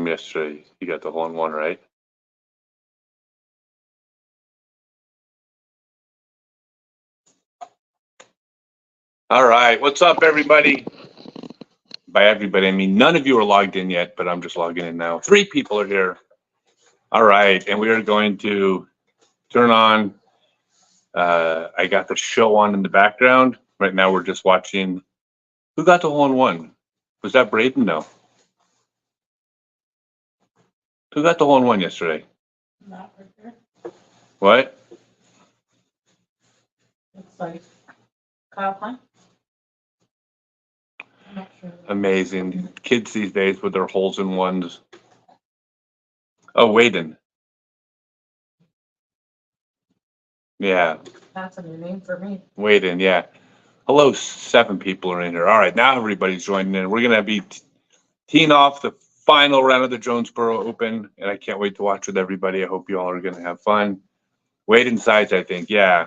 from yesterday. You got the hole in one, right? All right. What's up, everybody? By everybody, I mean none of you are logged in yet, but I'm just logging in now. 3 people are here. All right. And we are going to turn on. I got the show on in the background. Right now, we're just watching. Who got the hole in one? Was that Braden? No. Who got the hole in one yesterday? Not for sure. What? Looks like Kyle Klein. I'm not sure. Amazing. Kids these days with their holes in ones. Oh, Waden. Yeah, That's a new name for me. Waden, yeah. Hello, 7 people are in here. All right, now everybody's joining in. We're going to be teeing off the final round of the Jonesboro Open, and I can't wait to watch with everybody. I hope you all are going to have fun. Waden sides, I think, yeah.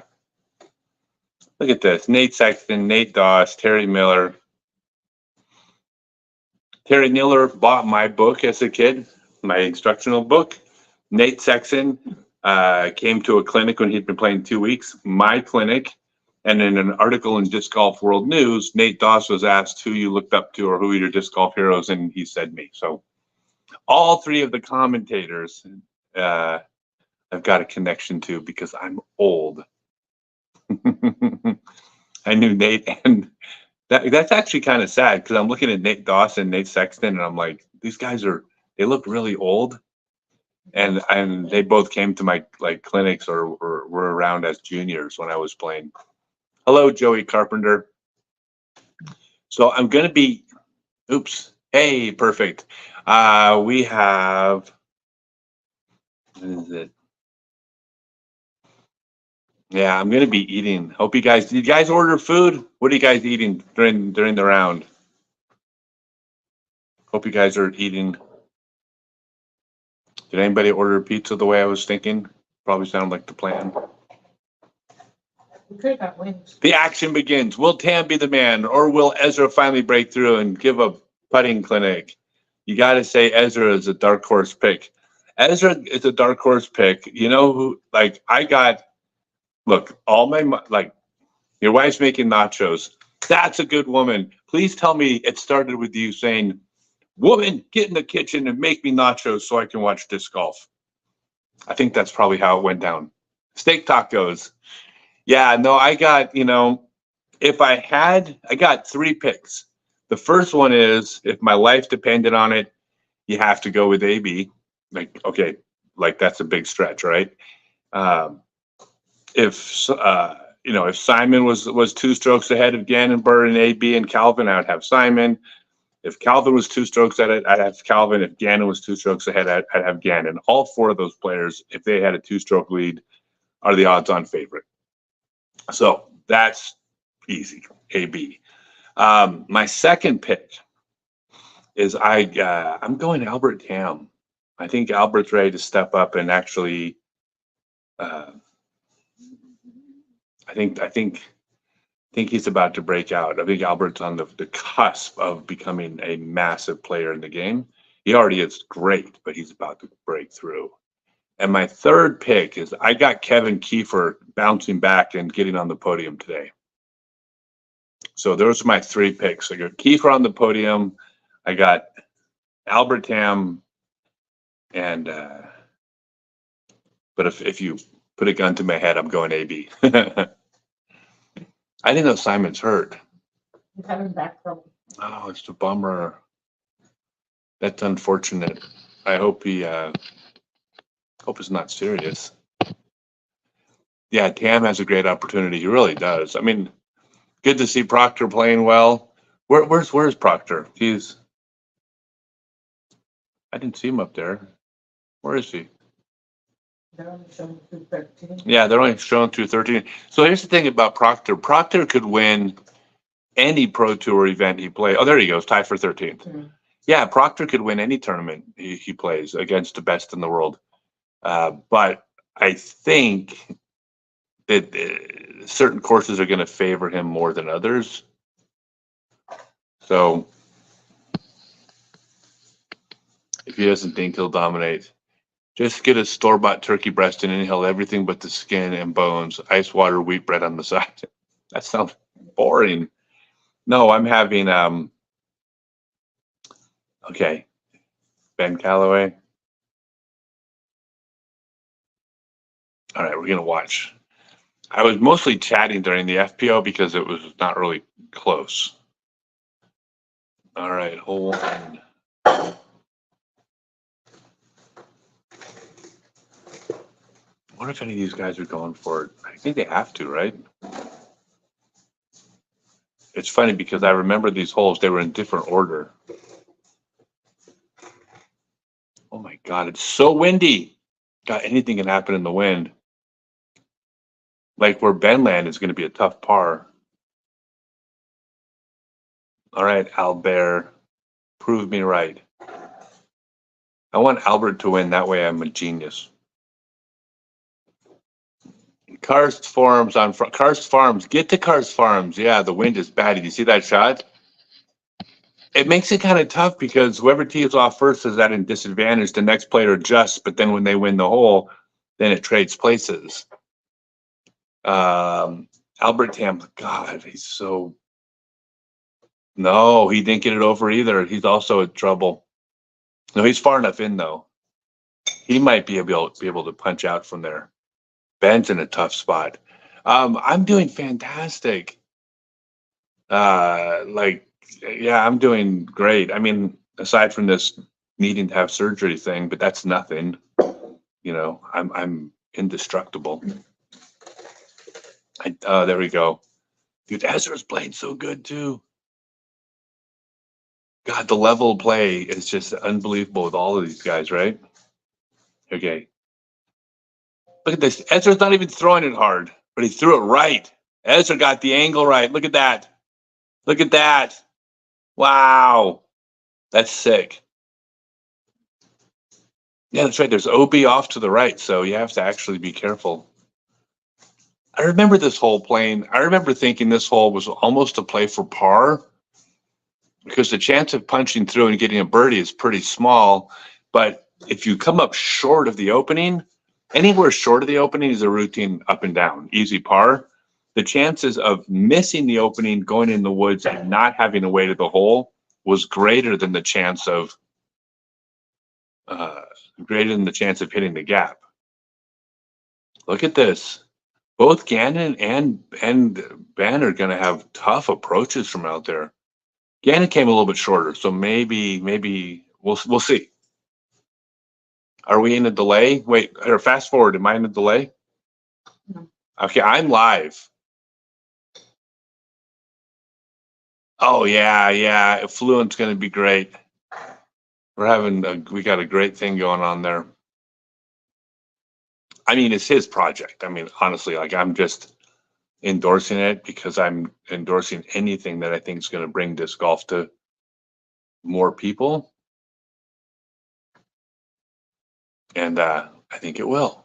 Look at this. Nate Sexton, Nate Doss, Terry Miller. Terry Miller bought my book as a kid, my instructional book. Nate Sexton came to a clinic when he'd been playing 2 weeks, my clinic. And in an article in Disc Golf World News, Nate Doss was asked who you looked up to or who are your disc golf heroes, and he said me. So all 3 of the commentators I've got a connection to because I'm old. I knew Nate, and that's actually kind of sad because I'm looking at Nate Doss and Nate Sexton, and I'm like, these guys they look really old. And they both came to my clinics or were around as juniors when I was playing. Hello, Joey Carpenter. So I'm going to be, oops. Hey, perfect. We have, what is it? Yeah, I'm going to be eating. Hope you guys, did you guys order food? What are you guys eating during the round? Hope you guys are eating. Did anybody order pizza the way I was thinking? Probably sounded like the plan. We could have got wings. The action begins. Will Tam be the man, or will Ezra finally break through and give a putting clinic? You got to say Ezra is a dark horse pick. Ezra is a dark horse pick. You know who? Look, all my your wife's making nachos. That's a good woman. Please tell me it started with you saying, "Woman, get in the kitchen and make me nachos so I can watch disc golf." I think that's probably how it went down. Steak tacos. Yeah, no, I got, I got 3 picks. The first one is if my life depended on it, you have to go with AB. That's a big stretch, right? If Simon was 2 strokes ahead of Gannon, Burr, and AB and Calvin, I would have Simon. If Calvin was 2 strokes ahead, I'd have Calvin. If Gannon was 2 strokes ahead, I'd have Gannon. All 4 of those players, if they had a 2-stroke lead, are the odds-on favorite. So that's easy, AB. My second pick is I'm going Albert Tam. I think Albert's ready to step up and actually. I think he's about to break out. I think Albert's on the cusp of becoming a massive player in the game. He already is great, but he's about to break through. And my third pick is I got Kevin Kiefer bouncing back and getting on the podium today. So those are my 3 picks. I got Kiefer on the podium. I got Albert Tam, and but if you put a gun to my head, I'm going AB. I didn't know Simon's hurt. He's having back trouble. Oh, it's a bummer. That's unfortunate. I hope it's not serious. Yeah, Tam has a great opportunity. He really does. I mean, good to see Proctor playing well. Where's Proctor? I didn't see him up there. Where is he? They're only showing through 13. Yeah, they're only showing through 13. So here's the thing about Proctor. Proctor could win any Pro Tour event he plays. Oh, there he goes, tied for 13th. Mm-hmm. Yeah, Proctor could win any tournament he plays against the best in the world. But I think that certain courses are going to favor him more than others. So If he doesn't think he'll dominate, just get a store-bought turkey breast and inhale everything but the skin and bones. Ice water, wheat bread on the side. That sounds boring. No, I'm having okay, Ben Calloway. All right, we're gonna watch. I was mostly chatting during the FPO because it was not really close. All right, hold on. I wonder if any of these guys are going for it. I think they have to, right? It's funny because I remember these holes, they were in different order. Oh my God, it's so windy. God, anything can happen in the wind. Like where Ben land is going to be a tough par. All right, Albert, prove me right. I want Albert to win. That way I'm a genius. Karst Farms on Karst Farms. Get to Karst Farms. Yeah, the wind is bad. Did you see that shot? It makes it kind of tough because whoever tees off first is at a disadvantage. The next player adjusts, but then when they win the hole, then it trades places. Albert Tam, God, he's so. No, he didn't get it over either. He's also in trouble. No, he's far enough in though. He might be able to punch out from there. Ben's in a tough spot. I'm doing fantastic. Yeah, I'm doing great. I mean, aside from this needing to have surgery thing, but that's nothing. You know, I'm indestructible. There we go. Dude, Ezra's playing so good too. God, the level of play is just unbelievable with all of these guys, right? Okay. Look at this. Ezra's not even throwing it hard, but he threw it right. Ezra got the angle right. Look at that. Look at that. Wow. That's sick. Yeah, that's right. There's OB off to the right, so you have to actually be careful. I remember this hole playing. I remember thinking this hole was almost a play for par because the chance of punching through and getting a birdie is pretty small. But if you come up short of the opening, anywhere short of the opening is a routine up and down, easy par. The chances of missing the opening, going in the woods, and not having a way to the hole was greater than the chance of hitting the gap. Look at this. Both Gannon and Ben are going to have tough approaches from out there. Gannon came a little bit shorter, so maybe we'll see. Are we in a delay? Wait, or fast forward. Am I in a delay? No. Okay, I'm live. Oh yeah. Fluent's going to be great. We got a great thing going on there. I mean, it's his project. I mean, honestly, like I'm just endorsing it because I'm endorsing anything that I think is going to bring disc golf to more people. And I think it will.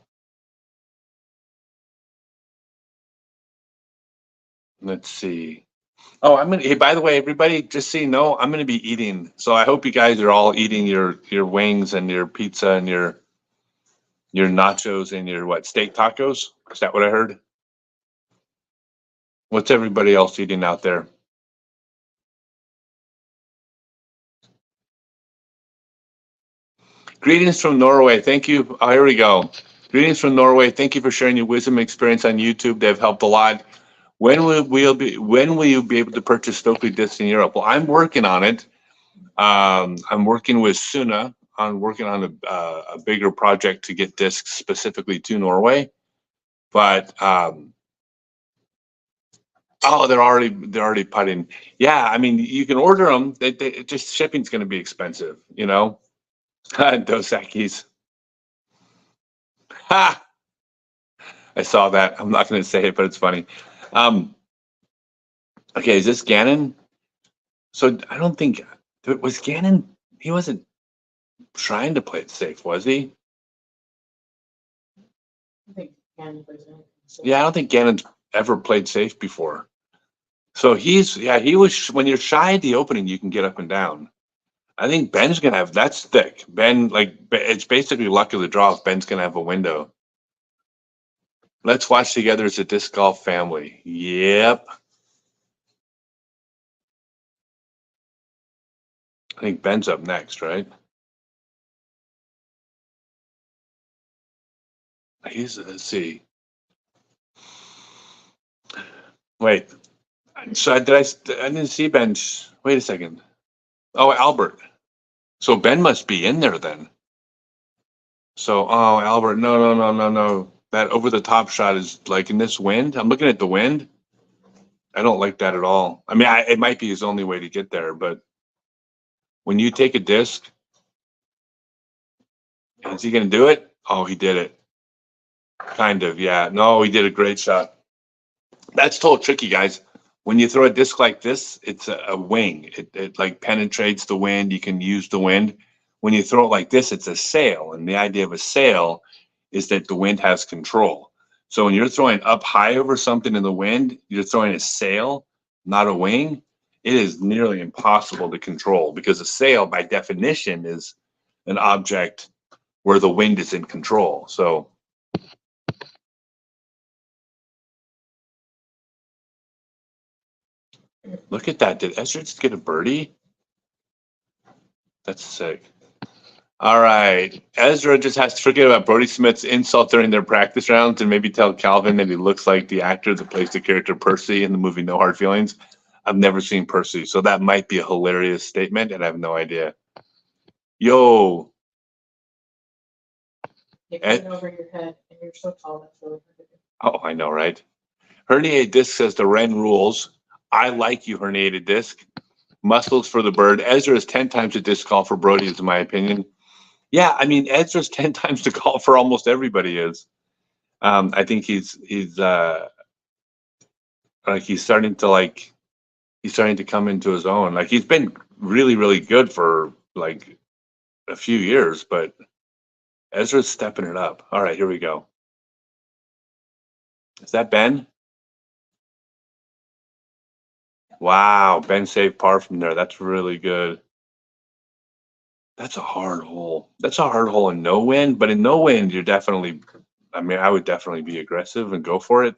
Let's see. Oh, hey, by the way, everybody, just so you know, I'm gonna be eating. So I hope you guys are all eating your wings and your pizza and your nachos and your steak tacos? Is that what I heard? What's everybody else eating out there? Greetings from Norway. Thank you. Oh, here we go. Greetings from Norway. Thank you for sharing your wisdom and experience on YouTube. They've helped a lot. When will you be able to purchase Stokely discs in Europe? Well, I'm working on it. I'm working with Suna on working on a bigger project to get discs specifically to Norway. But they're already putting. Yeah, I mean you can order them. Just shipping's going to be expensive, you know. Dos Equis. Ha! I saw that. I'm not going to say it, but it's funny. Okay, is this Gannon? So I don't think was Gannon. He wasn't trying to play it safe, was he? I think Gannon was in. Yeah, I don't think Gannon's ever played safe before. So he was. When you're shy at the opening, you can get up and down. I think Ben's gonna have that's thick. Ben, like it's basically luck of the draw if Ben's gonna have a window. Let's watch together as a disc golf family. Yep. I think Ben's up next, right? Let's see. Wait. So I didn't see Ben's. Wait a second. Oh, Albert. So Ben must be in there then. So, oh, Albert, no. That over the top shot is like in this wind. I'm looking at the wind. I don't like that at all. I mean, it might be his only way to get there, but when you take a disc, is he going to do it? Oh, he did it. Kind of, yeah. No, he did a great shot. That's totally tricky, guys. When you throw a disc like this, it's a wing. It like penetrates the wind. You can use the wind. When you throw it like this, it's a sail. And the idea of a sail is that the wind has control. So when you're throwing up high over something in the wind, you're throwing a sail, not a wing. It is nearly impossible to control because a sail, by definition, is an object where the wind is in control. So look at that. Did Ezra just get a birdie? That's sick. All right. Ezra just has to forget about Brody Smith's insult during their practice rounds and maybe tell Calvin that he looks like the actor that plays the character Percy in the movie No Hard Feelings. I've never seen Percy, so that might be a hilarious statement, and I have no idea. Yo. You're going over your head and you're so tall. That's really hard to do. Oh, I know, right? Herniated disc says the Ren rules. I like you, herniated disc. Muscles for the bird. Ezra is 10 times a disc golf for Brody, is my opinion. Yeah, I mean, Ezra's 10 times the golf for almost everybody is. I think he's starting to come into his own. Like he's been really, really good for like a few years, but Ezra's stepping it up. All right, here we go. Is that Ben? Wow, Ben saved par from there. That's really good. That's a hard hole. That's a hard hole in no wind, but in no wind, you're definitely, I mean, I would definitely be aggressive and go for it.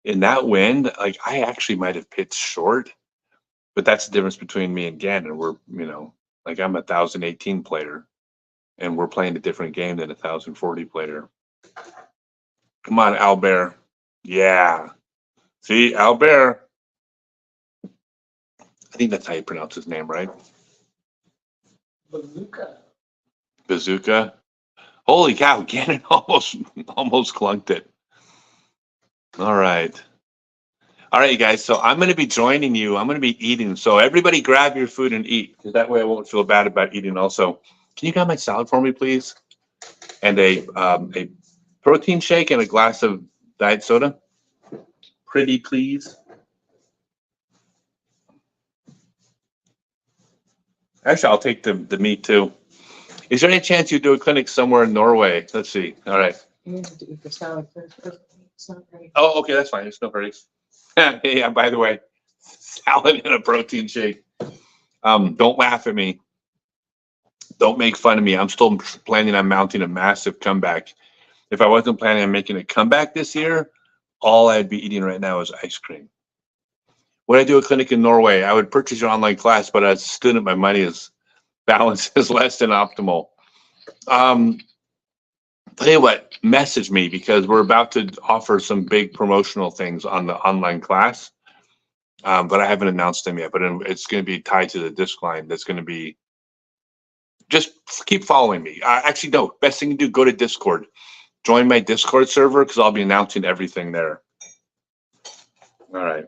In that wind, like I actually might have pitched short, but that's the difference between me and Gannon. We're, like I'm a 1,018 player and we're playing a different game than a 1,040 player. Come on, Albert. Yeah. See, Albert. I think that's how you pronounce his name, right? Bazooka. Holy cow, Gannon almost clunked it. All right, you guys. So I'm going to be joining you. I'm going to be eating. So everybody grab your food and eat, because that way I won't feel bad about eating also. Can you grab my salad for me, please? And a protein shake and a glass of diet soda. Pretty please. Actually, I'll take the meat too. Is there any chance you do a clinic somewhere in Norway? Let's see. All right. You need to eat the salad first. It's not ready. Oh, okay, that's fine. There's no hurries. Yeah, by the way, salad and a protein shake. Don't laugh at me. Don't make fun of me. I'm still planning on mounting a massive comeback. If I wasn't planning on making a comeback this year, all I'd be eating right now is ice cream. Would I do a clinic in Norway? I would purchase your online class, but as a student, my money is balance is less than optimal. Tell you what, message me because we're about to offer some big promotional things on the online class, but I haven't announced them yet. But it's going to be tied to the disc line. That's going to be just keep following me. Actually, no. Best thing to do: go to Discord, join my Discord server because I'll be announcing everything there. All right.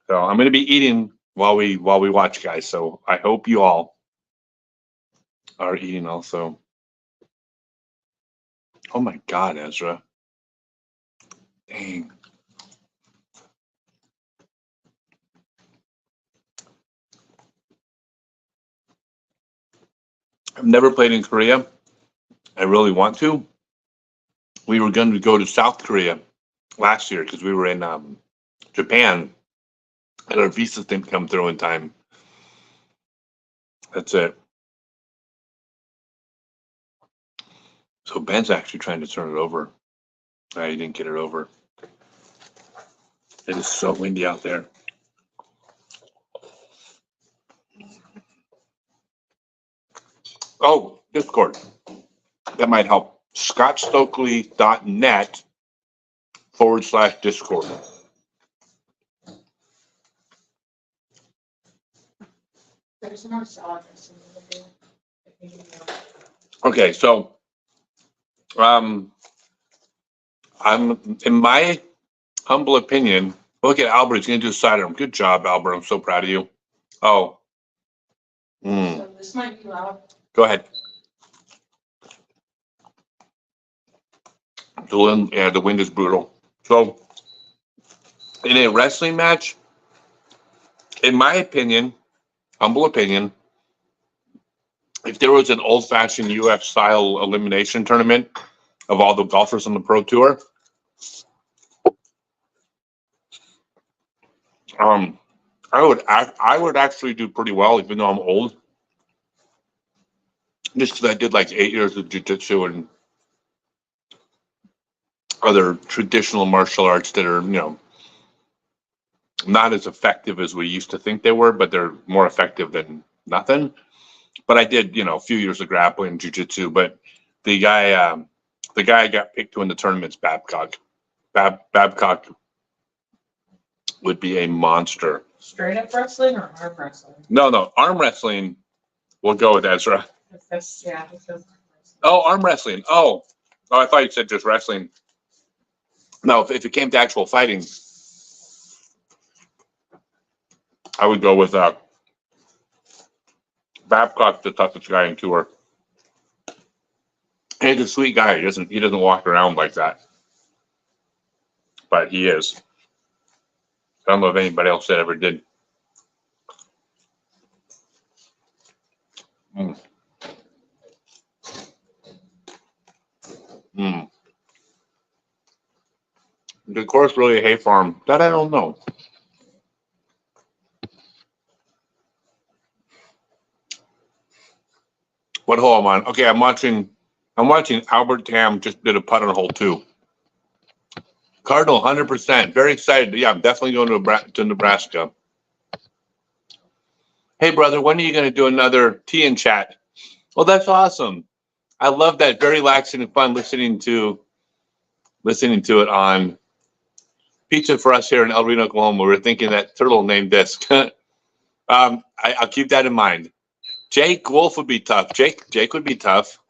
So I'm going to be eating while we watch, guys. So I hope you all are eating also. Oh my God, Ezra. Dang. I've never played in Korea. I really want to. We were going to go to South Korea last year because we were in Japan and our visas didn't come through in time. That's it. So Ben's actually trying to turn it over. He didn't get it over. It is so windy out there. Oh, Discord. That might help. scottstokely.net/Discord. There's no salad dressing in the Okay, so I'm in my humble opinion. Look at Albert. He's gonna do a sidearm. Good job, Albert. I'm so proud of you. Oh. So this might be loud. Go ahead. The wind is brutal. So, in a wrestling match, in my opinion, humble opinion, if there was an old-fashioned UF style elimination tournament of all the golfers on the Pro Tour, I would actually do pretty well, even though I'm old. Just because I did like 8 years of jiu-jitsu and other traditional martial arts that are, not as effective as we used to think they were, but they're more effective than nothing. But I did, a few years of grappling and jiu-jitsu. But the guy I got picked to win the tournament's Babcock. Babcock would be a monster. Straight up wrestling or arm wrestling? No, arm wrestling. We'll go with Ezra. Yeah. Oh, arm wrestling. Oh, I thought you said just wrestling. No, if it came to actual fighting, I would go with Babcock, the toughest guy in tour. He's a sweet guy. He doesn't walk around like that, but he is. I don't know if anybody else that ever did. Mm. Mm. The course really a hay farm. That I don't know. What hole am I on? Okay, I'm watching Albert Tam just did a putt on hole 2. Cardinal, 100%. Very excited. Yeah, I'm definitely going to Nebraska. Hey, brother, when are you going to do another tea and chat? Well, that's awesome. I love that. Very relaxing and fun listening to it on Pizza for us here in El Reno, Oklahoma. We're thinking that turtle named Disc. I'll keep that in mind. Jake Wolf would be tough. Jake would be tough.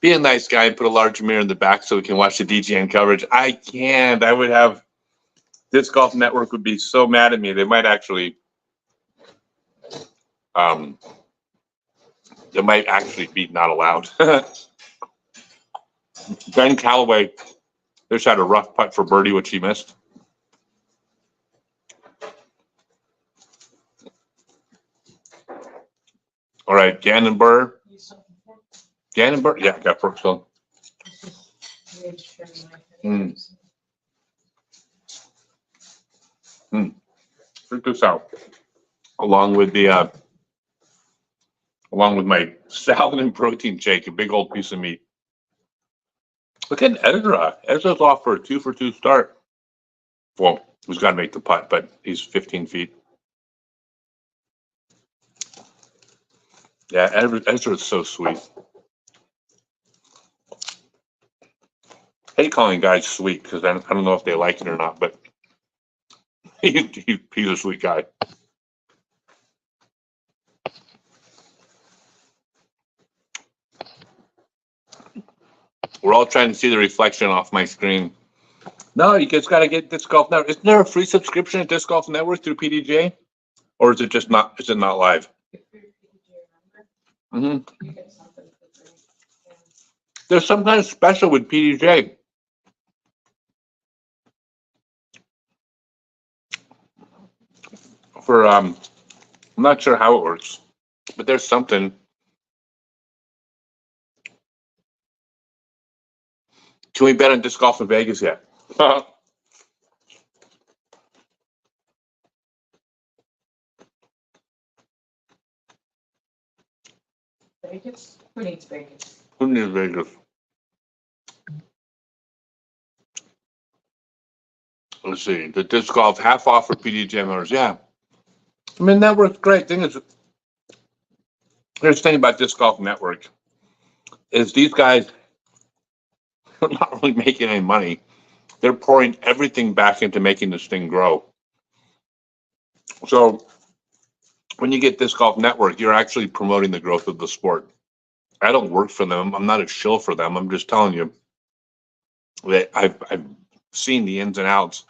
Be a nice guy and put a large mirror in the back so we can watch the DGN coverage. I can't. I would have Disc Golf Network would be so mad at me. They might actually be not allowed. Ben Calloway just had a rough putt for birdie, which he missed. All right, Gannonburr. Gannonburr, yeah, got Brooksville. Check this out. Along with my salad and protein shake, a big old piece of meat. Look at Ezra. Ezra's off for a 2-for-2 start. Well, he's got to make the putt, but he's 15 feet. Yeah, Ezra's so sweet. I hate calling guys sweet because I don't know if they like it or not, but he's a sweet guy. We're all trying to see the reflection off my screen. No, you just got to get Disc Golf Network. Isn't there a free subscription at Disc Golf Network through PDJ? Or is it just not, is it not live? Mm-hmm. There's some kind of special with PDJ. For, I'm not sure how it works, but there's something. Can we bet on Disc Golf in Vegas yet? Vegas? Who needs Vegas? Who needs Vegas? let's see, the disc golf half off for PDGA members. Yeah. I mean, network's great. Thing is, here's the thing about disc golf network is these guys are not really making any money. They're pouring everything back into making this thing grow. So when you get disc golf network, you're actually promoting the growth of the sport. I don't work for them. I'm not a shill for them. I'm just telling you that I've seen the ins and outs.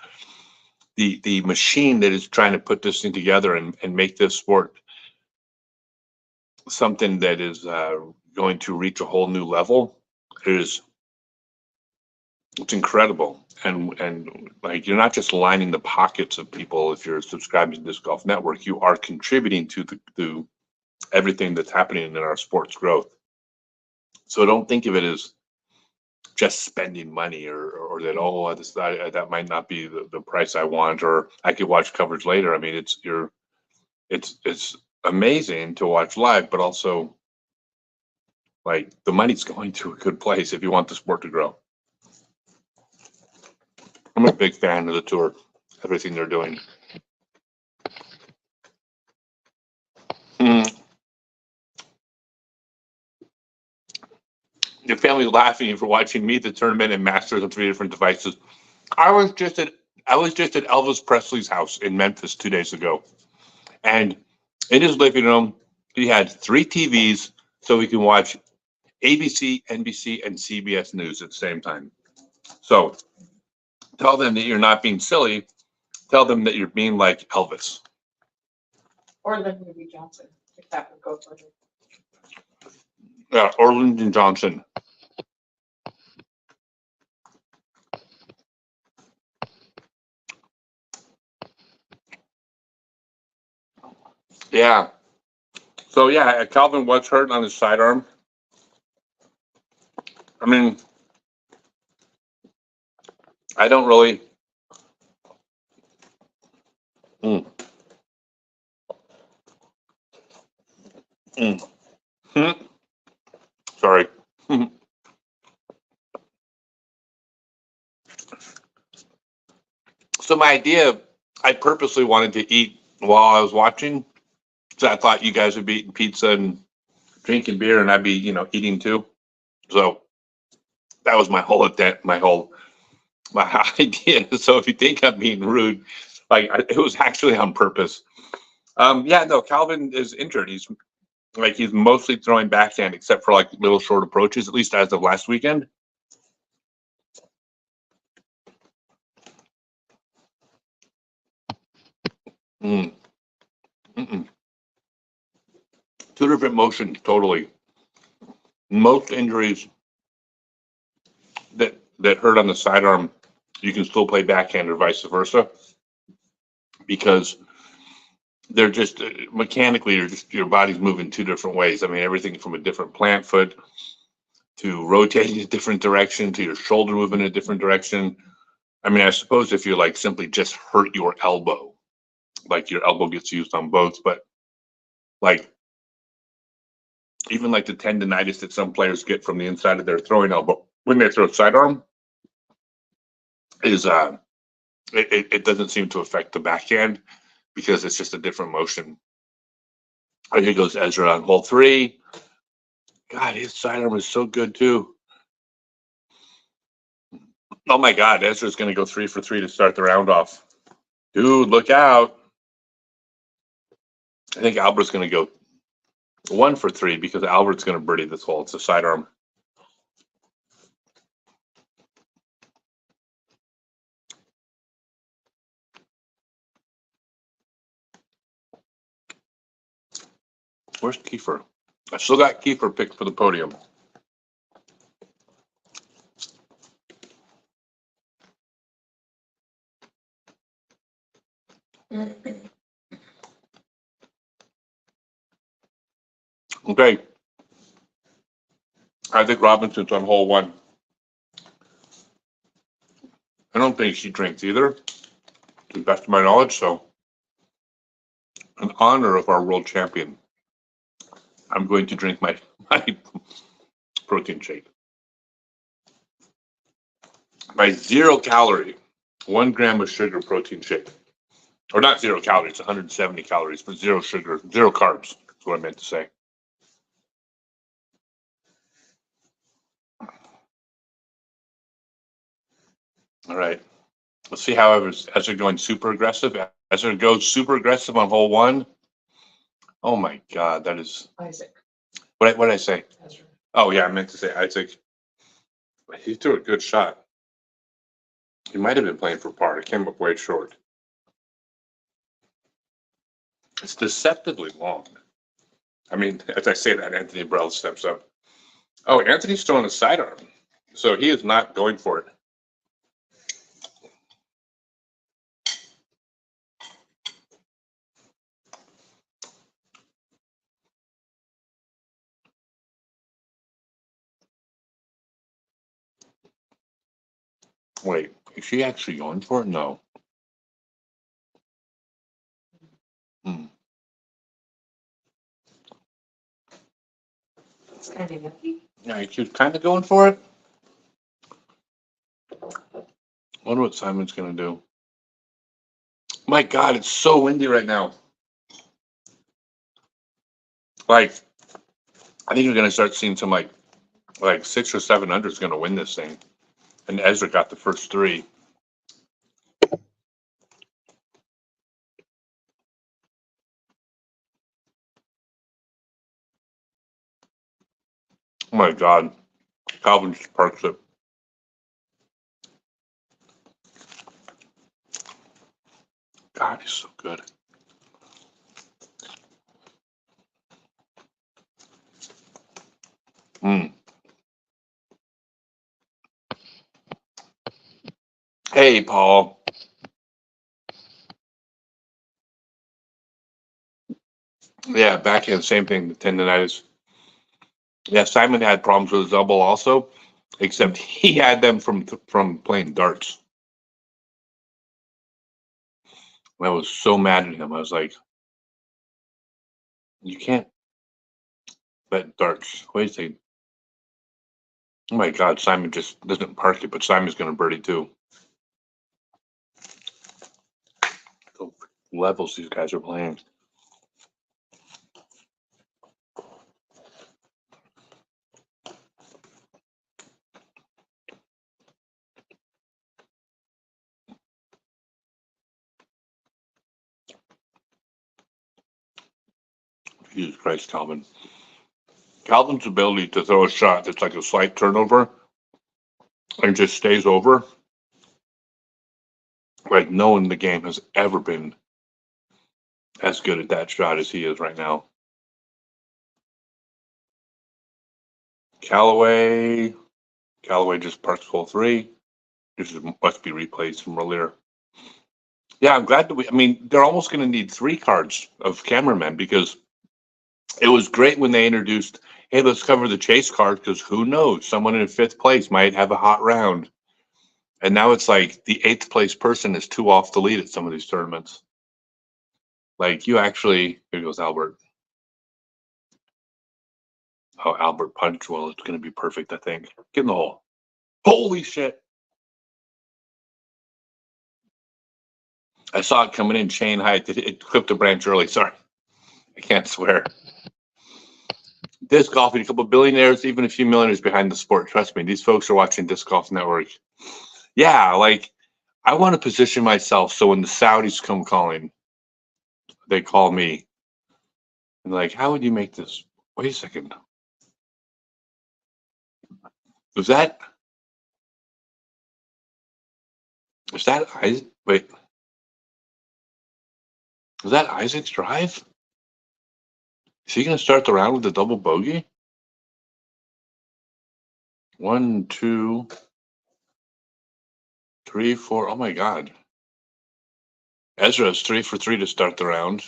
The machine that is trying to put this thing together and make this sport something that is going to reach a whole new level it's incredible. And like, you're not just lining the pockets of people if you're subscribing to this golf network. You are contributing to everything that's happening in our sports growth. So don't think of it as just spending money or that, oh, that might not be the price I want, or I could watch coverage later. I mean, it's amazing to watch live, but also like the money's going to a good place if you want the sport to grow. I'm a big fan of the tour, everything they're doing. Your family's laughing for watching me, the tournament, and Masters on 3 different devices. I was just at Elvis Presley's house in Memphis 2 days ago, and in his living room he had 3 TVs so he can watch ABC, NBC, and CBS News at the same time. So tell them that you're not being silly. Tell them that you're being like Elvis. Or Lyndon B. Johnson, if that would go further. Yeah, or Lyndon Johnson. Yeah. So yeah, Calvin was hurt on his sidearm. I mean, I don't really. Mm. Mm. Hmm. Sorry. So my idea, I purposely wanted to eat while I was watching. So I thought you guys would be eating pizza and drinking beer, and I'd be, eating too. So that was my whole intent, my idea. So if you think I'm being rude, it was actually on purpose. Yeah, no, Calvin is injured. He's mostly throwing backhand, except for like little short approaches, at least as of last weekend. Mm. Mm-mm. 2 different motions, totally. Most injuries that hurt on the sidearm, you can still play backhand or vice versa, because they're just mechanically, your body's moving 2 different ways. I mean, everything from a different plant foot to rotating a different direction to your shoulder moving in a different direction. I mean, I suppose if you like simply just hurt your elbow, like your elbow gets used on both, but like even like the tendonitis that some players get from the inside of their throwing elbow when they throw sidearm is it doesn't seem to affect the backhand because it's just a different motion. I think it goes Ezra on hole 3. God, his sidearm is so good too. Oh my God, Ezra's going to go 3 for 3 to start the round off. Dude, look out. I think Albert's going to go 1 for 3 because Albert's going to birdie this hole. It's a sidearm. Where's Kiefer? I still got Kiefer picked for the podium. Okay. I think Robinson's on hole 1. I don't think she drinks either, to the best of my knowledge. So, in honor of our world champion, I'm going to drink my protein shake. My 0 calorie 1 gram of sugar protein shake. Or not 0 calories, 170 calories, but 0 sugar, 0 carbs. That's what I meant to say. All right. Let's see how as they're going super aggressive. As it goes super aggressive on hole 1. Oh my God, that is. Isaac. What did I say? Ezra. Oh yeah, I meant to say Isaac. He threw a good shot. He might have been playing for par. It came up way short. It's deceptively long. I mean, as I say that, Anthony Brell steps up. Oh, Anthony's throwing a sidearm, so he is not going for it. Wait, is she actually going for it? No. It's kind of yucky. Yeah, she's kind of going for it. Wonder what Simon's gonna do. My God, it's so windy right now. Like, I think you're gonna start seeing some like 6 or 7 under is gonna win this thing, and Ezra got the first 3. Oh my God, Calvin just parks it. God, he's so good. Hey, Paul. Yeah, backhand, same thing. The tendonitis. Yeah, Simon had problems with his elbow also, except he had them from playing darts. I was so mad at him. I was like, "You can't bet darts." Wait a second. Oh my God, Simon just doesn't park it, but Simon's going to birdie too. The levels these guys are playing. Jesus Christ, Calvin. Calvin's ability to throw a shot that's like a slight turnover and just stays over, like no one in the game has ever been as good at that shot as he is right now. Callaway just parked hole 3. This must be replays from earlier. Yeah, I'm glad that I mean, they're almost going to need 3 cards of cameramen because it was great when they introduced, hey, let's cover the chase card because who knows, someone in 5th place might have a hot round. And now it's like the 8th place person is 2 off the lead at some of these tournaments. Like you actually, here goes Albert. Oh, Albert punched. Well, it's going to be perfect, I think. Get in the hole. Holy shit. I saw it coming in chain height. It clipped a branch early. Sorry. I can't swear. Disc golfing, a couple of billionaires, even a few millionaires behind the sport. Trust me, these folks are watching Disc Golf Network. Yeah, like I want to position myself so when the Saudis come calling, they call me. And like, how would you make this? Wait a second. Was that Isaac? Wait. Was that Isaac's drive? Is he going to start the round with a double bogey? 1, 2, 3, 4. Oh my God. Ezra is 3 for 3 to start the round.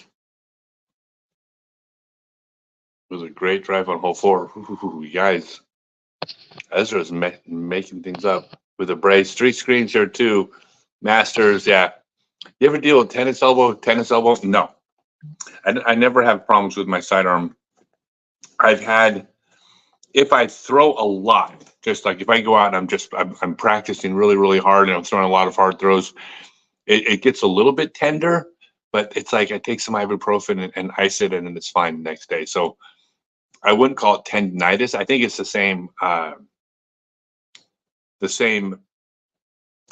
It was a great drive on hole 4. Ooh, guys. Ezra's making things up with a brace. 3 screens here too. Masters, yeah. You ever deal with tennis elbow? No. I never have problems with my sidearm. I've had if I throw a lot, just like if I go out and I'm practicing really, really hard and I'm throwing a lot of hard throws, it gets a little bit tender, but it's like I take some ibuprofen and ice it in and it's fine the next day. So I wouldn't call it tendinitis. I think it's the same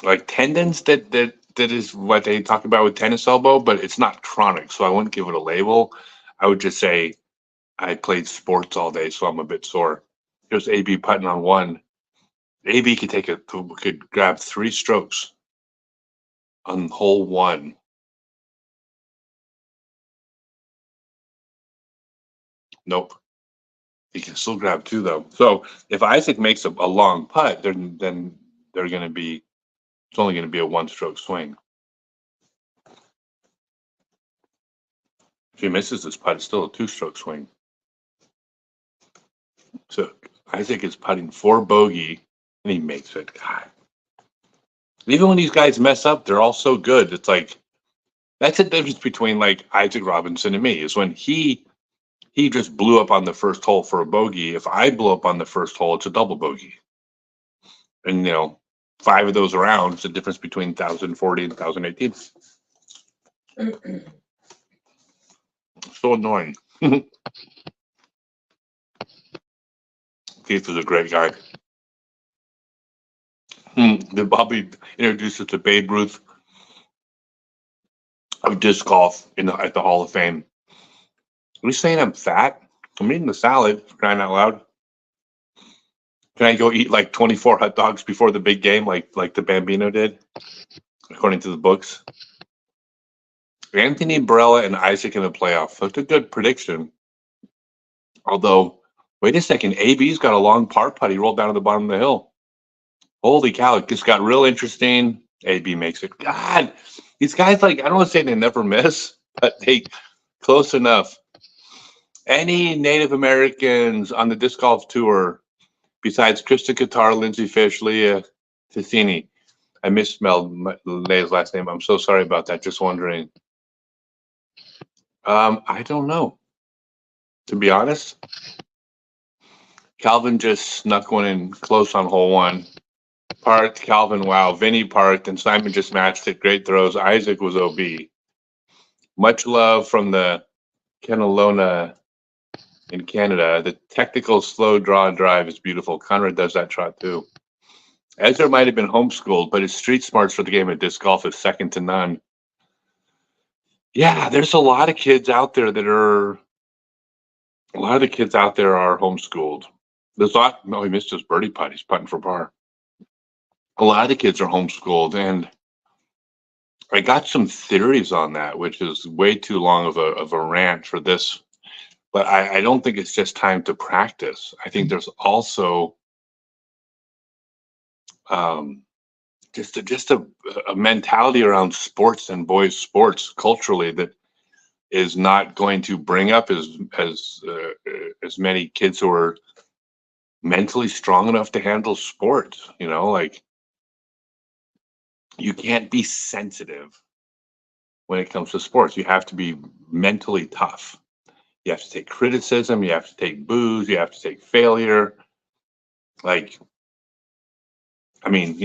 like tendons that is what they talk about with tennis elbow, but it's not chronic. So I wouldn't give it a label. I would just say I played sports all day, so I'm a bit sore. Here's AB putting on one. AB could grab 3 strokes on hole 1. Nope. He can still grab 2 though. So if Isaac makes a long putt, then they're going to be, it's only going to be a 1-stroke swing. If he misses this putt, it's still a 2-stroke swing. So Isaac is putting for bogey, and he makes it. God. Even when these guys mess up, they're all so good. It's like that's the difference between like Isaac Robinson and me. Is when he just blew up on the first hole for a bogey. If I blow up on the first hole, it's a double bogey. And 5 of those around, it's the difference between 1040 and 1018. So annoying. Keith is a great guy. Did Bobby introduce us to Babe Ruth of disc golf at the Hall of Fame? Are you saying I'm fat? I'm eating the salad, for crying out loud. Can I go eat like 24 hot dogs before the big game, like the Bambino did, according to the books? Anthony Barella and Isaac in the playoff. That's a good prediction. Although, wait a second, AB's got a long par putt. He rolled down to the bottom of the hill. Holy cow, it just got real interesting. AB makes it. God, these guys, like, I don't want to say they never miss, but they close enough. Any Native Americans on the disc golf tour besides Krista Qatar, Lindsay Fish, Leah Ticini? I misspelled Leia's last name. I'm so sorry about that. Just wondering. I don't know. To be honest, Calvin just snuck one in close on hole 1. Parked, Calvin, wow. Vinny parked, and Simon just matched it. Great throws. Isaac was OB. Much love from the Kenalona in Canada. The technical slow draw and drive is beautiful. Conrad does that trot too. Ezra might have been homeschooled, but his street smarts for the game of disc golf is second to none. Yeah, there's a lot of kids out there are homeschooled. There's a lot. No, he missed his birdie putt. He's putting for par. A lot of the kids are homeschooled, and I got some theories on that, which is way too long of a rant for this. But I don't think it's just time to practice. I think there's also just a mentality around sports and boys sports culturally that is not going to bring up as many kids who are mentally strong enough to handle sports. Like, you can't be sensitive when it comes to sports. You have to be mentally tough. You have to take criticism. You have to take boos. You have to take failure. Like, I mean,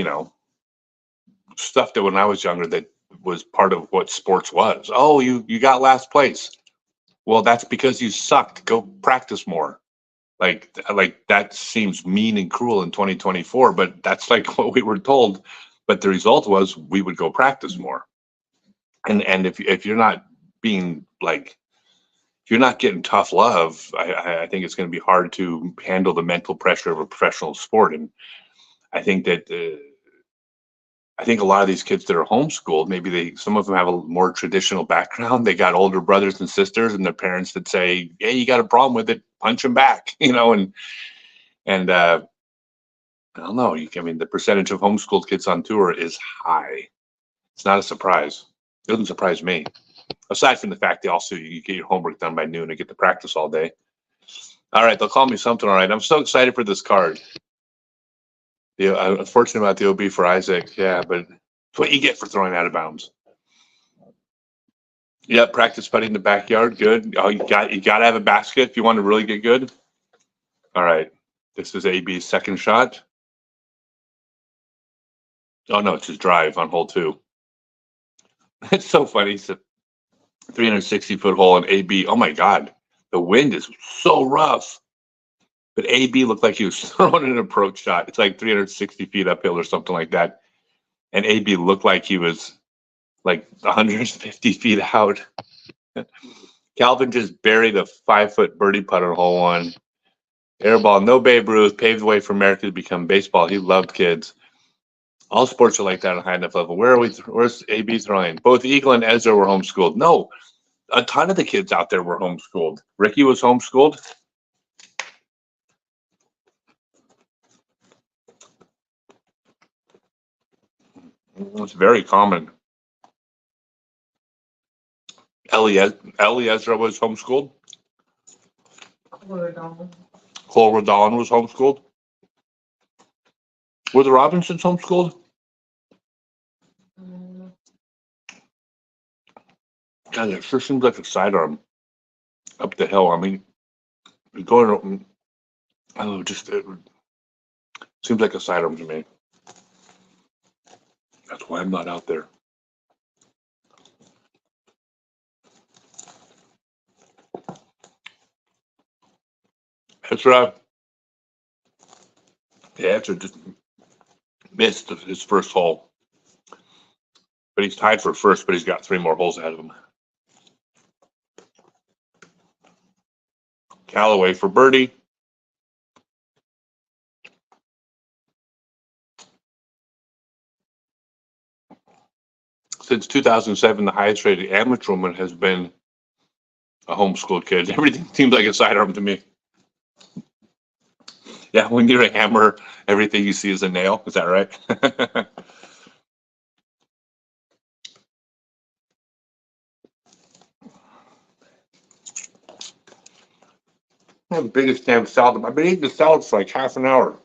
stuff that when I was younger that was part of what sports was. Oh, you got last place. Well, that's because you sucked. Go practice more. Like that seems mean and cruel in 2024, but that's like what we were told. But the result was we would go practice more. And if you're not being like, if you're not getting tough love, I think it's going to be hard to handle the mental pressure of a professional sport. And I think that I think a lot of these kids that are homeschooled, maybe some of them have a more traditional background. They got older brothers and sisters, and their parents that say, "Hey, you got a problem with it? Punch them back," and I don't know. I mean, the percentage of homeschooled kids on tour is high. It's not a surprise. It doesn't surprise me. Aside from the fact that also you get your homework done by noon and get to practice all day. All right, they'll call me something. All right, I'm so excited for this card. I'm unfortunate about the OB for Isaac. Yeah, but it's what you get for throwing out of bounds. Yeah, practice putting in the backyard. Good. Oh, you got to have a basket if you want to really get good. All right. This is AB's second shot. Oh no, it's his drive on hole 2. It's so funny. It's a 360-foot hole in AB. Oh my God, the wind is so rough. But AB looked like he was throwing an approach shot. It's like 360 feet uphill or something like that. And AB looked like he was like 150 feet out. Calvin just buried a 5-foot birdie putt on hole 1. Airball, no Babe Ruth, paved the way for America to become baseball. He loved kids. All sports are like that at a high enough level. Where's AB throwing? Both Eagle and Ezra were homeschooled. No, a ton of the kids out there were homeschooled. Ricky was homeschooled. It's very common. Ellie Ezra was homeschooled. Cole Rodon was homeschooled. Were the Robinsons homeschooled? God, it sure seems like a sidearm up the hill. I mean, you're going, I don't know, just it seems like a sidearm to me. That's why I'm not out there. Ezra, Ezra just missed his first hole. But he's tied for first, but he's got 3 more holes ahead of him. Callaway for birdie. Since 2007, the highest rated amateur woman has been a homeschool kid. Everything seems like a sidearm to me. Yeah, when you're a hammer, everything you see is a nail. Is that right? I have the biggest damn salad. I've been eating the salad for like half an hour.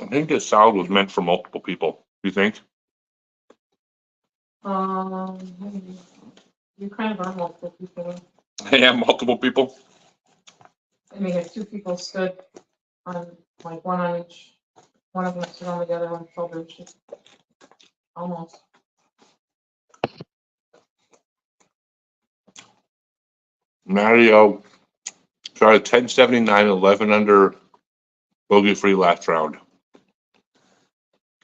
I think this salad was meant for multiple people. You think? You kind of are multiple people. Yeah, multiple people. I mean, if 2 people stood on, like, one on each, one of them stood on the other one's shoulder, it's just almost. Mario shot a 1079, 11 under, bogey free last round.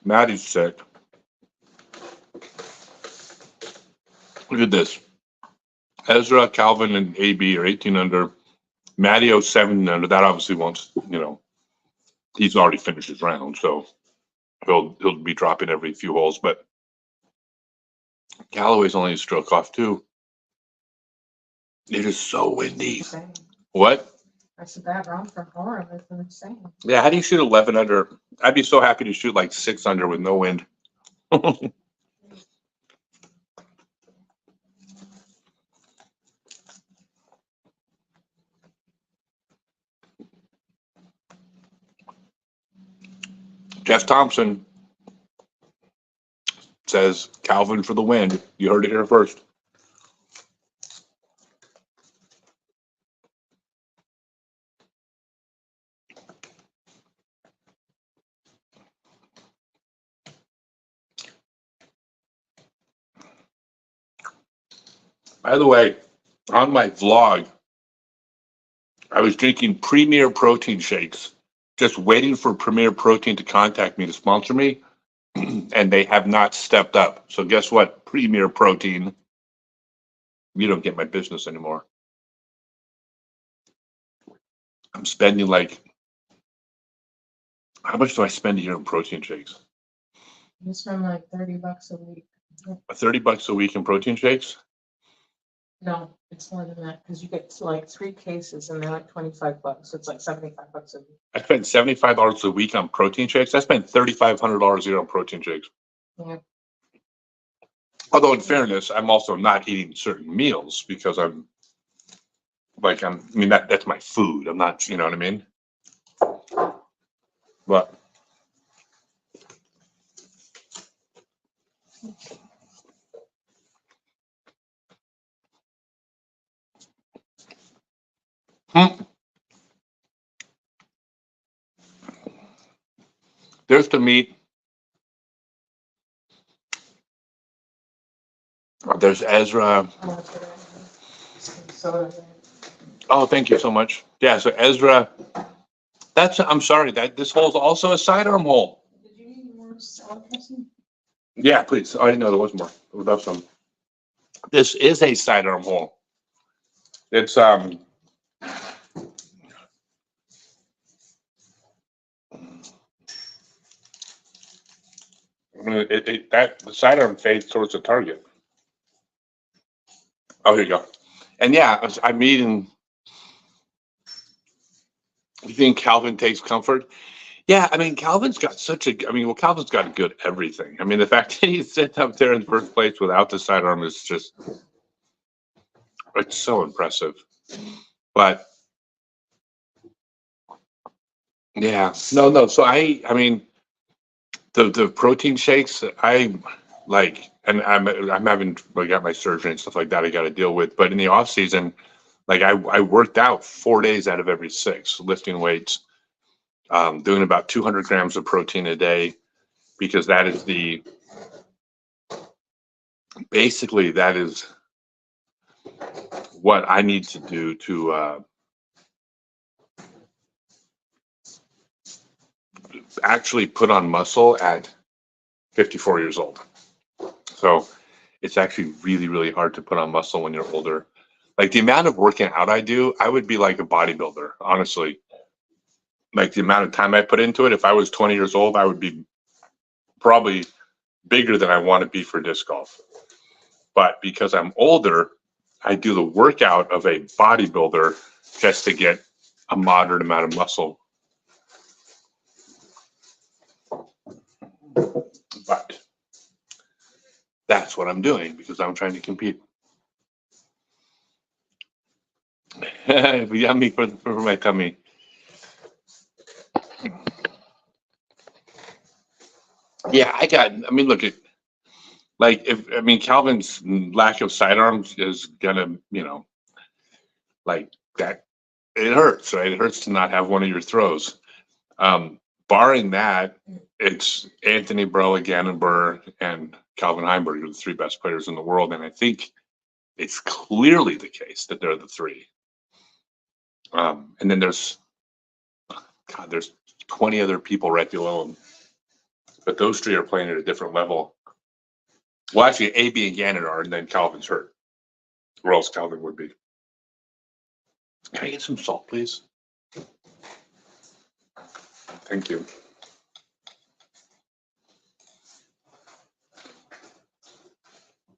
Maddie's sick. Look at this. Ezra, Calvin, and AB are 18 under. Matteo 7 under. That obviously won't, he's already finished his round, so he'll be dropping every few holes. But Callaway's only a stroke off too. It is so windy. Insane. What? That's a bad round for Horn. It's insane. Yeah, how do you shoot 11 under? I'd be so happy to shoot like 6 under with no wind. Jeff Thompson says Calvin for the win. You heard it here first. By the way, on my vlog, I was drinking Premier Protein shakes, just waiting for Premier Protein to contact me to sponsor me, and they have not stepped up. So guess what, Premier Protein, you don't get my business anymore. I'm spending like, how much do I spend a year in protein shakes? You spend like $30 a week. $30 a week in protein shakes? No, it's more than that, because you get like 3 cases and they're like $25. So it's like $75 a week. I spend $75 a week on protein shakes. I spend $3,500 a year on protein shakes. Yeah. Although in fairness, I'm also not eating certain meals because I'm like, that's my food. I'm not, you know what I mean? But There's the meat. There's Ezra. Oh, thank you so much. Yeah, so Ezra, I'm sorry, this hole's also a sidearm hole. Did you need more salad dressing? Yeah, please. I didn't know there was more. I would love some. This is a sidearm hole. It's the sidearm fades towards the target. Oh, here you go. And yeah, I'm eating. You think Calvin takes comfort? Yeah, I mean, Calvin's got Calvin's got good everything. I mean, the fact that he's sitting up there in first place without the sidearm is just, it's so impressive. But yeah, no. So I mean, the protein shakes I like, and I'm I got my surgery and stuff like that I got to deal with. But in the off season, like I worked out 4 days out of every 6, lifting weights, doing about 200 grams of protein a day, because that is basically that is what I need to do to actually put on muscle at 54 years old. So it's actually really, really hard to put on muscle when you're older. Like the amount of working out I do, I would be like a bodybuilder, honestly. Like the amount of time I put into it, if I was 20 years old, I would be probably bigger than I want to be for disc golf. But because I'm older, I do the workout of a bodybuilder just to get a moderate amount of muscle. But that's what I'm doing because I'm trying to compete. Yummy for my tummy. Yeah, I mean, look at, like, Calvin's lack of sidearms is gonna, like that, it hurts, right? It hurts to not have one of your throws. Barring that, it's Anthony Burrow, Gannon Burr, and Calvin Heimberg are the 3 best players in the world, and I think it's clearly the case that they're the 3. And then there's 20 other people right below them, but those 3 are playing at a different level. Well, actually, AB and Gannon are, and then Calvin's hurt, or else Calvin would be. Can I get some salt, please? Thank you.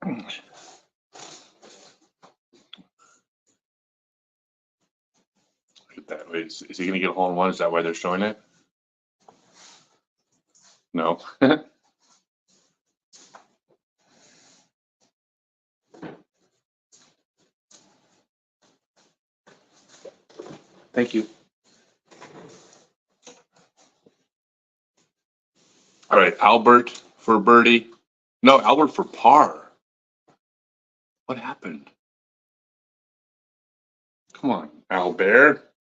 Look at that. Wait, is he going to get a hole in one? Is that why they're showing it? No. Thank you. All right, Albert for birdie. No, Albert for par. What happened? Come on, Albert.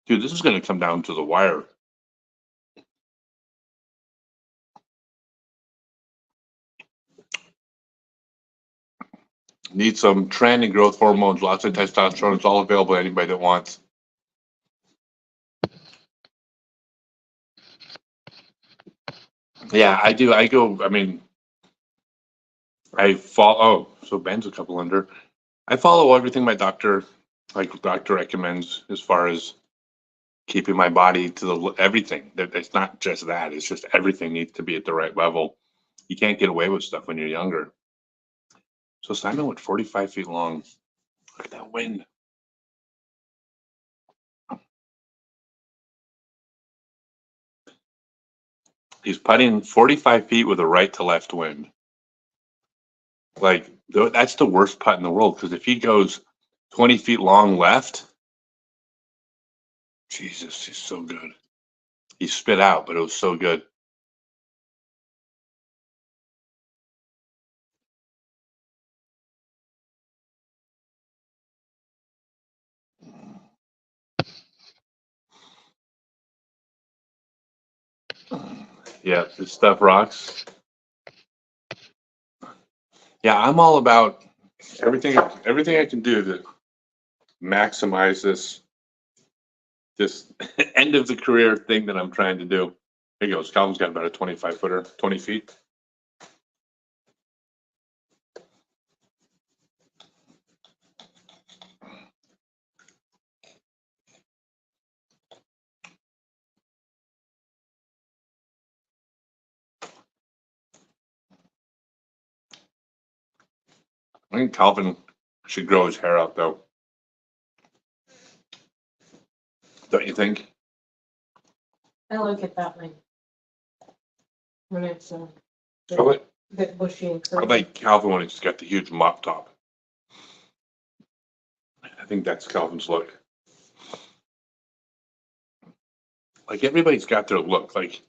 Dude, this is going to come down to the wire. Need some trend and growth hormones, lots of testosterone. It's all available to anybody that wants. Yeah, I do. I follow. Oh, so Ben's a couple under. I follow everything my doctor recommends as far as keeping my body to everything. It's not just that. It's just everything needs to be at the right level. You can't get away with stuff when you're younger. So Simon went 45 feet long. Look at that wind. He's putting 45 feet with a right to left wind. Like, that's the worst putt in the world, because if he goes 20 feet long left, Jesus, he's so good. He spit out, but it was so good. Yeah, this stuff rocks. Yeah, I'm all about everything I can do to maximize this end of the career thing that I'm trying to do. There he goes. Calvin's got about a 25-footer, 20 feet. I think Calvin should grow his hair out, though. Don't you think? I like it that way. When it's a I like, bit bushy and I curly. like Calvin when he's got the huge mop top. I think that's Calvin's look. Like everybody's got their look. Like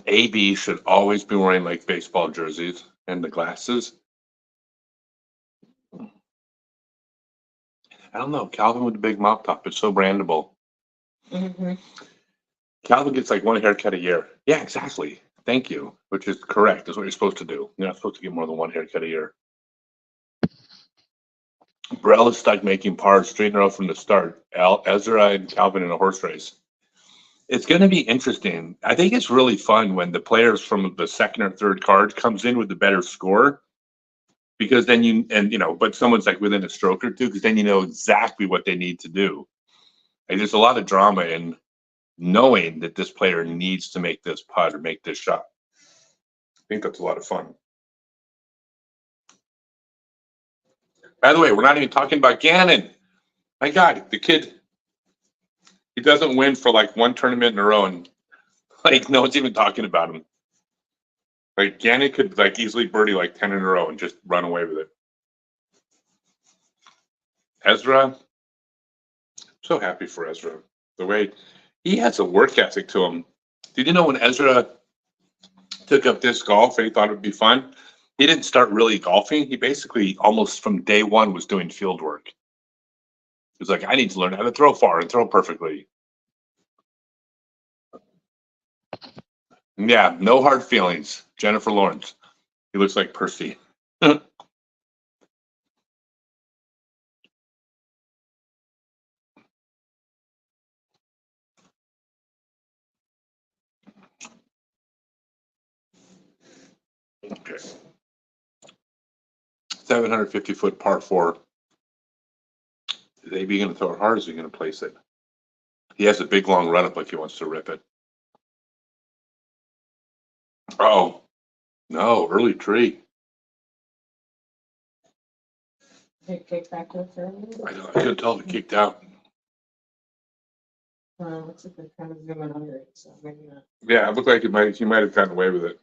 AB should always be wearing like baseball jerseys and the glasses. I don't know. Calvin with the big mop top. It's so brandable. Mhm. Calvin gets like one haircut a year. Yeah, exactly. Thank you. Which is correct. That's what you're supposed to do. You're not supposed to get more than one haircut a year. Burrell is stuck making pars straight in a row from the start. Ezra and Calvin in a horse race. It's going to be interesting. I think it's really fun when the players from the second or third card comes in with the better score, because then but someone's like within a stroke or two, because then you know exactly what they need to do. And there's a lot of drama in knowing that this player needs to make this putt or make this shot. I think that's a lot of fun. By the way, we're not even talking about Gannon. My God, the kid, he doesn't win for like one tournament in a row, and like no one's even talking about him. Like Gannon could like easily birdie like 10 in a row and just run away with it. Ezra, so happy for Ezra. The way he has a work ethic to him. Did you know when Ezra took up disc golf and he thought it would be fun, he didn't start really golfing. He basically almost from day one was doing field work. He was like, I need to learn how to throw far and throw perfectly. Yeah, no hard feelings. Jennifer Lawrence. He looks like Percy. Okay. 750-foot par four. Is AB going to throw it hard? Or is he going to place it? He has a big long run up like he wants to rip it. Oh, no, early tree. It kicked back to the fairway. I couldn't tell if it kicked out. Looks like they're kind of zooming under it, so maybe not. Yeah, it looked like he might have gotten away with it.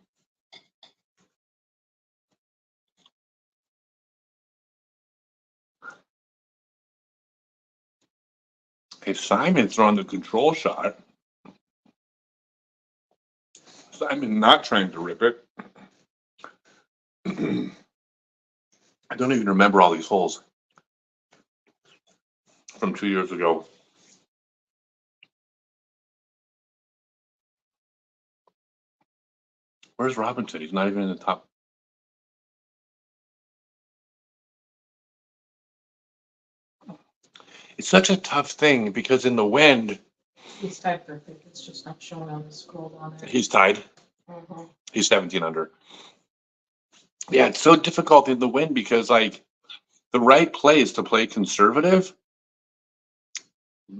Hey, Simon's throwing the control shot. Simon not trying to rip it. I don't even remember all these holes from 2 years ago. Where's Robinson? He's not even in the top. It's such a tough thing because in the wind, He's tied for fifth. It's just not showing on the scroll down there. he's tied. Mhm. He's 17 under. Yeah, it's so difficult in the wind because like the right play is to play conservative,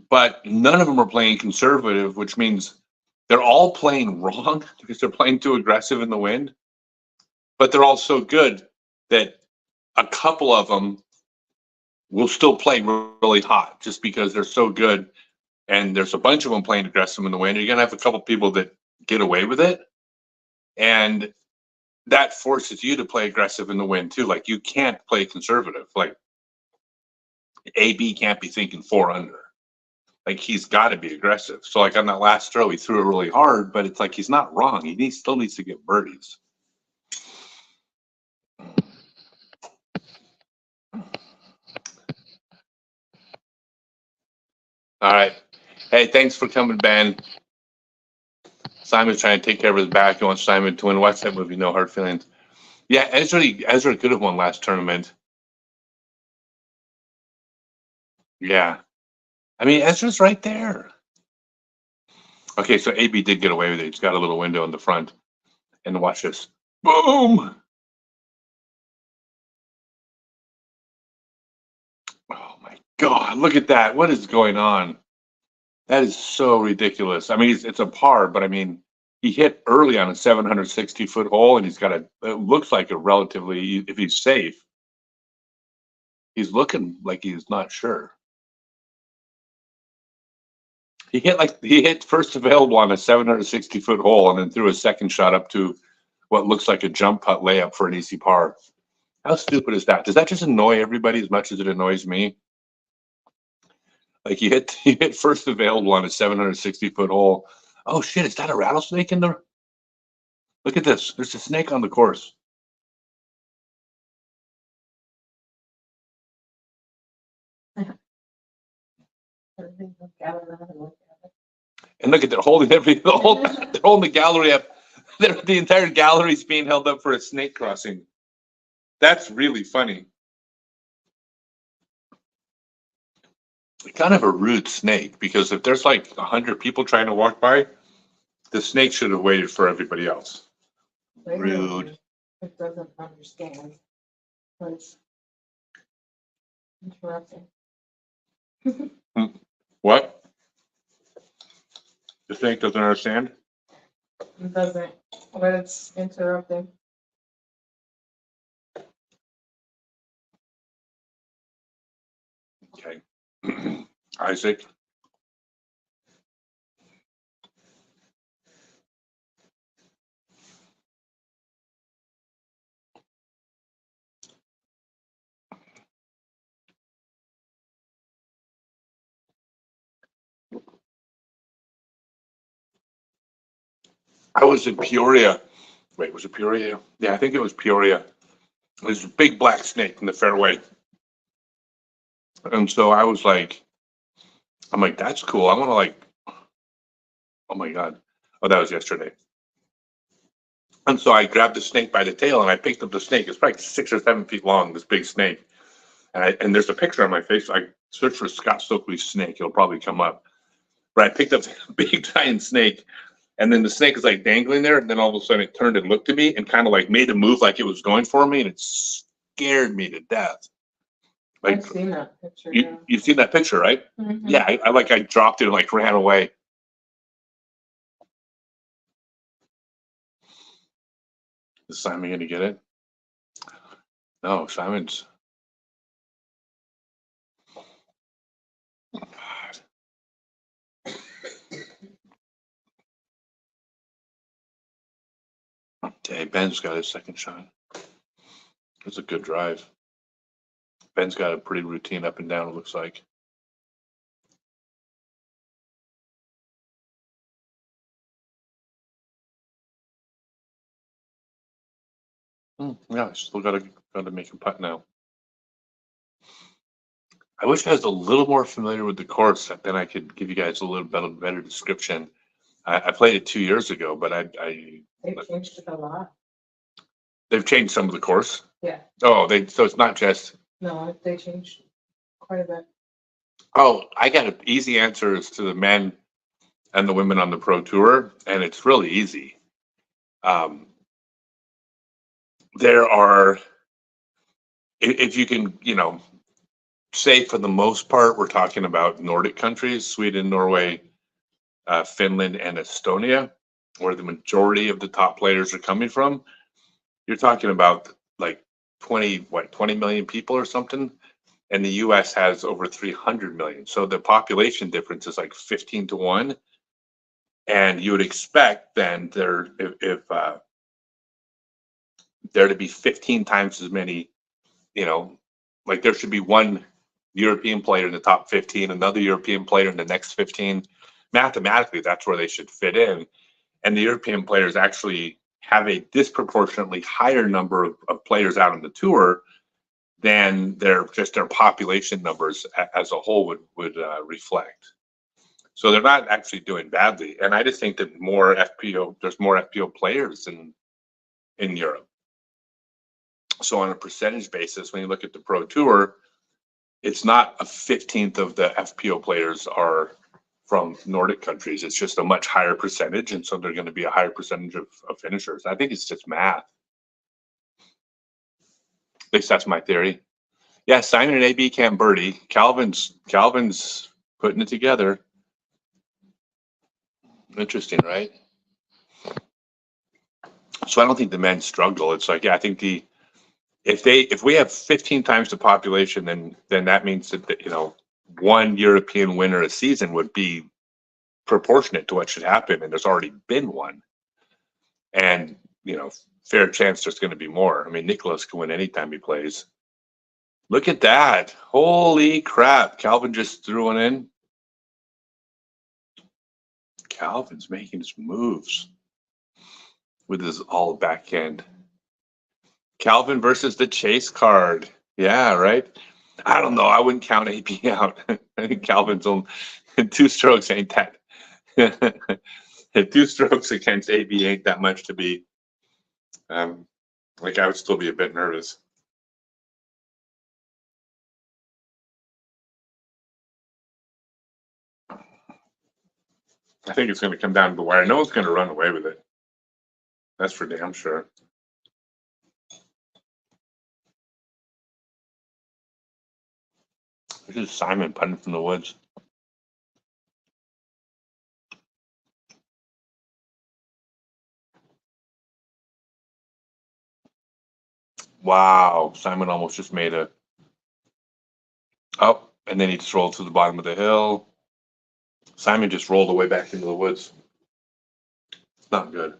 but none of them are playing conservative, which means they're all playing wrong because they're playing too aggressive in the wind. But they're all so good that a couple of them will still play really hot just because they're so good. And there's a bunch of them playing aggressive in the wind. You're going to have a couple people that get away with it. And that forces you to play aggressive in the wind too. Like you can't play conservative. Like AB can't be thinking 4 under. Like he's got to be aggressive. So like on that last throw, he threw it really hard, but it's like he's not wrong. Still needs to get birdies. All right. Hey, thanks for coming, Ben. Simon's trying to take care of his back. He wants Simon to win. Watch that movie, No Hard Feelings. Yeah, Ezra could have won last tournament. Yeah. I mean, Ezra's right there. Okay, so AB did get away with it. He's got a little window in the front. And watch this. Boom! Oh my God, look at that. What is going on? That is so ridiculous. I mean, it's a par, but I mean, he hit early on a 760-foot hole, and he's got it looks like a relatively, if he's safe, he's looking like he's not sure. He hit first available on a 760-foot hole and then threw a second shot up to what looks like a jump putt layup for an easy par. How stupid is that? Does that just annoy everybody as much as it annoys me? Like he hit first available on a 760-foot hole. Oh shit, is that a rattlesnake in there? Look at this. There's a snake on the course. And look at they're holding they're holding the gallery up. The entire gallery is being held up for a snake crossing. That's really funny. Kind of a rude snake, because if there's like 100 people trying to walk by, the snake should have waited for everybody else. Rude. It doesn't understand. It's interrupting. What? The snake doesn't understand? It doesn't, but it's interrupting. Okay. Isaac. I was in Peoria. Wait, was it Peoria? Yeah, I think it was Peoria. There's a big black snake in the fairway. And so I was like, I'm like, that's cool. I want to like, oh my God. Oh, that was yesterday. And so I grabbed the snake by the tail and I picked up the snake. It's probably 6 or 7 feet long, this big snake. And there's a picture on my face. I search for Scott Stokely snake. It'll probably come up. But I picked up a big giant snake. And then the snake was like dangling there. And then all of a sudden it turned and looked at me and kind of like made a move like it was going for me. And it scared me to death. Like, I've seen that picture. You've seen that picture, right? Mm-hmm. Yeah, I dropped it and like ran away. Is Simon gonna get it? No, Simon's. God. Okay, Ben's got his second shot. It's a good drive. Ben's got a pretty routine up and down, it looks like. Yeah, I still gotta make a putt now. I wish I was a little more familiar with the course, then I could give you guys a little bit better description. I played it 2 years ago, but They've changed it a lot. They've changed some of the course. Yeah. Oh, so it's not just. No, they changed quite a bit. Oh, I got easy answers to the men and the women on the Pro Tour, and it's really easy. There are, if you can, say for the most part, we're talking about Nordic countries, Sweden, Norway, Finland, and Estonia, where the majority of the top players are coming from. You're talking about like 20 million people or something. And the US has over 300 million. So the population difference is like 15 to 1. And you would expect then if there to be 15 times as many, like there should be one European player in the top 15, another European player in the next 15. Mathematically, that's where they should fit in. And the European players actually have a disproportionately higher number of players out on the tour than their population numbers as a whole would reflect. So they're not actually doing badly. And I just think that there's more FPO players in Europe. So on a percentage basis, when you look at the Pro Tour, it's not a 15th of the FPO players are from Nordic countries. It's just a much higher percentage. And so they're going to be a higher percentage of finishers. I think it's just math. At least that's my theory. Yeah, Simon and AB can't birdie. Calvin's putting it together. Interesting, right? So I don't think the men struggle. It's like, yeah, I think if we have 15 times the population, then that means that one European winner a season would be proportionate to what should happen, and there's already been one. And fair chance there's going to be more. I mean, Nicholas can win anytime he plays. Look at that. Holy crap. Calvin just threw one in. Calvin's making his moves with his all backhand. Calvin versus the chase card. Yeah, right? I don't know. I wouldn't count AB out. I think Calvin's on 2 strokes ain't that. 2 strokes against AB ain't that much to be. I would still be a bit nervous. I think it's going to come down to the wire. No one's going to run away with it. That's for damn sure. This is Simon putting from the woods. Wow, Simon almost just made a up, and then he just rolled to the bottom of the hill. Simon just rolled away back into the woods. It's not good.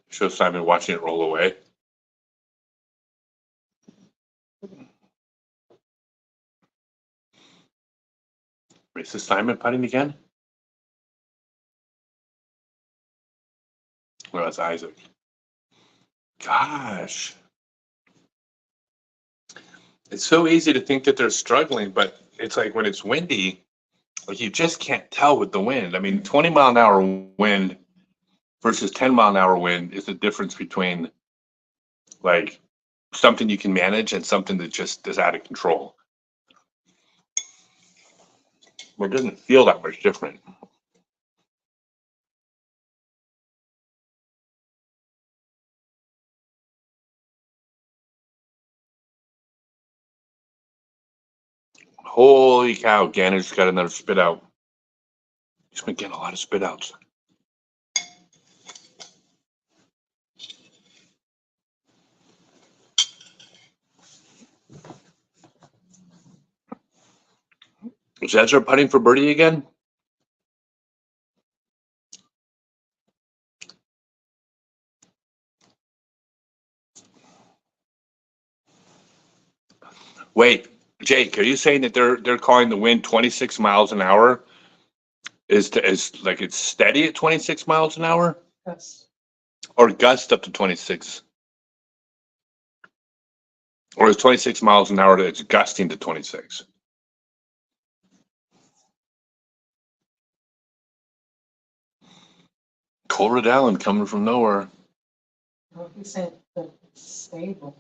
Show Simon watching it roll away. Is this Simon putting again? Well, that's Isaac. Gosh. It's so easy to think that they're struggling, but it's like when it's windy, like you just can't tell with the wind. I mean, 20-mile-an-hour wind versus 10-mile-an-hour wind is the difference between like something you can manage and something that just is out of control. It doesn't feel that much different. Holy cow, Ganner's got another spit out. He's been getting a lot of spit outs. Is Ezra putting for birdie again? Wait, Jake, are you saying that they're calling the wind 26 miles an hour? Is like it's steady at 26 miles an hour? Yes. Or gust up to 26? Or is 26 miles an hour that it's gusting to 26? Cole Allen coming from nowhere. Well, he said that it's stable.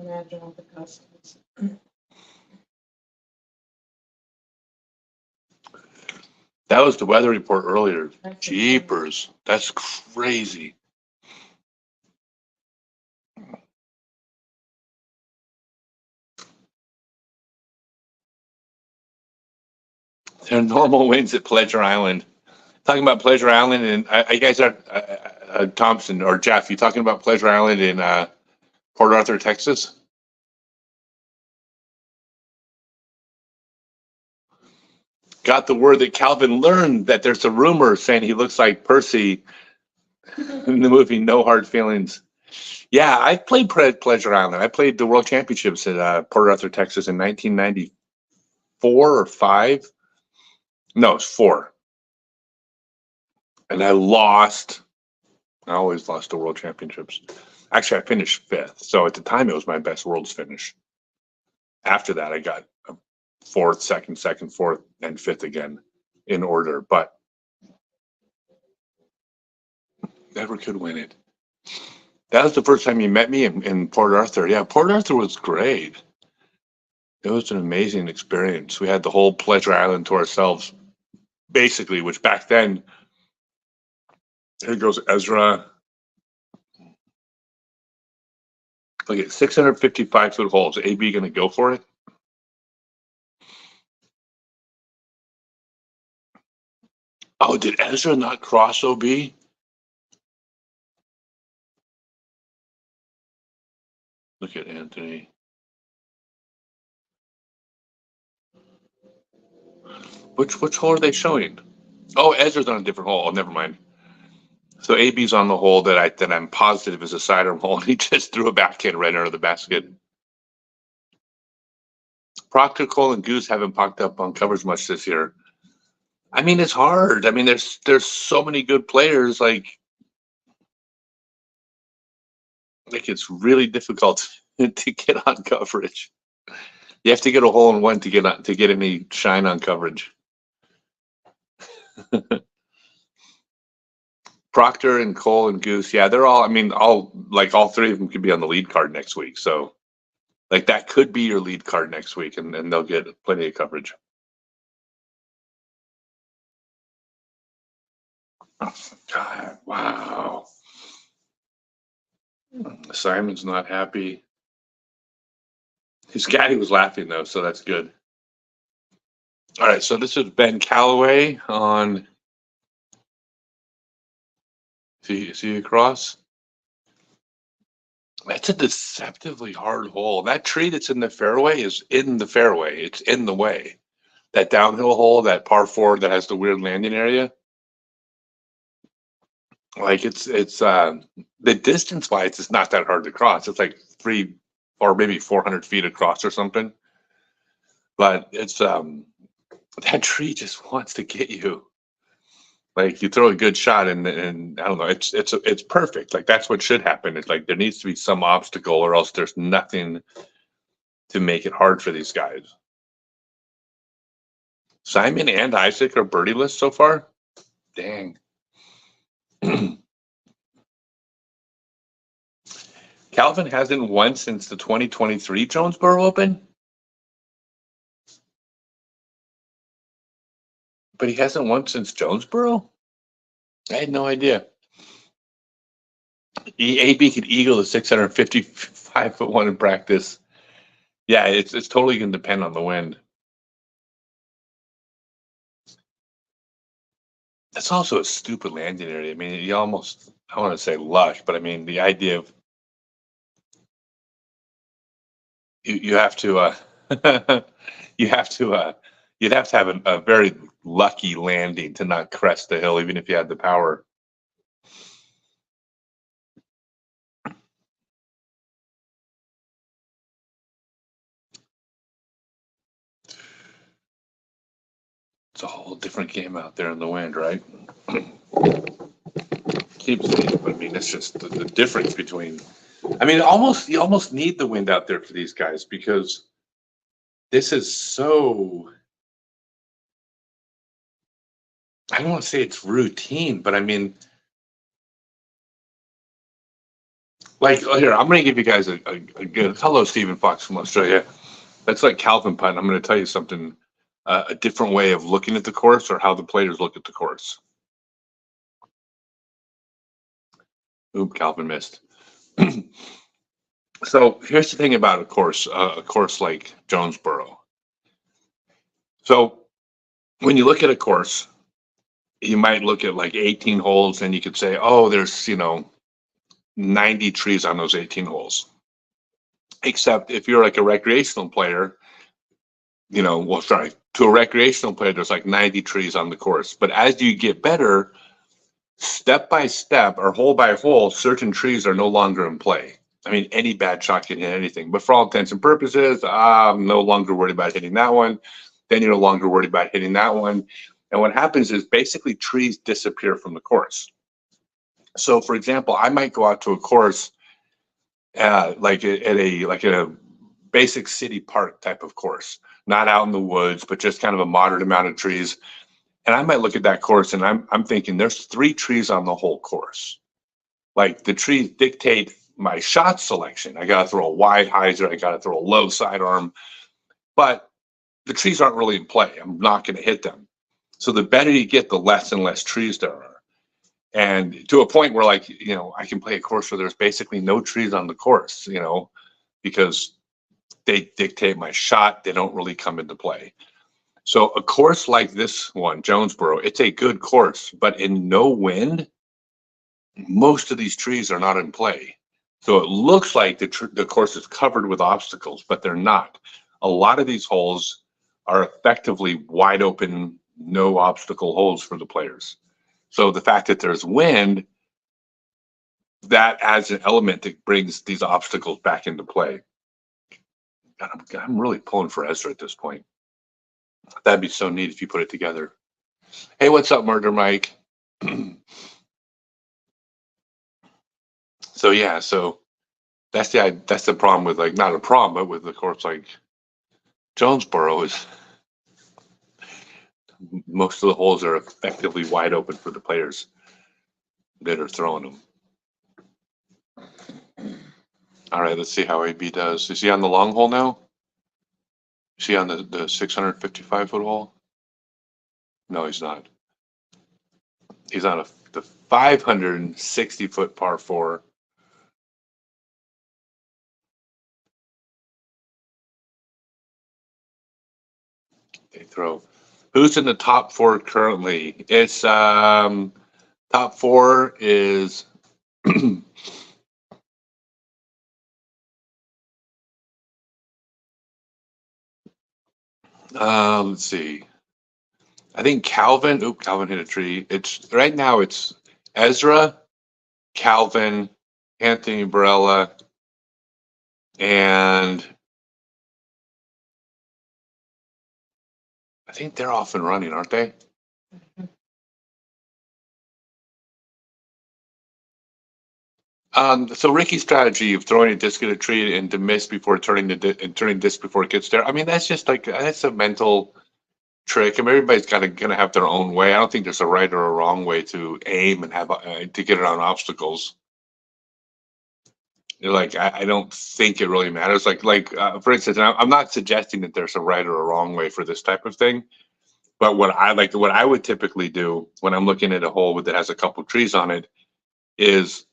Imagine what the gust is. That was the weather report earlier. Jeepers, that's crazy. They're normal winds at Pleasure Island. Talking about Pleasure Island, and you guys are Thompson or Jeff. You talking about Pleasure Island in Port Arthur, Texas? Got the word that Calvin learned that there's a rumor saying he looks like Percy in the movie No Hard Feelings. Yeah, I played Pleasure Island. I played the World Championships at Port Arthur, Texas in 1994 or 5. No, it's 4. And I lost. I always lost to world championships. Actually, I finished 5th. So at the time, it was my best world's finish. After that, I got a 4th, 2nd, 2nd, 4th, and 5th again in order, but never could win it. That was the first time you met me in Port Arthur. Yeah, Port Arthur was great. It was an amazing experience. We had the whole Pleasure Island to ourselves, basically, which back then, here goes Ezra. Look at 655-foot holes. AB going to go for it? Oh, did Ezra not cross OB? Look at Anthony. Which hole are they showing? Oh, Ezra's on a different hole. Oh, never mind. So AB's on the hole that I'm positive is a sidearm hole, and he just threw a backhand right under the basket. Proctor, Cole, and Goose haven't popped up on covers much this year. I mean, it's hard. I mean, there's so many good players. Like it's really difficult to get on coverage. You have to get a hole in one to get any shine on coverage. Proctor and Cole and Goose, yeah, they're all. I mean, all 3 of them could be on the lead card next week. So, like that could be your lead card next week, and they'll get plenty of coverage. Oh, God, wow. Simon's not happy. His caddy was laughing though, so that's good. All right, so this is Ben Calloway on. See across. That's a deceptively hard hole. That tree that's in the fairway is in the fairway. It's in the way. That downhill hole, that par 4 that has the weird landing area. Like it's the distance wise, it's not that hard to cross. It's like 3 or maybe 400 feet across or something. But it's that tree just wants to get you. Like you throw a good shot and I don't know, it's perfect. Like that's what should happen. It's like there needs to be some obstacle or else there's nothing to make it hard for these guys. Simon and Isaac are birdieless so far. Dang. Calvin hasn't won since the 2023 Jonesboro Open. But he hasn't won since Jonesboro? I had no idea. AB could eagle the 655-foot one in practice. Yeah, it's totally going to depend on the wind. That's also a stupid landing area. I mean, you almost, I want to say lush, but I mean, the idea of you have to, you'd have to have a very lucky landing to not crest the hill, even if you had the power. It's a whole different game out there in the wind, right? Keeps me, but I mean, it's just the difference between. I mean, you almost need the wind out there for these guys because this is so. I don't want to say it's routine, but I mean, like here, I'm going to give you guys a good. Hello, Stephen Fox from Australia. That's like Calvin putt. I'm going to tell you something. A different way of looking at the course or how the players look at the course. Oop, Calvin missed. So here's the thing about a course like Jonesboro. So when you look at a course, you might look at like 18 holes and you could say, oh, there's, 90 trees on those 18 holes. Except if you're like a recreational player, to a recreational player, there's like 90 trees on the course. But as you get better, step by step or hole by hole, certain trees are no longer in play. I mean, any bad shot can hit anything. But for all intents and purposes, I'm no longer worried about hitting that one. Then you're no longer worried about hitting that one. And what happens is basically trees disappear from the course. So for example, I might go out to a course, like at a basic city park type of course, not out in the woods, but just kind of a moderate amount of trees. And I might look at that course and I'm thinking there's 3 trees on the whole course. Like the trees dictate my shot selection. I got to throw a wide hyzer, I got to throw a low sidearm, but the trees aren't really in play. I'm not going to hit them. So the better you get, the less and less trees there are. And to a point where, like, I can play a course where there's basically no trees on the course, because they dictate my shot. They don't really come into play. So a course like this one, Jonesboro, it's a good course, but in no wind, most of these trees are not in play. So it looks like the course is covered with obstacles, but they're not. A lot of these holes are effectively wide open, no obstacle holes for the players. So the fact that there's wind, that adds an element that brings these obstacles back into play. God, I'm really pulling for Ezra at this point. That'd be so neat if you put it together. Hey, what's up, Murder Mike? So yeah, so that's the problem with, like, not a problem, but with the course like Jonesboro is most of the holes are effectively wide open for the players that are throwing them. All right, let's see how AB does. Is he on the long hole now? Is he on the 655-foot hole? No, he's not. He's on the 560-foot par 4. They throw. Who's in the top 4 currently? It's top 4 is let's see. I think Calvin. Oop, Calvin hit a tree. It's right now. It's Ezra, Calvin, Anthony Barella, and I think they're off and running, aren't they? So Ricky's strategy of throwing a disc at a tree and to miss before turning disc before it gets there. I mean, that's just like, that's a mental trick. I mean, everybody's gonna have their own way. I don't think there's a right or a wrong way to aim and have to get around obstacles. Like, I don't think it really matters. Like for instance, I'm not suggesting that there's a right or a wrong way for this type of thing. But what I would typically do when I'm looking at a hole that has a couple trees on it is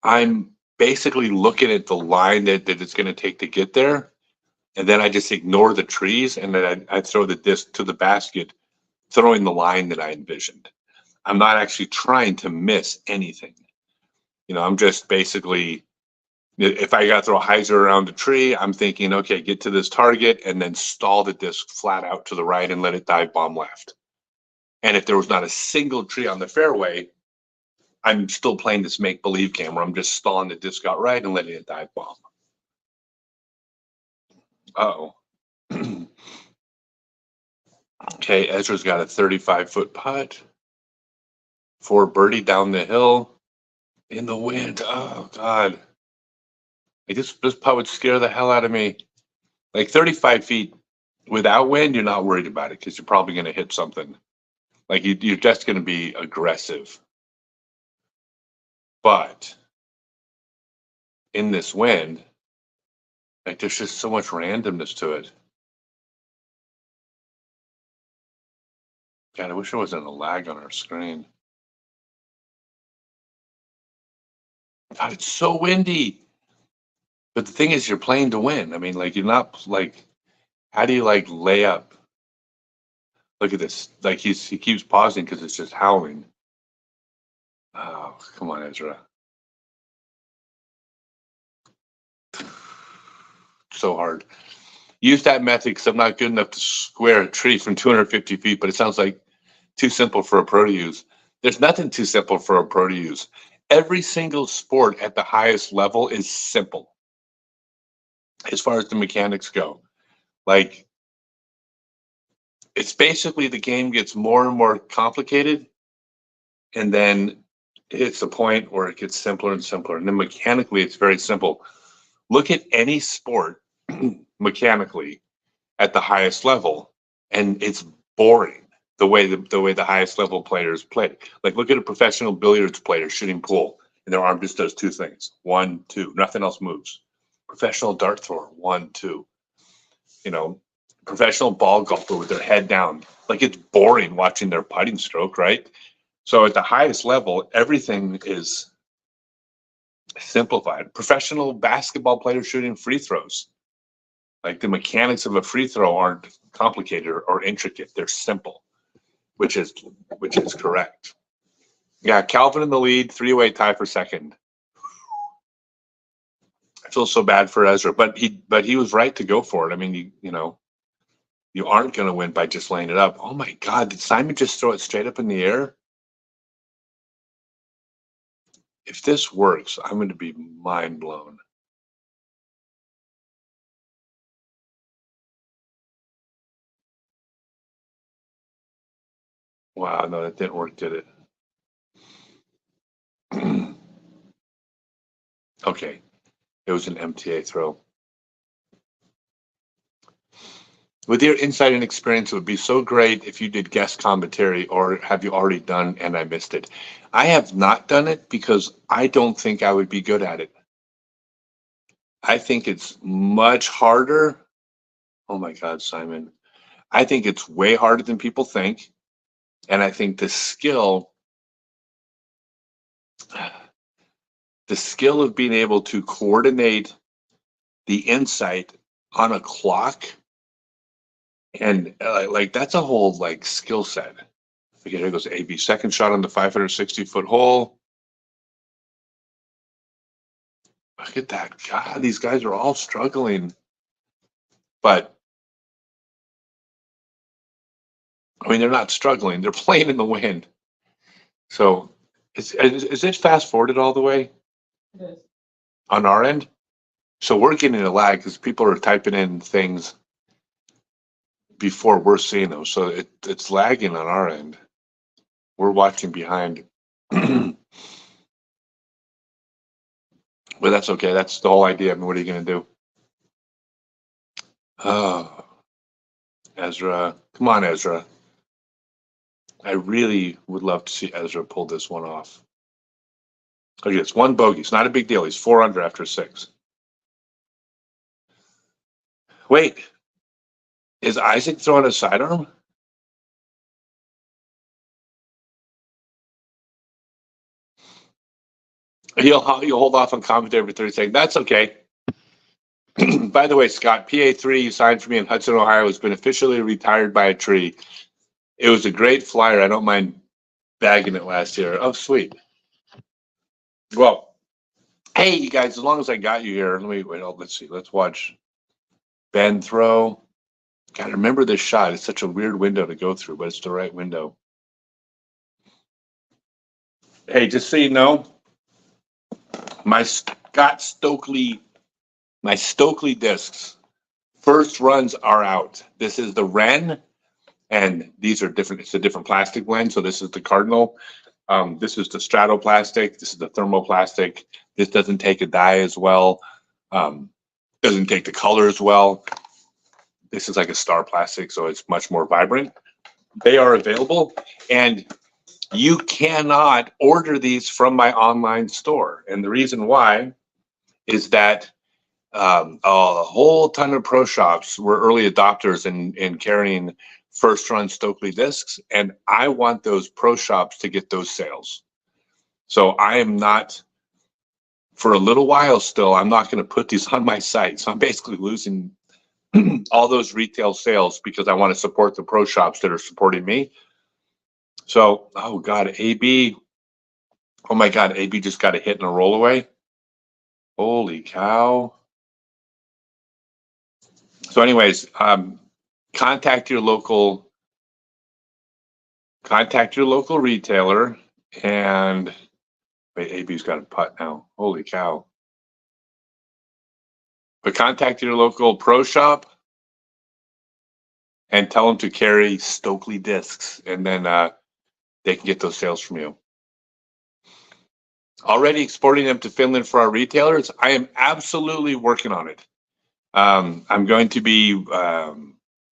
I'm basically looking at the line that it's going to take to get there. And then I just ignore the trees and then I throw the disc to the basket, throwing the line that I envisioned. I'm not actually trying to miss anything. I'm just basically, if I got to throw a hyzer around a tree, I'm thinking, okay, get to this target and then stall the disc flat out to the right and let it dive bomb left. And if there was not a single tree on the fairway, I'm still playing this make-believe game where I'm just stalling the disc out right and letting it dive bomb. Uh-oh. Okay, Ezra's got a 35-foot putt. 4 birdie down the hill in the wind. Oh, God. This putt would scare the hell out of me. Like 35 feet without wind, you're not worried about it because you're probably going to hit something. Like you're just going to be aggressive. But in this wind, like there's just so much randomness to it. God, I wish there wasn't a lag on our screen. God, it's so windy. But the thing is, you're playing to win. I mean, like, you're not like, how do you like lay up? Look at this. Like he keeps pausing because it's just howling. Oh, come on, Ezra. So hard. Use that method because I'm not good enough to square a tree from 250 feet, but it sounds like too simple for a pro to use. There's nothing too simple for a pro to use. Every single sport at the highest level is simple as far as the mechanics go. Like, it's basically the game gets more and more complicated, and then it hits a point where it gets simpler and simpler. And then mechanically, it's very simple. Look at any sport mechanically at the highest level, and it's boring the way the highest level players play. Like look at a professional billiards player shooting pool, and their arm just does two things: 1, 2, nothing else moves. Professional dart thrower, 1, 2. You know, professional ball golfer with their head down. Like it's boring watching their putting stroke, right? So at the highest level, everything is simplified. Professional basketball players shooting free throws. Like the mechanics of a free throw aren't complicated or intricate. They're simple, which is correct. Yeah, Calvin in the lead, 3-way tie for second. I feel so bad for Ezra, but he was right to go for it. I mean, you aren't going to win by just laying it up. Oh my God, did Simon just throw it straight up in the air? If this works, I'm going to be mind blown. Wow, no, that didn't work, did it? Okay, it was an MTA throw. With your insight and experience, it would be so great if you did guest commentary, or have you already done and I missed it? I have not done it because I don't think I would be good at it. I think it's much harder. Oh my God, Simon. I think it's way harder than people think. And I think the skill of being able to coordinate the insight on a clock, and like that's a whole like skill set. Okay, here goes AB. Second shot on the 560-foot hole. Look at that. God, these guys are all struggling. But, I mean, they're not struggling. They're playing in the wind. So, is it fast forwarded all the way It is. on our end? So we're getting a lag because people are typing in things before we're seeing them. So it's lagging on our end. We're watching behind. But that's okay. That's the whole idea. I mean, what are you going to do? Oh, Ezra. Come on, Ezra. I really would love to see Ezra pull this one off. Okay, it's one bogey. It's not a big deal. He's 4 under after 6. Wait, is Isaac throwing a sidearm? You'll hold off on commentary for 30 seconds. That's okay. By the way, Scott, PA3 you signed for me in Hudson, Ohio, has been officially retired by a tree. It was a great flyer. I don't mind bagging it last year. Oh, sweet. Well, hey, you guys, as long as I got you here, let's see. Let's watch Ben throw. God, remember this shot. It's such a weird window to go through, but it's the right window. Hey, just so you know, my Stokely discs, first runs are out. This is the Wren, and these are different. It's a different plastic blend. So this is the Cardinal. This is the Stratoplastic. This is the Thermoplastic. This doesn't take a dye as well. Doesn't take the color as well. This is like a star plastic, so it's much more vibrant. They are available, and you cannot order these from my online store. And the reason why is that a whole ton of pro shops were early adopters in carrying first run Stokely discs, and I want those pro shops to get those sales. So I am not, for a little while still, I'm not going to put these on my site. So I'm basically losing all those retail sales because I want to support the pro shops that are supporting me. So, oh God, AB. Oh my God, AB just got a hit and a roll away. Holy cow. So anyways, contact your local retailer, and wait, AB's got a putt now. Holy cow. But contact your local pro shop and tell them to carry Stokely discs, and then they can get those sales from you. already exporting them to Finland for our retailers. I am absolutely working on it. I'm going to be,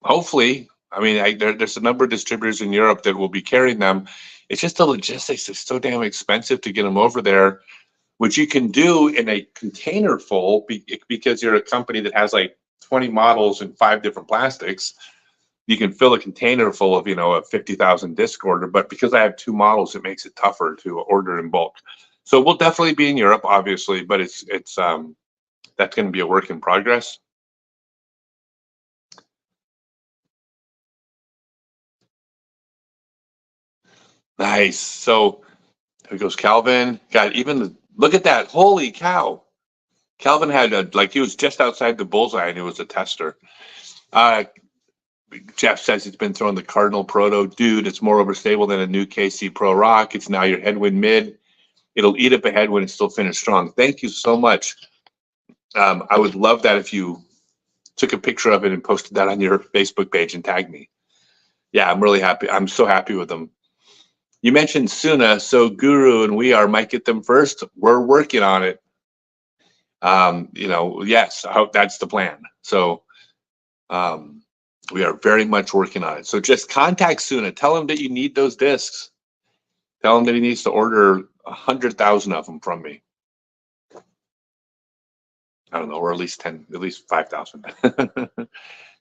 hopefully, I mean, there's a number of distributors in Europe that will be carrying them. It's just the logistics is so damn expensive to get them over there, which you can do in a container full because you're a company that has like 20 models and 5 different plastics. You can fill a container full of, a 50,000 disc order, but because I have 2 models, it makes it tougher to order in bulk. So we'll definitely be in Europe, obviously, but it's that's going to be a work in progress. Nice. So here goes Calvin. God, look at that. Holy cow. Calvin had he was just outside the bullseye and it was a tester. Jeff says he's been throwing the Cardinal Proto. Dude, it's more overstable than a new KC Pro Rock. It's now your headwind mid. It'll eat up a headwind and still finish strong. Thank you so much. I would love that if you took a picture of it and posted that on your Facebook page and tagged me. Yeah, I'm really happy. I'm so happy with them. You mentioned Suna, so Guru and we might get them first. We're working on it. Yes, I hope that's the plan. So we are very much working on it. So just contact Suna. Tell him that you need those discs. Tell him that he needs to order 100,000 of them from me. I don't know, or at least 5,000.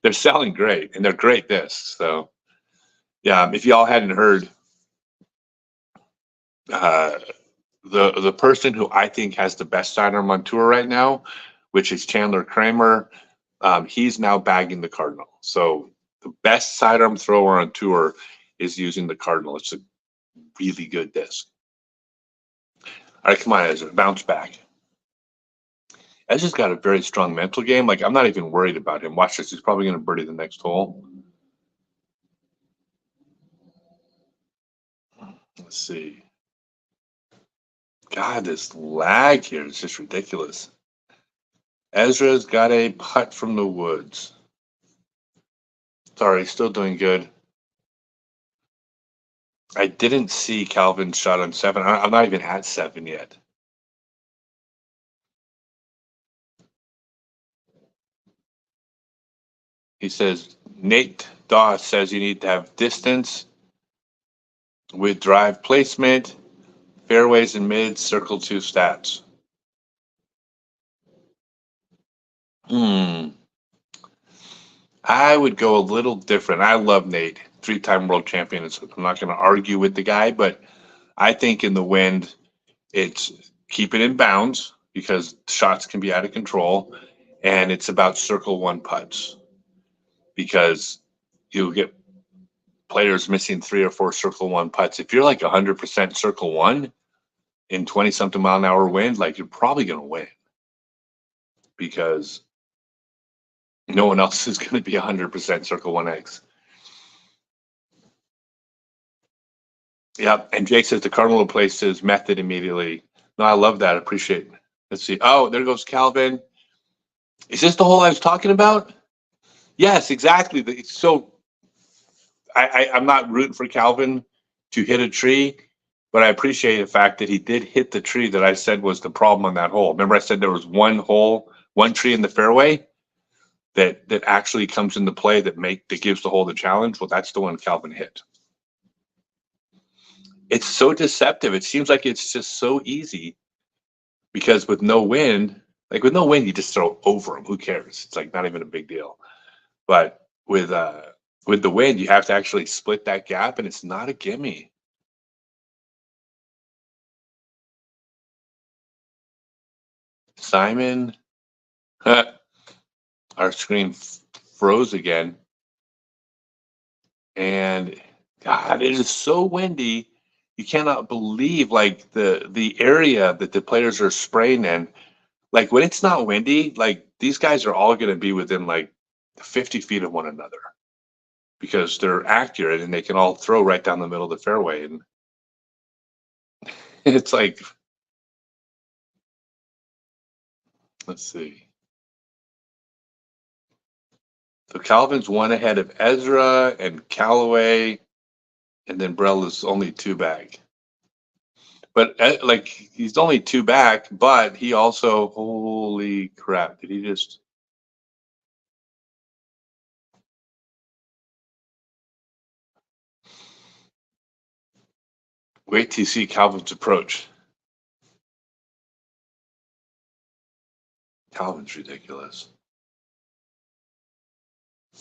They're selling great, and they're great discs. So yeah, if y'all hadn't heard, the person who I think has the best sidearm on tour right now, which is Chandler Kramer, he's now bagging the Cardinal. So the best sidearm thrower on tour is using the Cardinal. It's a really good disc. All right, come on, Ezra, bounce back. Ezra's got a very strong mental game. Like, I'm not even worried about him. Watch this. He's probably going to birdie the next hole. Let's see. God, this lag here is just ridiculous. Ezra's got a putt from the woods. Sorry, still doing good. I didn't see Calvin's shot on 7. I'm not even at 7 yet. He says, Nate Doss says you need to have distance with drive placement, fairways and mids, circle 2 stats. I would go a little different. I love Nate, 3-time world champion. I'm not going to argue with the guy, but I think in the wind, it's keep it in bounds because shots can be out of control, and it's about circle 1 putts because you'll get players missing 3 or 4 circle 1 putts. If you're like 100% circle 1 in 20-something mile an hour wind, like you're probably going to win because no one else is going to be 100% circle 1X. Yeah, and Jake says the Cardinal will place his method immediately. No, I love that. I appreciate it. Let's see. Oh, there goes Calvin. Is this the hole I was talking about? Yes, exactly. So I'm not rooting for Calvin to hit a tree, but I appreciate the fact that he did hit the tree that I said was the problem on that hole. Remember I said there was one tree in the fairway that actually comes into play that gives the hole the challenge? Well, that's the one Calvin hit. It's so deceptive. It seems like it's just so easy because with no wind, you just throw over them. Who cares? It's like not even a big deal. But with the wind, you have to actually split that gap, and it's not a gimme. Simon, our screen froze again. And God, it is so windy. You cannot believe like the area that the players are spraying in. Like when it's not windy, like these guys are all going to be within like 50 feet of one another because they're accurate and they can all throw right down the middle of the fairway. And it's like, let's see. So Calvin's 1 ahead of Ezra and Callaway, and then Brell is only 2 back. But like, he's only 2 back, but he also, holy crap, did he just? Wait till you see Calvin's approach. Calvin's ridiculous.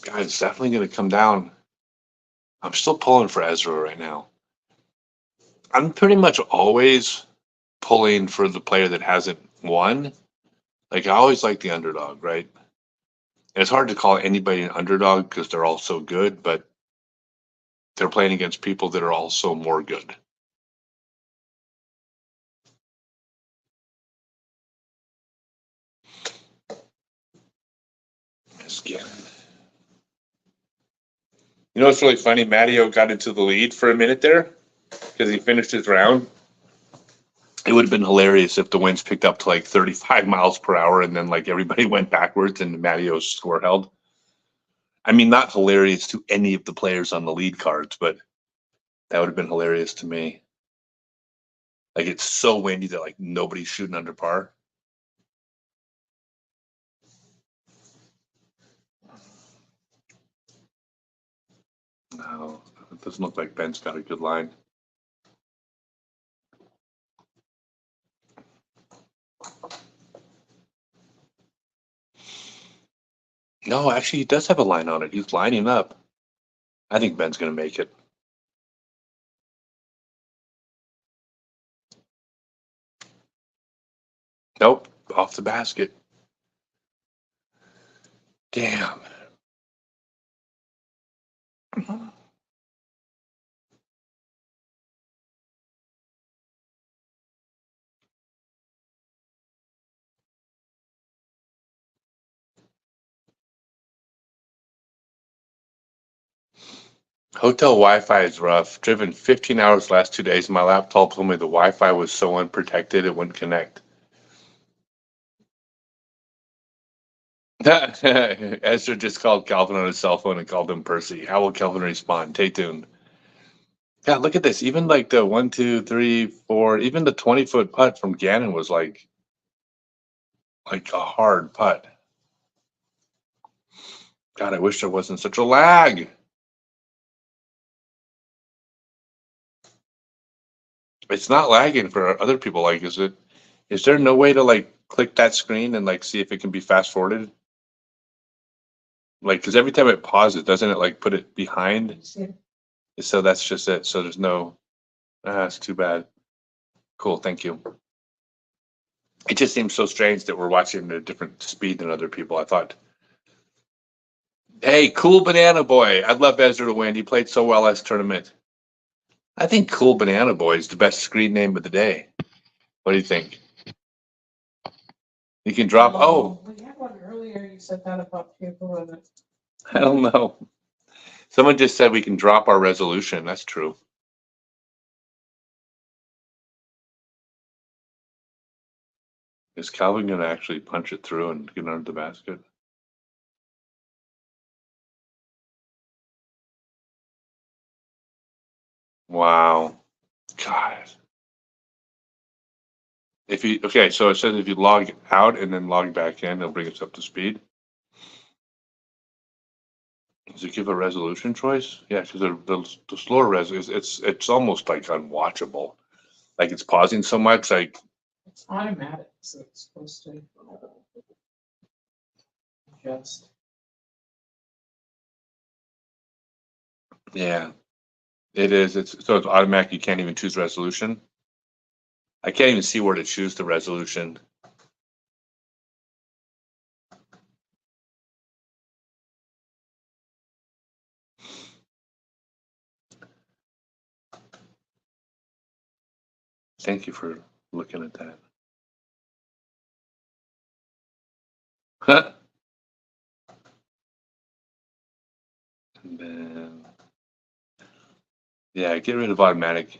Guys, it's definitely going to come down. I'm still pulling for Ezra right now. I'm pretty much always pulling for the player that hasn't won. Like, I always like the underdog, right? And it's hard to call anybody an underdog because they're all so good, but they're playing against people that are also more good. Again. You know what's really funny? Matteo got into the lead for a minute there because he finished his round. It would have been hilarious if the winds picked up to like 35 miles per hour and then like everybody went backwards and Matteo's score held. I mean, not hilarious to any of the players on the lead cards, but that would have been hilarious to me. Like, it's so windy that like nobody's shooting under par. No, it doesn't look like Ben's got a good line. No, actually, he does have a line on it. He's lining up. I think Ben's going to make it. Nope, off the basket. Damn. Hotel Wi-Fi is rough. Driven 15 hours last 2 days. My laptop told me the Wi-Fi was so unprotected it wouldn't connect. Esther just called Calvin on his cell phone and called him Percy. How will Calvin respond? Stay tuned. God, look at this. Even like the 1, 2, 3, 4, even the 20-foot putt from Gannon was like a hard putt. God, I wish there wasn't such a lag. It's not lagging for other people. Like, is there no way to like click that screen and like see if it can be fast forwarded? Like, because every time it pauses, doesn't it like put it behind? So that's just it. So there's no, it's too bad. Cool. Thank you. It just seems so strange that we're watching at a different speed than other people. I thought, hey, Cool Banana Boy. I'd love Ezra to win. He played so well last tournament. I think Cool Banana Boy is the best screen name of the day. What do you think? You can drop. Oh, we had one earlier. You said that about people with it. I don't know. Someone just said we can drop our resolution. That's true. Is Calvin going to actually punch it through and get under the basket? Wow. God. Okay, so it says if you log out and then log back in, it'll bring us up to speed. Does it give a resolution choice? Yeah, because the slower res it's almost like unwatchable. Like, it's pausing so much. Like, It's automatic, so it's supposed to adjust. yeah, it is. It's automatic. You can't even choose resolution. I can't even see where to choose the resolution. Thank you for looking at that. And then, yeah, get rid of automatic.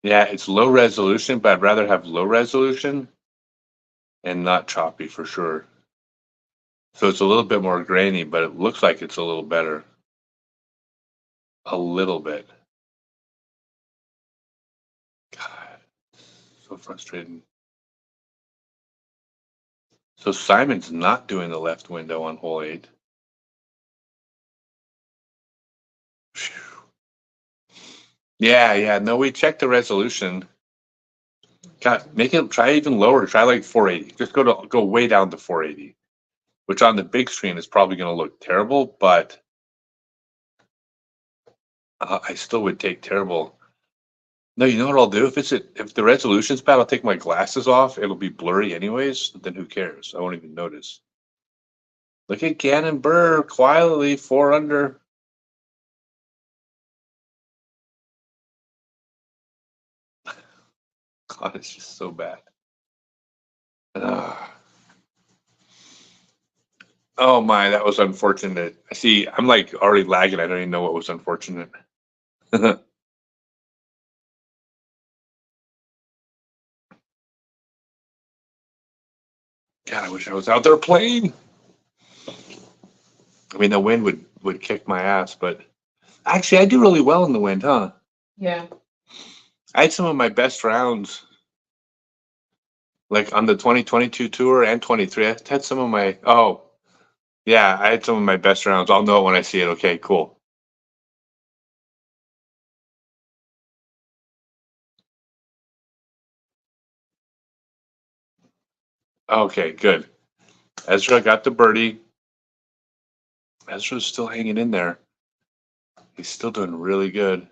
Yeah, it's low resolution, but I'd rather have low resolution and not choppy for sure. So it's a little bit more grainy, but it looks like it's a little better. A little bit. God, so frustrating. So Simon's not doing the left window on hole 8. Phew. Yeah. No, we checked the resolution. God, make it try even lower. Try like 480. Just go way down to 480, which on the big screen is probably going to look terrible, but I still would take terrible. No, you know what I'll do? If the resolution's bad, I'll take my glasses off. It'll be blurry anyways. Then who cares? I won't even notice. Look at Gannon Burr quietly 4 under. God, it's just so bad. Ugh. Oh my, that was unfortunate. See, I'm like already lagging. I don't even know what was unfortunate. God, I wish I was out there playing. I mean, the wind would kick my ass, but actually, I do really well in the wind, huh? Yeah. I had some of my best rounds, like on the 2022 tour and 23. I had some of my, yeah, I had some of my best rounds. I'll know it when I see it. Okay, cool. Okay, good. Ezra got the birdie. Ezra's still hanging in there. He's still doing really good.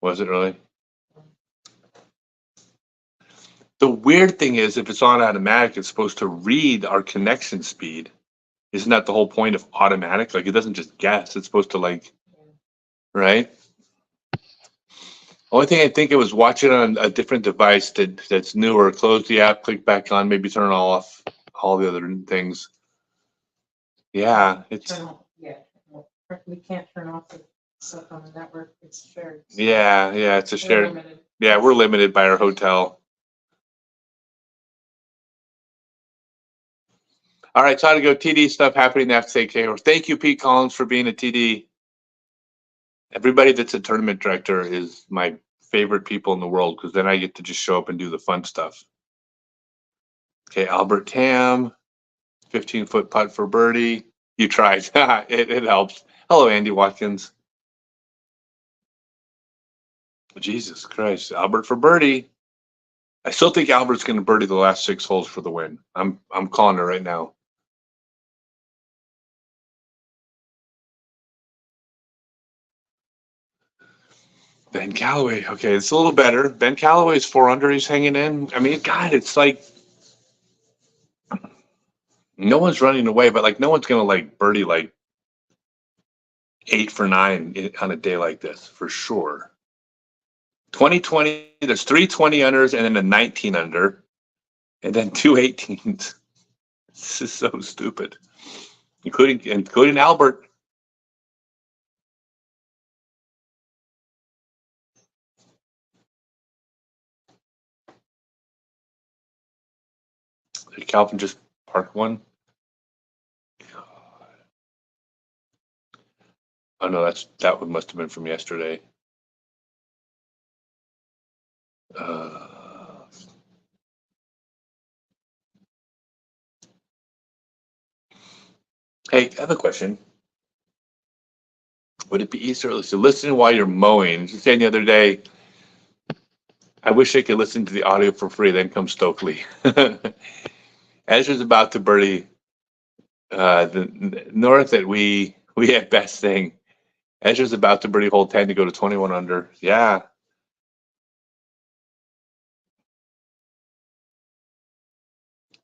Was it really? The weird thing is, if it's on automatic, it's supposed to read our connection speed. Isn't that the whole point of automatic? Like, it doesn't just guess. It's supposed to, like, right? Only thing I think it was watching on a different device that's newer. Close the app, click back on, maybe turn off all the other things. Yeah, it's Turn off, yeah. We can't turn off the stuff on the network. It's shared. So yeah, it's a we're shared. limited. Yeah, we're limited by our hotel. All right, time to go. TD stuff happening at FCK. Thank you, Pete Collins, for being a TD. Everybody that's a tournament director is my favorite people in the world because then I get to just show up and do the fun stuff. Okay, Albert Tam, 15-foot putt for birdie. You tried. it helps. Hello, Andy Watkins. Jesus Christ, Albert for birdie. I still think Albert's going to birdie the last 6 holes for the win. I'm calling it right now. Ben Callaway. Okay, it's a little better. Ben Callaway's 4 under. He's hanging in. I mean, God, it's like no one's running away, but like no one's going to like birdie like 8 for 9 on a day like this for sure. 2020, there's 3 20 unders and then a 19 under, and then 2 18s. This is so stupid, including Albert. Did Calvin just park one? Oh no, that one must have been from yesterday. Hey, I have a question. Would it be easier to listen while you're mowing? Just saying the other day, I wish I could listen to the audio for free. Then comes Stokely. Ezra's about to birdie the north that we have best thing. Ezra's about to birdie hole 10 to go to 21 under. Yeah.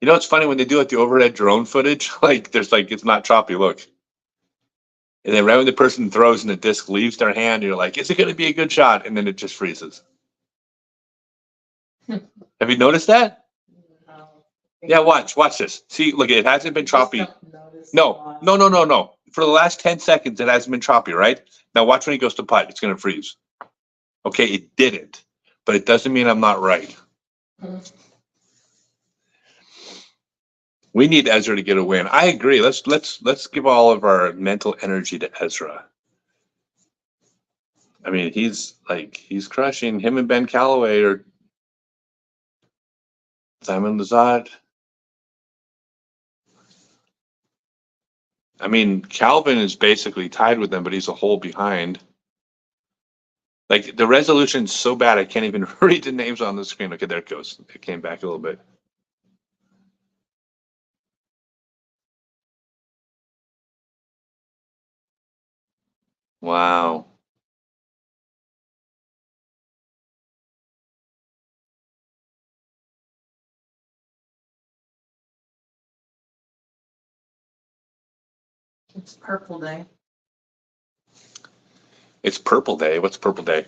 You know, it's funny when they do like the overhead drone footage, like there's like, it's not choppy. Look. And then right when the person throws and the disc leaves their hand, you're like, is it going to be a good shot? And then it just freezes. Have you noticed that? No. Yeah, watch this. See, look, it hasn't been choppy. No. For the last 10 seconds, it hasn't been choppy, right? Now watch when he goes to putt. It's going to freeze. Okay, it didn't. But it doesn't mean I'm not right. We need Ezra to get a win. I agree. Let's give all of our mental energy to Ezra. I mean, he's crushing. Him and Ben Calloway or Simon Lazat. I mean, Calvin is basically tied with them, but he's a hole behind. Like, the resolution's so bad, I can't even read the names on the screen. Okay, there it goes. It came back a little bit. Wow. It's purple day. It's Purple Day. What's Purple Day?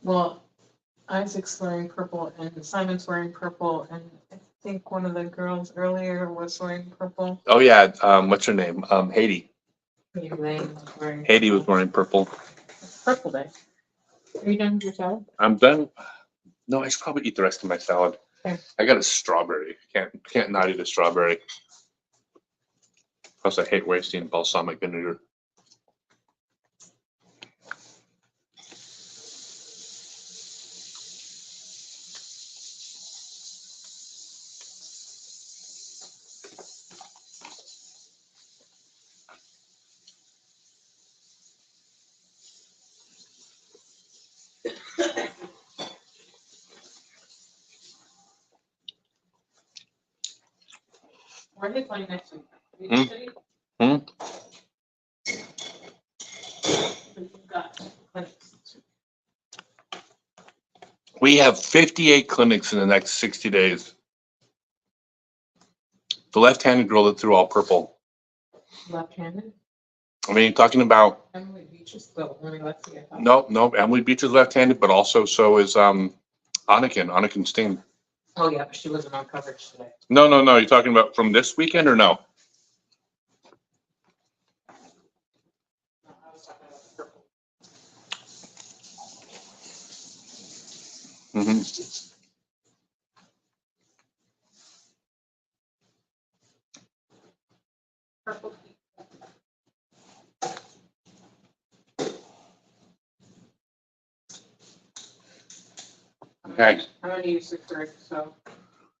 Well, Isaac's wearing purple and Simon's wearing purple and I think one of the girls earlier was wearing purple. Oh, yeah. What's her name? Haiti. Maybe they was wearing Haiti was purple. wearing purple. It's purple day. Are you done with your salad? I'm done. No, I should probably eat the rest of my salad. Okay. I got a strawberry. Can't not eat a strawberry. Plus, I hate wasting balsamic vinegar. Where are they playing next week? Hmm? Beach City? Hmm? You've got clinics. We have 58 clinics in the next 60 days. The left-handed girl that threw all purple. Left-handed? I mean, talking about Emily Beach is still only left-handed. no, Emily Beach is left-handed, but also so is Anniken Steen. Oh, yeah, but she wasn't on coverage today. No. You're talking about from this weekend or no? No, I was talking about the purple. Mm-hmm. Purple. Okay. I'm gonna use 6:30, so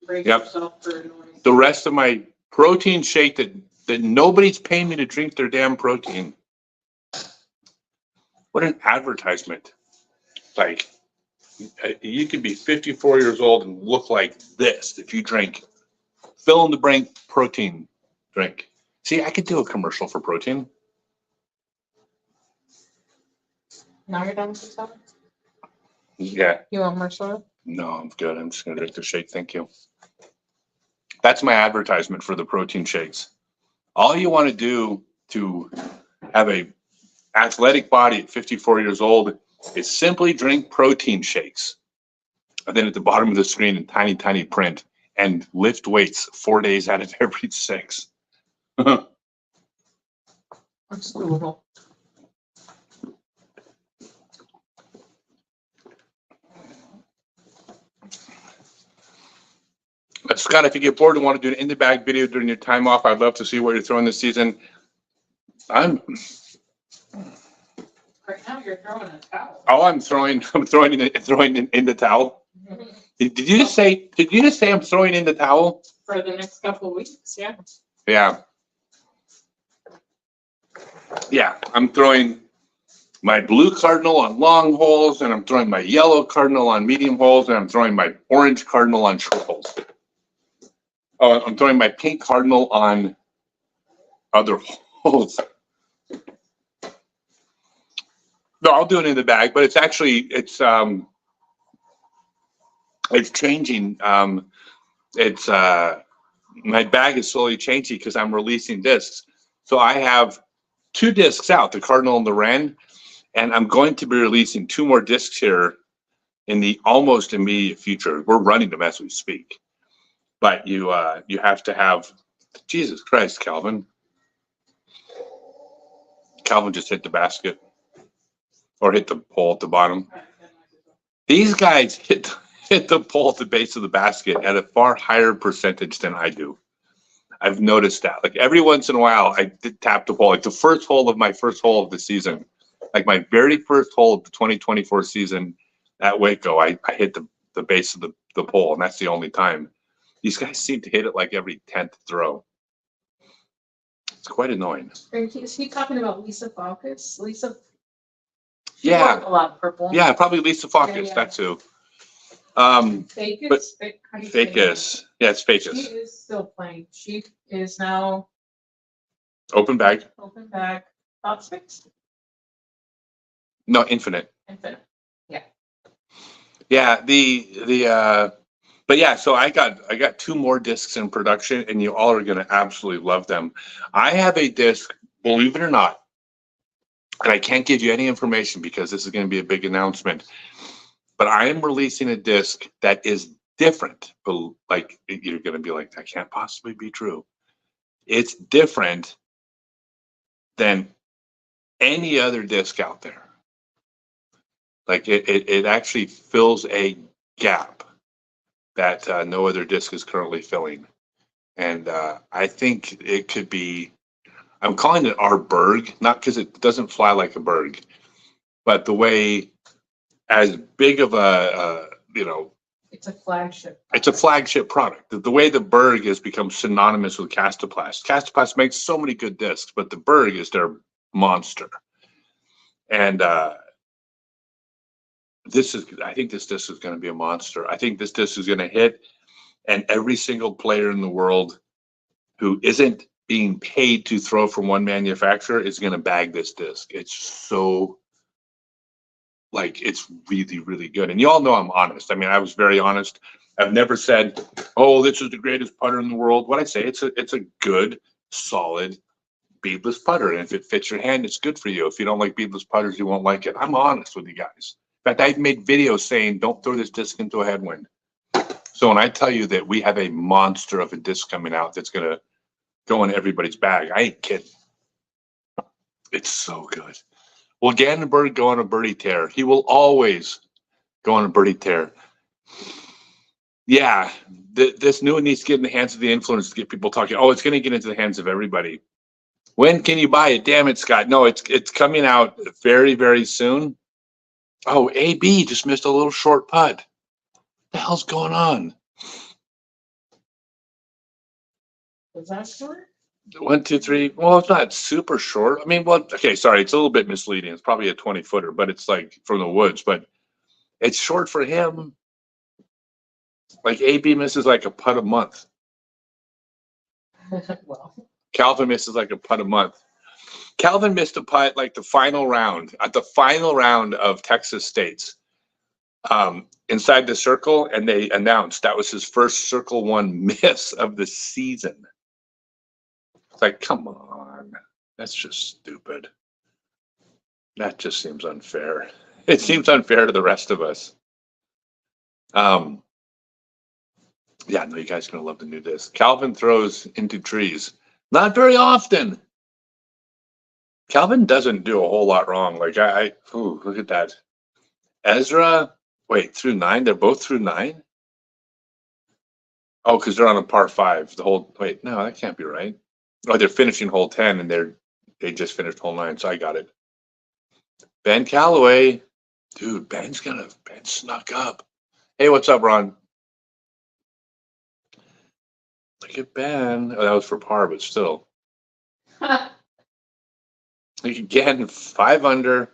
brace Yep. yourself for annoying. The rest of my protein shake that nobody's paying me to drink their damn protein. What an advertisement. Like, you could be 54 years old and look like this if you drink fill in the blank protein drink. See, I could do a commercial for protein. Now you're done with your salad? Yeah. You want more soda? No, I'm good. I'm just going to drink the shake. Thank you. That's my advertisement for the protein shakes. All you want to do to have a athletic body at 54 years old is simply drink protein shakes. And then at the bottom of the screen in tiny, tiny print, and lift weights 4 days out of every 6. That's doable. Scott, if you get bored and want to do an in the bag video during your time off, I'd love to see what you're throwing this season. Right now, you're throwing a towel. Oh, I'm throwing in the towel. Did you just say I'm throwing in the towel? For the next couple of weeks, yeah. Yeah, I'm throwing my blue cardinal on long holes, and I'm throwing my yellow cardinal on medium holes, and I'm throwing my orange cardinal on short holes. Oh, I'm throwing my pink cardinal on other holes. No, I'll do it in the bag, but it's changing. My bag is slowly changing because I'm releasing discs. So I have 2 discs out, the Cardinal and the Wren, and I'm going to be releasing 2 more discs here in the almost immediate future. We're running them as we speak. But you have to have, Jesus Christ, Calvin. Calvin just hit the basket or hit the pole at the bottom. These guys hit the pole at the base of the basket at a far higher percentage than I do. I've noticed that. Like every once in a while, I did tap the ball. Like the first hole of my first hole of the season, like my very first hole of the 2024 season at Waco, I hit the base of the pole, and that's the only time. These guys seem to hit it like every 10th throw. It's quite annoying. Is he talking about Lisa Focus? Lisa? Yeah. A lot of purple. Yeah, probably Lisa Focus. Yeah. That's who. Facus? Facus. Yeah, it's Facus. She is still playing. She is now Open bag. open back. Top six? No, infinite. Infinite. Yeah, but yeah, so I got 2 more discs in production, and you all are gonna absolutely love them. I have a disc, believe it or not, and I can't give you any information because this is gonna be a big announcement. But I am releasing a disc that is different. But like you're gonna be like, that can't possibly be true. It's different than any other disc out there. Like it actually fills a gap that no other disc is currently filling. And I think it could be, I'm calling it our Berg, not because it doesn't fly like a Berg, but the way, as big of a, It's a flagship. it's a flagship product. The way the Berg has become synonymous with Castoplast. Castoplast makes so many good discs, but the Berg is their monster. And I think this disc is going to be a monster. I think this disc is going to hit, and every single player in the world who isn't being paid to throw from one manufacturer is going to bag this disc. It's so, like, it's really, really good. And you all know I'm honest. I mean, I was very honest. I've never said, oh, this is the greatest putter in the world. What I say, it's a good, solid, beadless putter. And if it fits your hand, it's good for you. If you don't like beadless putters, you won't like it. I'm honest with you guys. In fact, I've made videos saying, don't throw this disc into a headwind. So when I tell you that we have a monster of a disc coming out that's going to go in everybody's bag, I ain't kidding. It's so good. Will Gandenberg go on a birdie tear? He will always go on a birdie tear. Yeah, this new one needs to get in the hands of the influencers to get people talking. Oh, it's going to get into the hands of everybody. When can you buy it? Damn it, Scott. No, it's coming out very, very soon. Oh, AB just missed a little short putt. What the hell's going on? Was that short? 1, 2, 3. Well, it's not super short. I mean, well, okay, sorry. It's a little bit misleading. It's probably a 20-footer, but it's like from the woods. But it's short for him. Like AB misses like a putt a month. Well, Calvin misses like a putt a month. Calvin missed a putt like the final round, at the final round of Texas States, inside the circle, and they announced that was his first Circle 1 miss of the season. It's like, come on, that's just stupid. That just seems unfair. It seems unfair to the rest of us. Yeah, no, you guys are gonna love the new disc. Calvin throws into trees. Not very often. Calvin doesn't do a whole lot wrong. Like ooh, look at that. Ezra, wait, through 9? They're both through 9? Oh, because they're on a par 5. Wait, no, that can't be right. Oh, they're finishing hole 10 and they just finished hole 9, so I got it. Ben Calloway. Dude, Ben snuck up. Hey, what's up, Ron? Look at Ben. Oh, that was for par, but still. Again, 5 under.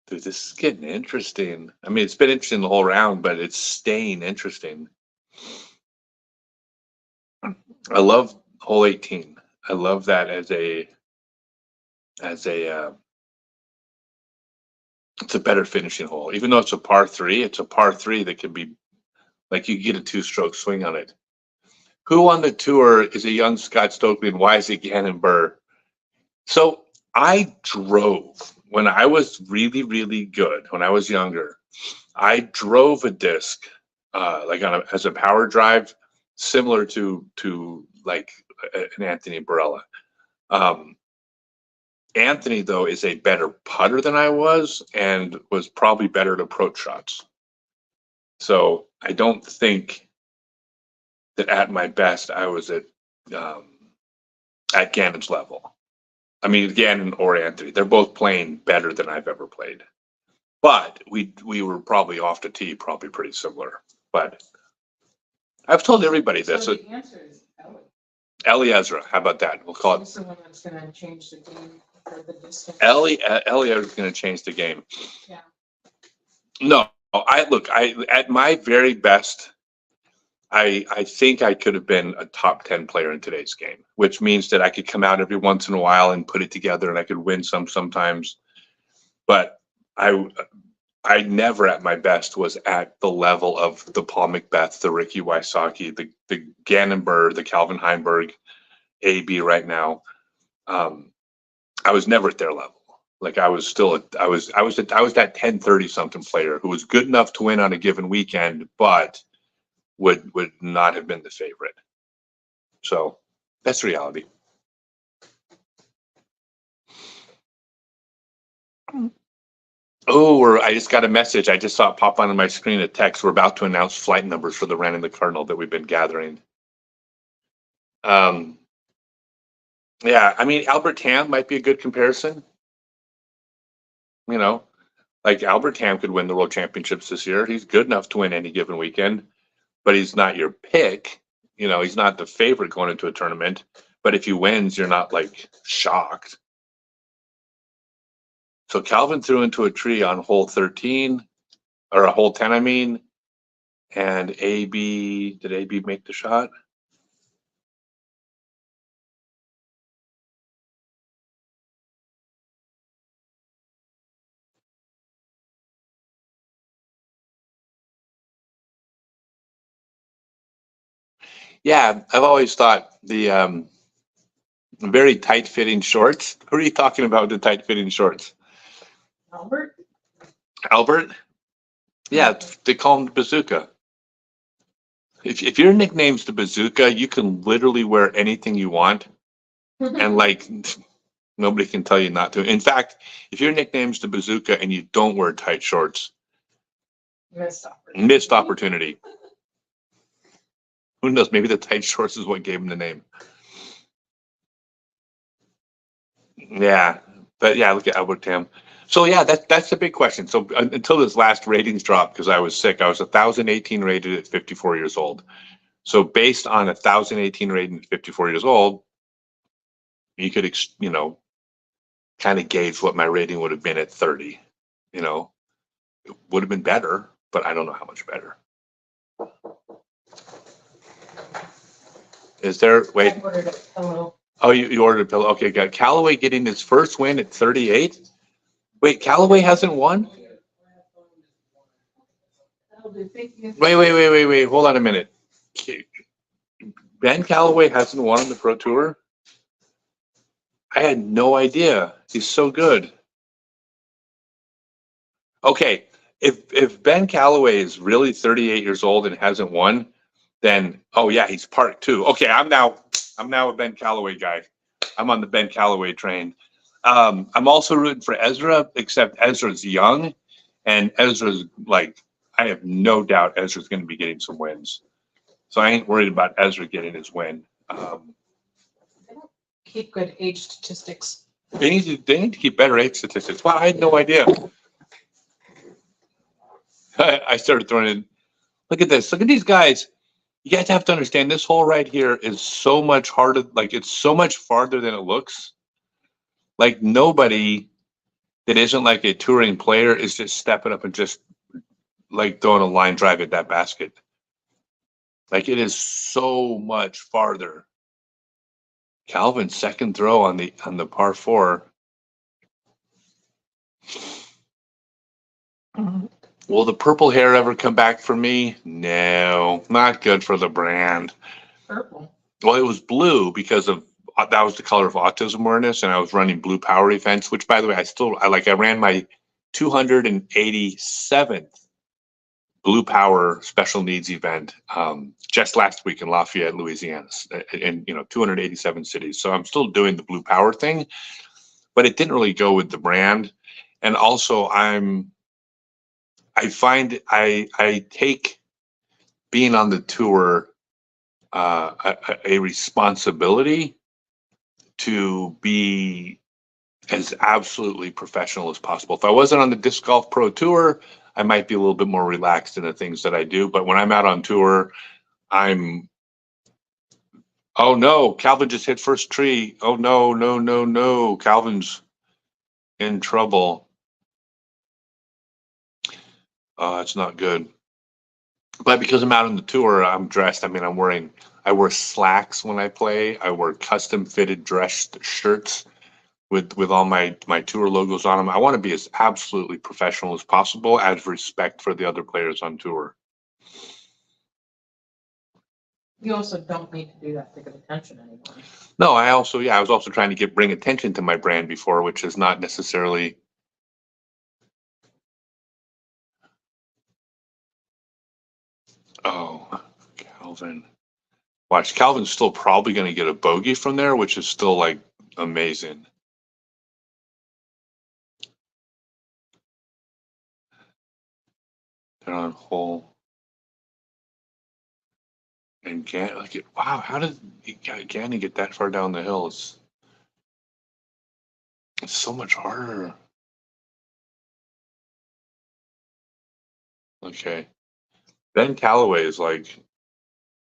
Dude, this is getting interesting. I mean, it's been interesting the whole round, but it's staying interesting. I love hole 18. I love that as a it's a better finishing hole. Even though it's a par 3, it's a par 3 that can be like you get a 2-stroke swing on it. Who on the tour is a young Scott Stokely, and why is it Gannon Burr? So I drove when I was really, really good. When I was younger, I drove a disc like as a power drive, similar to like an Anthony Barella. Anthony, though, is a better putter than I was, and was probably better at approach shots. So I don't think that at my best I was at at Gannon's level. I mean, Gannon or Anthony, they're both playing better than I've ever played. But we were probably off the tee, probably pretty similar. But I've told everybody this. So the answer is Ellie. Ellie Ezra, how about that? We'll call it. She's the one that's gonna change the game for the distance. Ellie Ezra is going to change the game. Yeah. No, at my very best, I think I could have been a top 10 player in today's game, which means that I could come out every once in a while and put it together, and I could win sometimes. But I never at my best was at the level of the Paul Macbeth, the Ricky Wysocki, the Gannon Burr, the Calvin Heinberg, AB right now. I was never at their level. Like I was that 10-30 something player who was good enough to win on a given weekend, but would not have been the favorite. So that's reality. Oh, I just got a message. I just saw it pop on my screen, a text. We're about to announce flight numbers for the Wren and the Cardinal that we've been gathering. Yeah, I mean, Albert Tam might be a good comparison. You know, like Albert Tam could win the World Championships this year. He's good enough to win any given weekend, but he's not your pick. You know, he's not the favorite going into a tournament. But if he wins, you're not like shocked. So Calvin threw into a tree on hole 13, or a hole 10, I mean. And did AB make the shot? Yeah, I've always thought the very tight-fitting shorts. Who are you talking about with the tight-fitting shorts? Albert? Albert? Yeah, they call him the Bazooka. If your nickname's the Bazooka, you can literally wear anything you want, and like nobody can tell you not to. In fact, if your nickname's the Bazooka and you don't wear tight shorts, missed opportunity. Who knows? Maybe the tight shorts is what gave him the name. Yeah, but yeah, look at Albert Tam. So yeah, that's the big question. So until this last ratings drop, because I was sick, I was 1,018 rated at 54 years old. So based on 1,018 rating at 54 years old, you could, kind of gauge what my rating would have been at 30. You know, it would have been better, but I don't know how much better. Is there? Wait. I ordered a pillow. Oh, you ordered a pillow. Okay, got Callaway getting his first win at 38. Wait, Callaway hasn't won? Wait. Hold on a minute. Ben Callaway hasn't won on the Pro Tour? I had no idea. He's so good. Okay, if Ben Callaway is really 38 years old and hasn't won, then oh yeah, he's part two. Okay, I'm now a Ben Callaway guy. I'm on the Ben Callaway train. I'm also rooting for Ezra, except Ezra's young, and Ezra's like, I have no doubt Ezra's going to be getting some wins. So I ain't worried about Ezra getting his win. Keep good age statistics. They need to keep better age statistics. Well, I had no idea. I started throwing in. Look at this. Look at these guys. You guys have to understand this hole right here is so much harder. Like it's so much farther than it looks. Like nobody that isn't like a touring player is just stepping up and just like throwing a line drive at that basket. Like it is so much farther. Calvin's second throw on the par 4. Will the purple hair ever come back for me? No, not good for the brand. Purple. Well, it was blue because of that was the color of autism awareness, and I was running blue power events, which by the way, I ran my 287th blue power special needs event just last week in Lafayette, Louisiana, in 287 cities. So I'm still doing the blue power thing, but it didn't really go with the brand. And also I find I take being on the tour a responsibility to be as absolutely professional as possible. If I wasn't on the Disc Golf Pro Tour, I might be a little bit more relaxed in the things that I do. But when I'm out on tour, oh no, Calvin just hit first tree. Oh no, no, no, no. Calvin's in trouble. It's not good. But because I'm out on the tour, I'm dressed. I mean, I wear slacks when I play. I wear custom fitted dress shirts with all my tour logos on them. I want to be as absolutely professional as possible, out of respect for the other players on tour. You also don't need to do that to get attention anymore. No, I was also trying to bring attention to my brand before, which is not necessarily. Oh, Calvin. Watch, Calvin's still probably going to get a bogey from there, which is still like amazing. They're on hole. And wow, how did Gannon get that far down the hill? It's so much harder. Okay. Ben Calloway is like,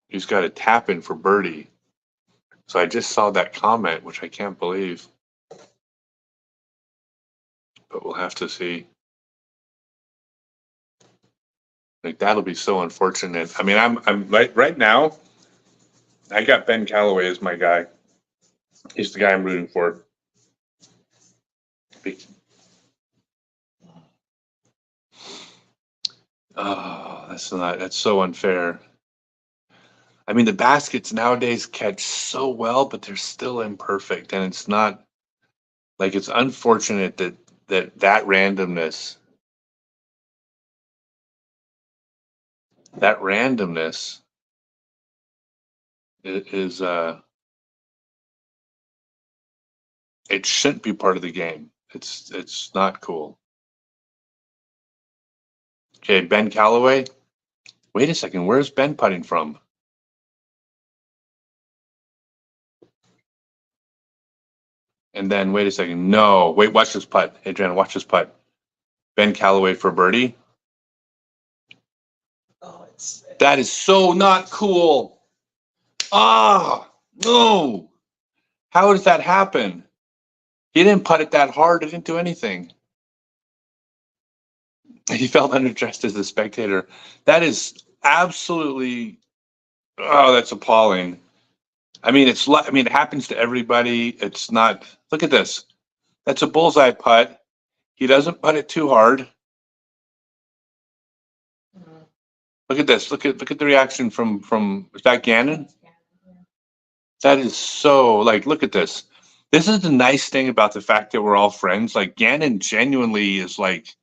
he's got a tap in for birdie. So I just saw that comment, which I can't believe. But we'll have to see. Like, that'll be so unfortunate. I mean, I'm right now, I got Ben Calloway as my guy. He's the guy I'm rooting for. Oh, that's so unfair. I mean, the baskets nowadays catch so well, but they're still imperfect. And it's not like, it's unfortunate that randomness is it shouldn't be part of the game. It's not cool. Okay, Ben Calloway. Wait a second, where's Ben putting from? And then wait a second. No, wait, watch this putt. Adrian, watch this putt. Ben Calloway for birdie. Oh, That is so not cool. Ah, no. How does that happen? He didn't putt it that hard. It didn't do anything. He felt underdressed as a spectator. That is absolutely, oh, that's appalling. I mean, it happens to everybody. It's not, look at this. That's a bullseye putt. He doesn't putt it too hard. Look at this. Look at the reaction from is that Gannon? That is so, like, look at this. This is the nice thing about the fact that we're all friends. Like, Gannon genuinely is like,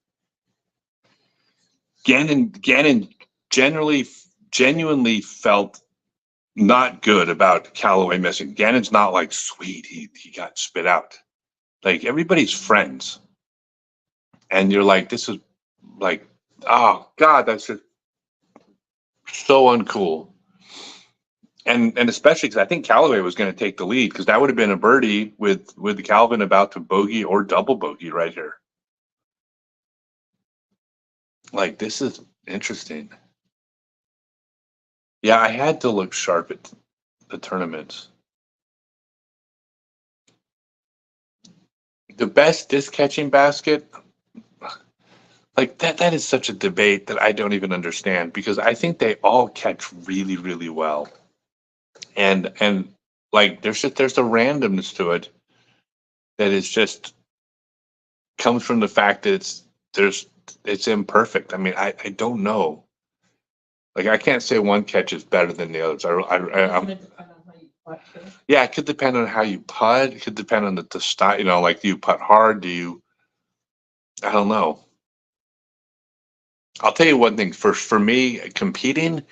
Gannon genuinely felt not good about Callaway missing. Gannon's not like, sweet, he got spit out. Like, everybody's friends. And you're like, this is like, oh God, that's just so uncool. And especially because I think Callaway was going to take the lead, because that would have been a birdie with Calvin about to bogey or double bogey right here. Like, this is interesting. Yeah, I had to look sharp at the tournaments. The best disc catching basket, like that is such a debate that I don't even understand, because I think they all catch really, really well. And like there's a randomness to it that is just comes from the fact that it's imperfect. I mean, I don't know. Like, I can't say one catch is better than the others. Yeah, it could depend on how you putt. It could depend on the style. You know, like, do you putt hard? I don't know. I'll tell you one thing. For me, competing,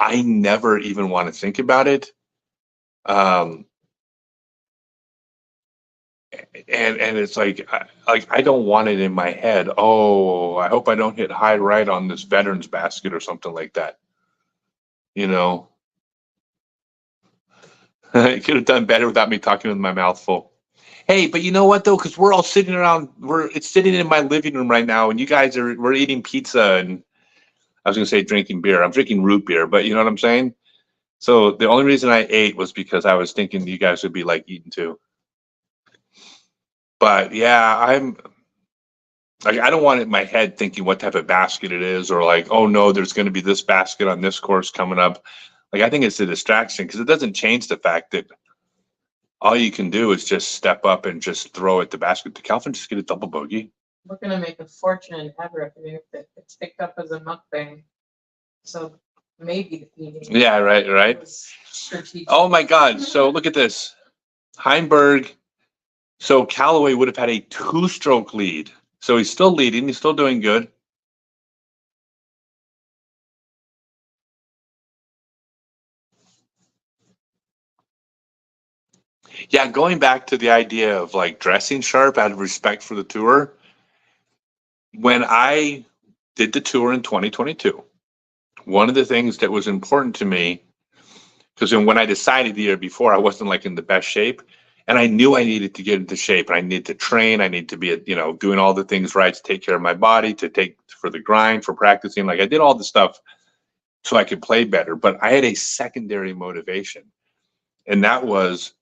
I never even want to think about it. And it's like I don't want it in my head. Oh, I hope I don't hit high right on this veterans basket or something like that. You know, You could have done better without me talking with my mouth full. Hey, but you know what though? Because we're all sitting around. It's sitting in my living room right now, and you guys we're eating pizza, and I was gonna say drinking beer. I'm drinking root beer, but you know what I'm saying. So the only reason I ate was because I was thinking you guys would be like eating too. But yeah, I'm like I don't want it in my head thinking what type of basket it is, or like, oh no, there's going to be this basket on this course coming up. Like I think it's a distraction because it doesn't change the fact that all you can do is just step up and just throw at the basket. Did Calvin just get a double bogey? We're gonna make a fortune in Everett if it's picked up as a mukbang. So maybe the eating. Yeah, right. was strategic. Oh my God. So look at this. Heimberg. So Callaway would have had a 2-stroke lead. So he's still leading. He's still doing good. Yeah, going back to the idea of like dressing sharp out of respect for the tour. When I did the tour in 2022, one of the things that was important to me, because when I decided the year before, I wasn't like in the best shape, and I knew I needed to get into shape, and I needed to train, I need to be, doing all the things right to take care of my body, to take for the grind, for practicing. Like I did all the stuff so I could play better, but I had a secondary motivation, and that was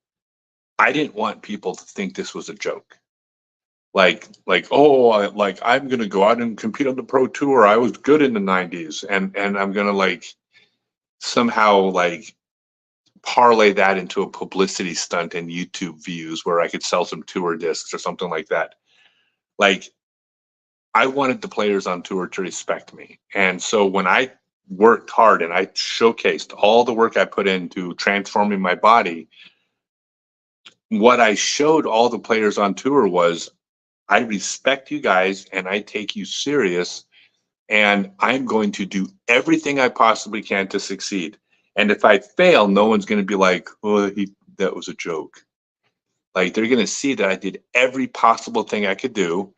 I didn't want people to think this was a joke. Like I'm gonna go out and compete on the pro tour. I was good in the '90s, and I'm gonna like somehow like parlay that into a publicity stunt and YouTube views where I could sell some tour discs or something like that. Like I wanted the players on tour to respect me, and so when I worked hard and I showcased all the work I put into transforming my body, what I showed all the players on tour was I respect you guys and I take you serious, and I'm going to do everything I possibly can to succeed. And if I fail, no one's going to be like, "Oh, that was a joke." Like they're going to see that I did every possible thing I could do.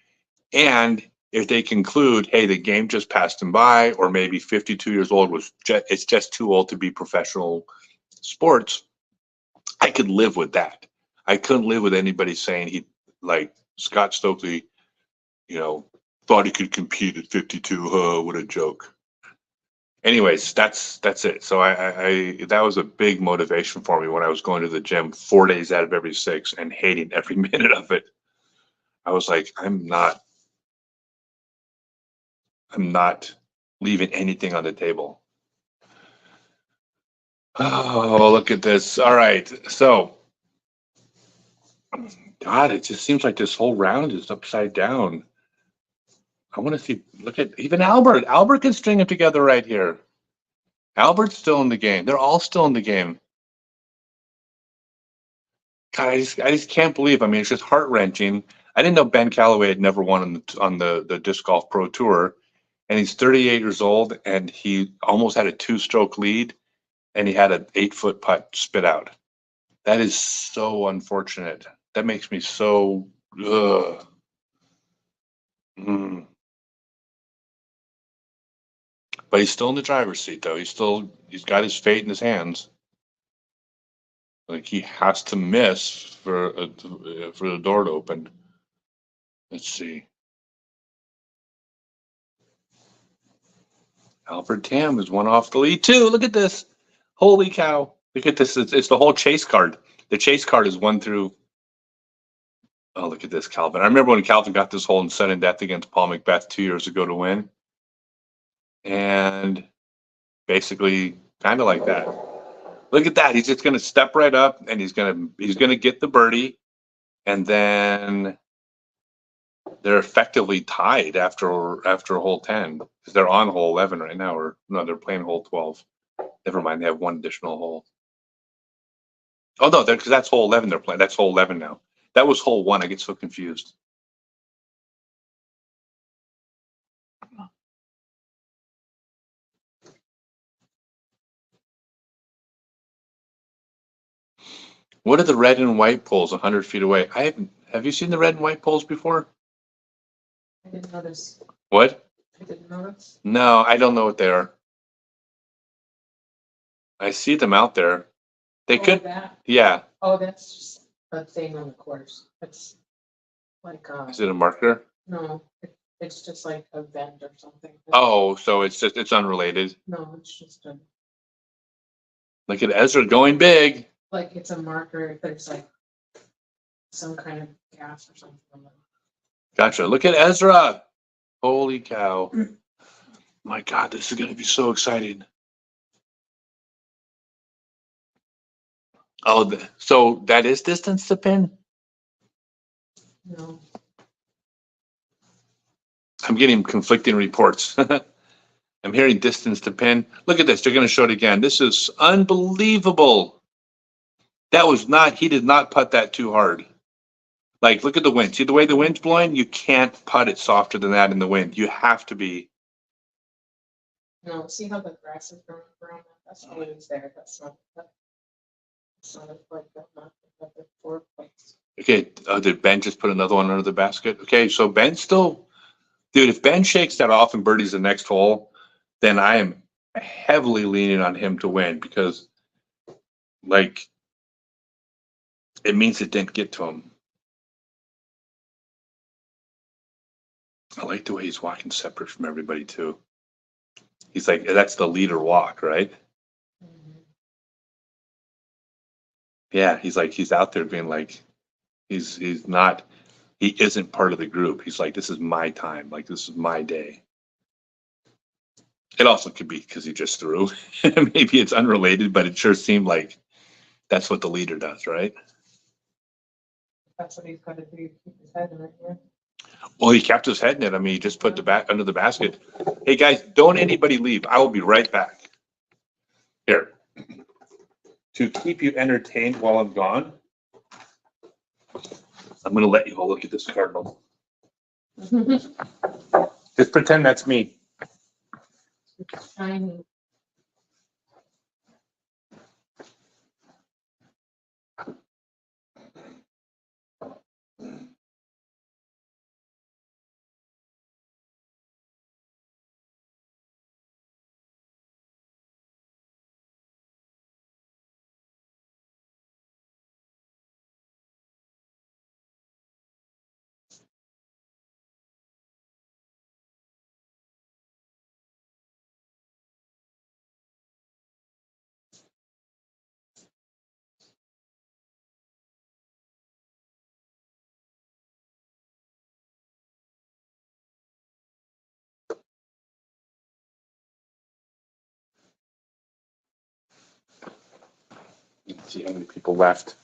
And if they conclude, "Hey, the game just passed him by," or maybe 52 years old it's just too old to be professional sports, I could live with that. I couldn't live with anybody saying he like Scott Stokely, you know, thought he could compete at 52. What a joke. Anyways, that's it. So I that was a big motivation for me when I was going to the gym 4 days out of every 6 and hating every minute of it. I was like, I'm not leaving anything on the table. Oh, look at this. All right. So, God, it just seems like this whole round is upside down. I want to see, look at even Albert. Albert can string it together right here. Albert's still in the game. They're all still in the game. God, I just can't believe. I mean, it's just heart wrenching. I didn't know Ben Callaway had never won on the disc golf pro tour, and he's 38 years old, and he almost had a 2-stroke lead, and he had an 8-foot putt spit out. That is so unfortunate. That makes me so. Ugh. Mm. But he's still in the driver's seat, though. He's got his fate in his hands. Like he has to miss for the door to open. Let's see. Albert Tam is one off the lead too. Look at this. Holy cow. Look at this. It's the whole chase card. The chase card is 1 through. Oh, look at this, Calvin. I remember when Calvin got this hole in sudden death against Paul McBeth 2 years ago to win. And basically kind of like that. Look at that. He's just gonna step right up and he's gonna get the birdie. And then they're effectively tied after hole 10 because they're on hole 11 right now, or no, they're playing hole 12. Never mind, they have one additional hole. Oh no, because that's hole 11 they're playing. That's hole 11 now. That was hole 1. I get so confused. What are the red and white poles 100 feet away? Have you seen the red and white poles before? I didn't notice. What? I didn't notice. No, I don't know what they are. I see them out there. They Oh, could, that? yeah. Oh, that's just a thing on the course. It's like, Is it a marker? no, it's just like a vent or something. Oh, so it's unrelated. No, it's just a, Look at Ezra going big. like, it's a marker if there's like some kind of gas or something. Gotcha. Look at Ezra. Holy cow. My God, this is going to be so exciting. Oh, so that is distance to pin? No, I'm getting conflicting reports. I'm hearing distance to pin. Look at this. They're going to show it again. This is unbelievable. That was not, he did not putt that too hard. Like, look at the wind. See the way the wind's blowing? You can't putt it softer than that in the wind. You have to be. no, see how the grass is growing around that? That's all it is there. That's not like that, not the 4 place. Okay, did Ben just put another one under the basket? Okay, so Ben still, dude, if Ben shakes that off and birdies the next hole, then I am heavily leaning on him to win because, like, it means it didn't get to him. I like the way he's walking separate from everybody, too. He's like, that's the leader walk, right? Mhm. Yeah, he's like, he's out there being like, he's not, he isn't part of the group. He's like, this is my time. Like, this is my day. It also could be because he just threw. Maybe it's unrelated, but it sure seemed like that's what the leader does, right? That's what he's got to do, keep his head in it, yeah. Well, he kept his head in it. I mean, he just put the back under the basket. Hey guys, don't anybody leave. I will be right back. Here. To keep you entertained while I'm gone, I'm going to let you all look at this cardinal. Just pretend that's me. Shiny. Let's see how many people left.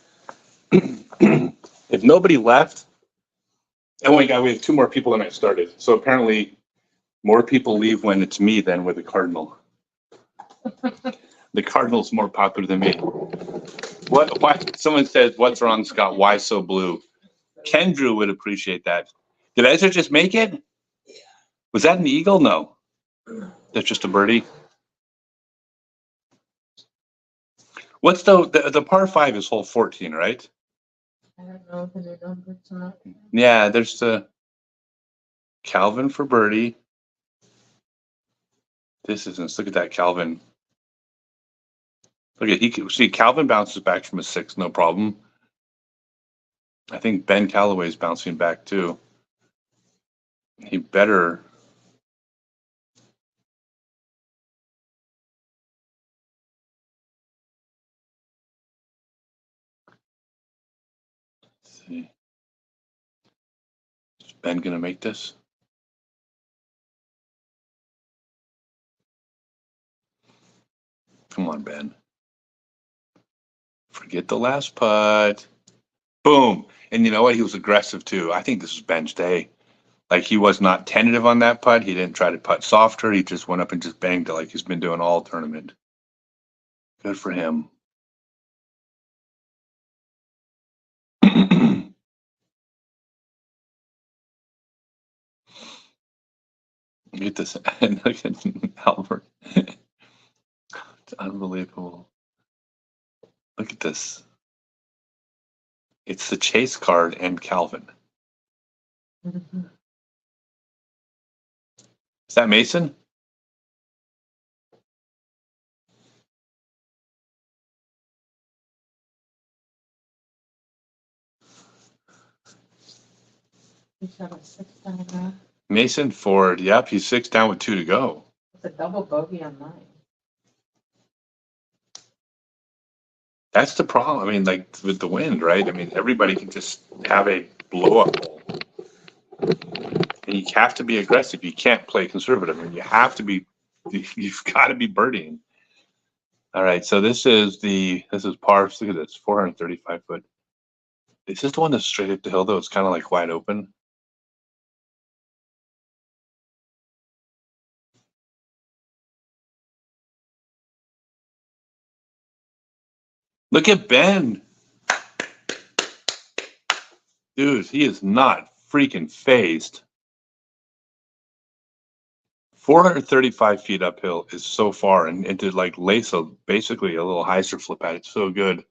If nobody left, oh my God, we have 2 more people than I started. So apparently more people leave when it's me than with the cardinal. The cardinal's more popular than me. What? Why? Someone said, "What's wrong, Scott? Why so blue?" Kendrew would appreciate that. Did Ezra just make it? Was that an eagle? No, that's just a birdie. What's the par 5 is hole 14, right? I don't know if they're done with tonight. Yeah, there's the Calvin for birdie. This isn't. Look at that, Calvin. Look at he can see Calvin bounces back from a 6, no problem. I think Ben Callaway's bouncing back too. He better. Let's see. Is Ben gonna make this? Come on, Ben. Forget the last putt. Boom. And you know what? He was aggressive too. I think this was Ben's day. Like he was not tentative on that putt. He didn't try to putt softer. He just went up and just banged it like he's been doing all tournament. Good for him. Look at this. And look at Albert. It's unbelievable. Look at this. It's the chase card and Calvin. Mhm. Is that Mason? He shot a 6 down there. Mason Ford, yep, he's 6 down with 2 to go. It's a double bogey on 9. That's the problem. I mean, like with the wind, right? I mean, everybody can just have a blow up hole. And you have to be aggressive. You can't play conservative. And you have to be, you've got to be birdieing. All right, so this is par. Look at this, 435 foot. Is this the one that's straight up the hill though? It's kind of like wide open. Look at Ben. Dude, he is not freaking phased. 435 feet uphill is so far, and to like lace basically a little hyzer flip at it, so good.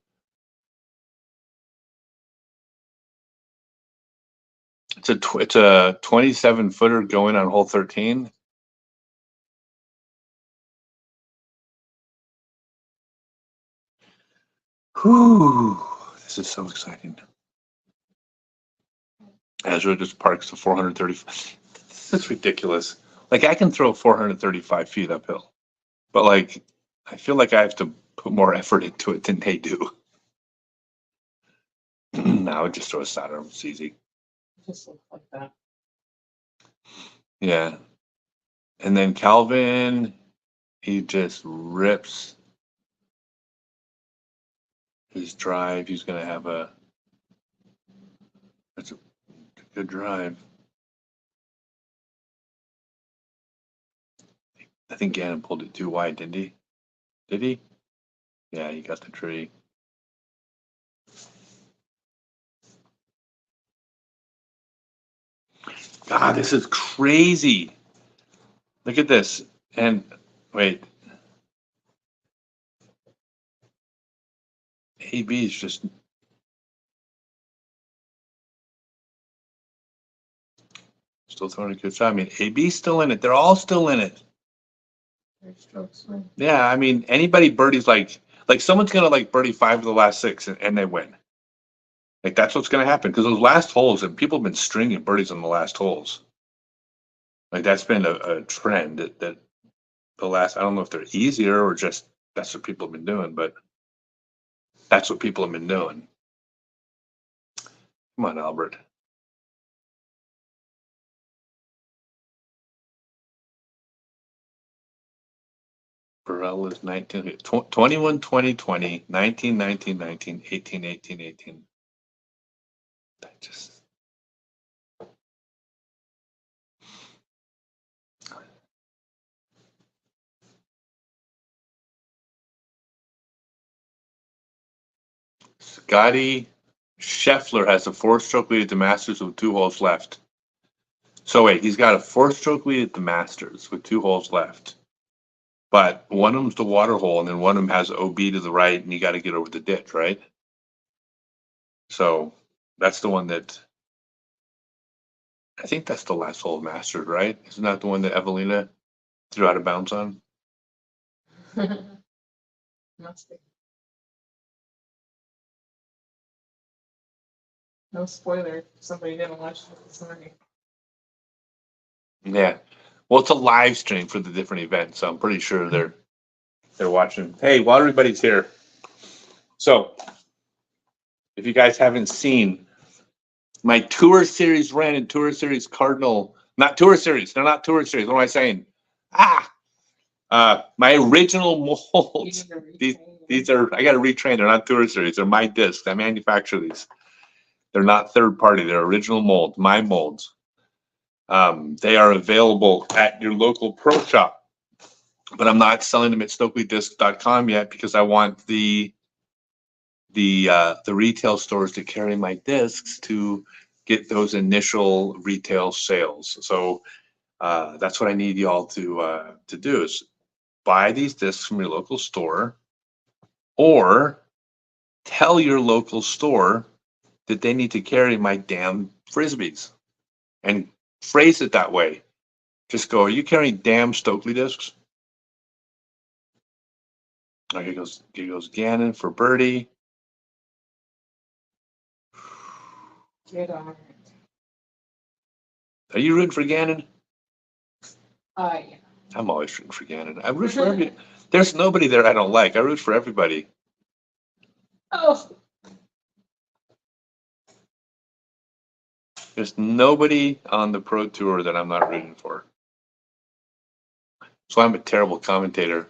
It's a 27 footer going on hole 13. Whew, this is so exciting. Ezra just parks to 435. This is ridiculous. Like I can throw 435 feet uphill, but like I feel like I have to put more effort into it than they do. Now just throw a sidearm. It's easy. Just looks like that. Yeah. And then Calvin, he just rips his drive. He's going to have that's a good drive. I think Gannon pulled it too wide, didn't he? Did he? Yeah, he got the tree. God, this is crazy. Look at this. And wait. AB is just still throwing a good shot. I mean, AB's still in it. They're all still in it. Yeah, I mean, anybody birdies like someone's gonna like birdie 5 of the last 6 and they win. Like that's what's gonna happen because those last holes and people have been stringing birdies on the last holes. Like that's been a trend that the last. I don't know if they're easier or just that's what people have been doing, but that's what people have been doing. Come on, Albert. Burrell is 19, 21, 20, 20, 19, 19, 19, 18, 18, 18. That just. Scotty Scheffler has a 4-stroke lead at the Masters with 2 holes left. So wait, he's got a 4-stroke lead at the Masters with 2 holes left. But one of them's the water hole, and then one of them has OB to the right, and you got to get over the ditch, right? So that's the one that I think that's the last hole of Masters, right? Isn't that the one that Evelina threw out of bounds on? Must be. No spoiler. If somebody didn't watch it this morning. Yeah. Well, it's a live stream for the different events, so I'm pretty sure they're watching. Hey, while everybody's here, so if you guys haven't seen my Tour Series Ren and Tour Series Cardinal, not Tour Series, they're not Tour Series. What am I saying? My original molds. These are I got to retrain. They're not Tour Series. They're my discs. I manufacture these. They're not third party. They're original molds. My molds. They are available at your local pro shop, but I'm not selling them at StokelyDisc.com yet because I want the retail stores to carry my discs to get those initial retail sales. So that's what I need y'all to do is buy these discs from your local store, or tell your local store that they need to carry my damn frisbees, and phrase it that way. Just go, are you carrying damn Stokely discs? Okay, here goes Gannon for birdie. Get on it. Are you rooting for Gannon? Yeah. I'm always rooting for Gannon. I root for every. There's nobody there I don't like. I root for everybody. Oh, There's nobody on the Pro Tour that I'm not rooting for. So I'm a terrible commentator.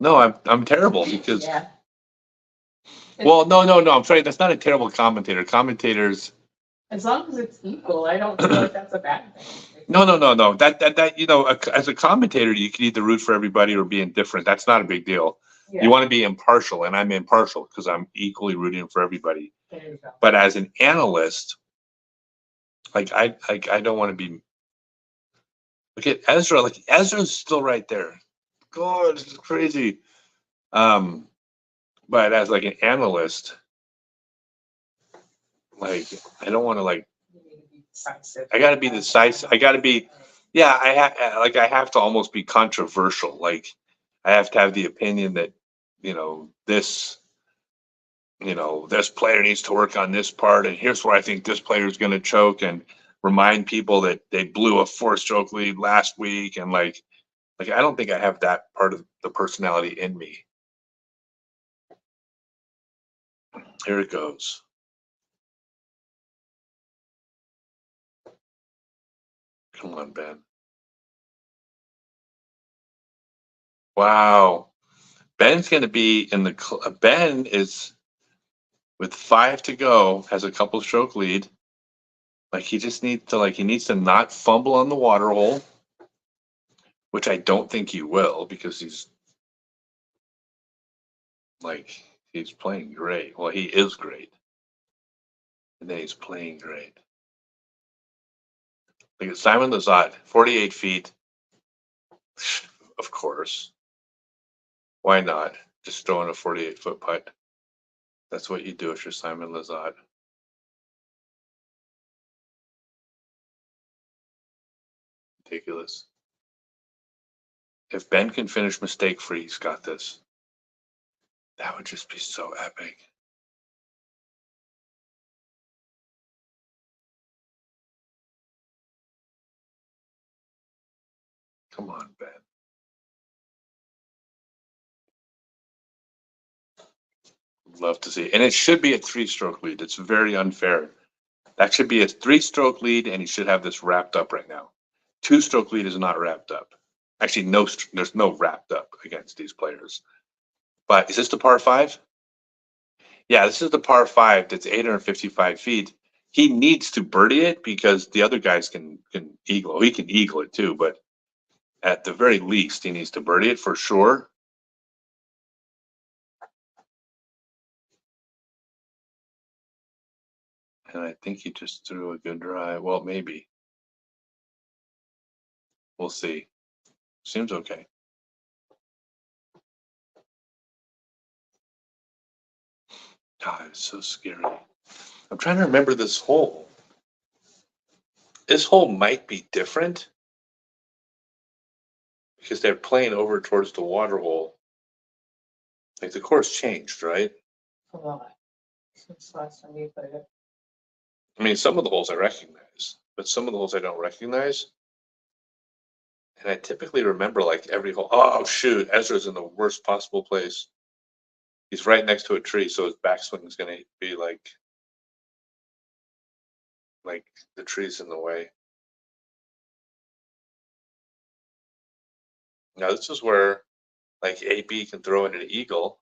No, I'm terrible because. yeah. Well, no. I'm sorry. That's not a terrible commentator. Commentators. As long as it's equal, I don't feel like that's a bad thing. No. That as a commentator, you can either root for everybody or be indifferent. That's not a big deal. Yeah. You want to be impartial, and I'm impartial because I'm equally rooting for everybody. There you go. But as an analyst, like I don't want to be. Look at Ezra. Like Ezra's still right there. God, this is crazy. But as like an analyst, like I don't want to like. You need to be decisive. I got to be decisive. I got to be. Yeah, I have to almost be controversial. Like I have to have the opinion that this this player needs to work on this part, and here's where I think this player is going to choke, and remind people that they blew a 4-stroke lead last week, and like I don't think I have that part of the personality in me. Here it goes. Come on, Ben. Wow. Ben's going to be in the Ben is with 5 to go, has a couple stroke lead. Like he just needs to he needs to not fumble on the water hole, which I don't think he will because he's playing great. Well, he is great. And then he's playing great. Look at Simon Lizotte, 48 feet. Of course. Why not? Just throw in a 48-foot putt. That's what you do if you're Simon Lizotte. Ridiculous. If Ben can finish mistake-free, he's got this. That would just be so epic. Come on, Ben. Love to see. And it should be a 3-stroke lead. It's very unfair. That should be a 3-stroke lead, and he should have this wrapped up right now. 2-stroke lead is not wrapped up. Actually, there's no wrapped up against these players. But is this the par 5? Yeah, this is the par 5 that's 855 feet. He needs to birdie it because the other guys can eagle. He can eagle it too, but at the very least, he needs to birdie it for sure. And I think he just threw a good drive. Well, maybe. We'll see. Seems okay. God, it's so scary. I'm trying to remember this hole. This hole might be different because they're playing over towards the water hole. Like the course changed, right? A lot since last time you played it. I mean, some of the holes I recognize, but some of the holes I don't recognize. And I typically remember like every hole. Oh, shoot. Ezra's in the worst possible place. He's right next to a tree, so his backswing is going to be like the tree's in the way. Now, this is where like AB can throw in an eagle,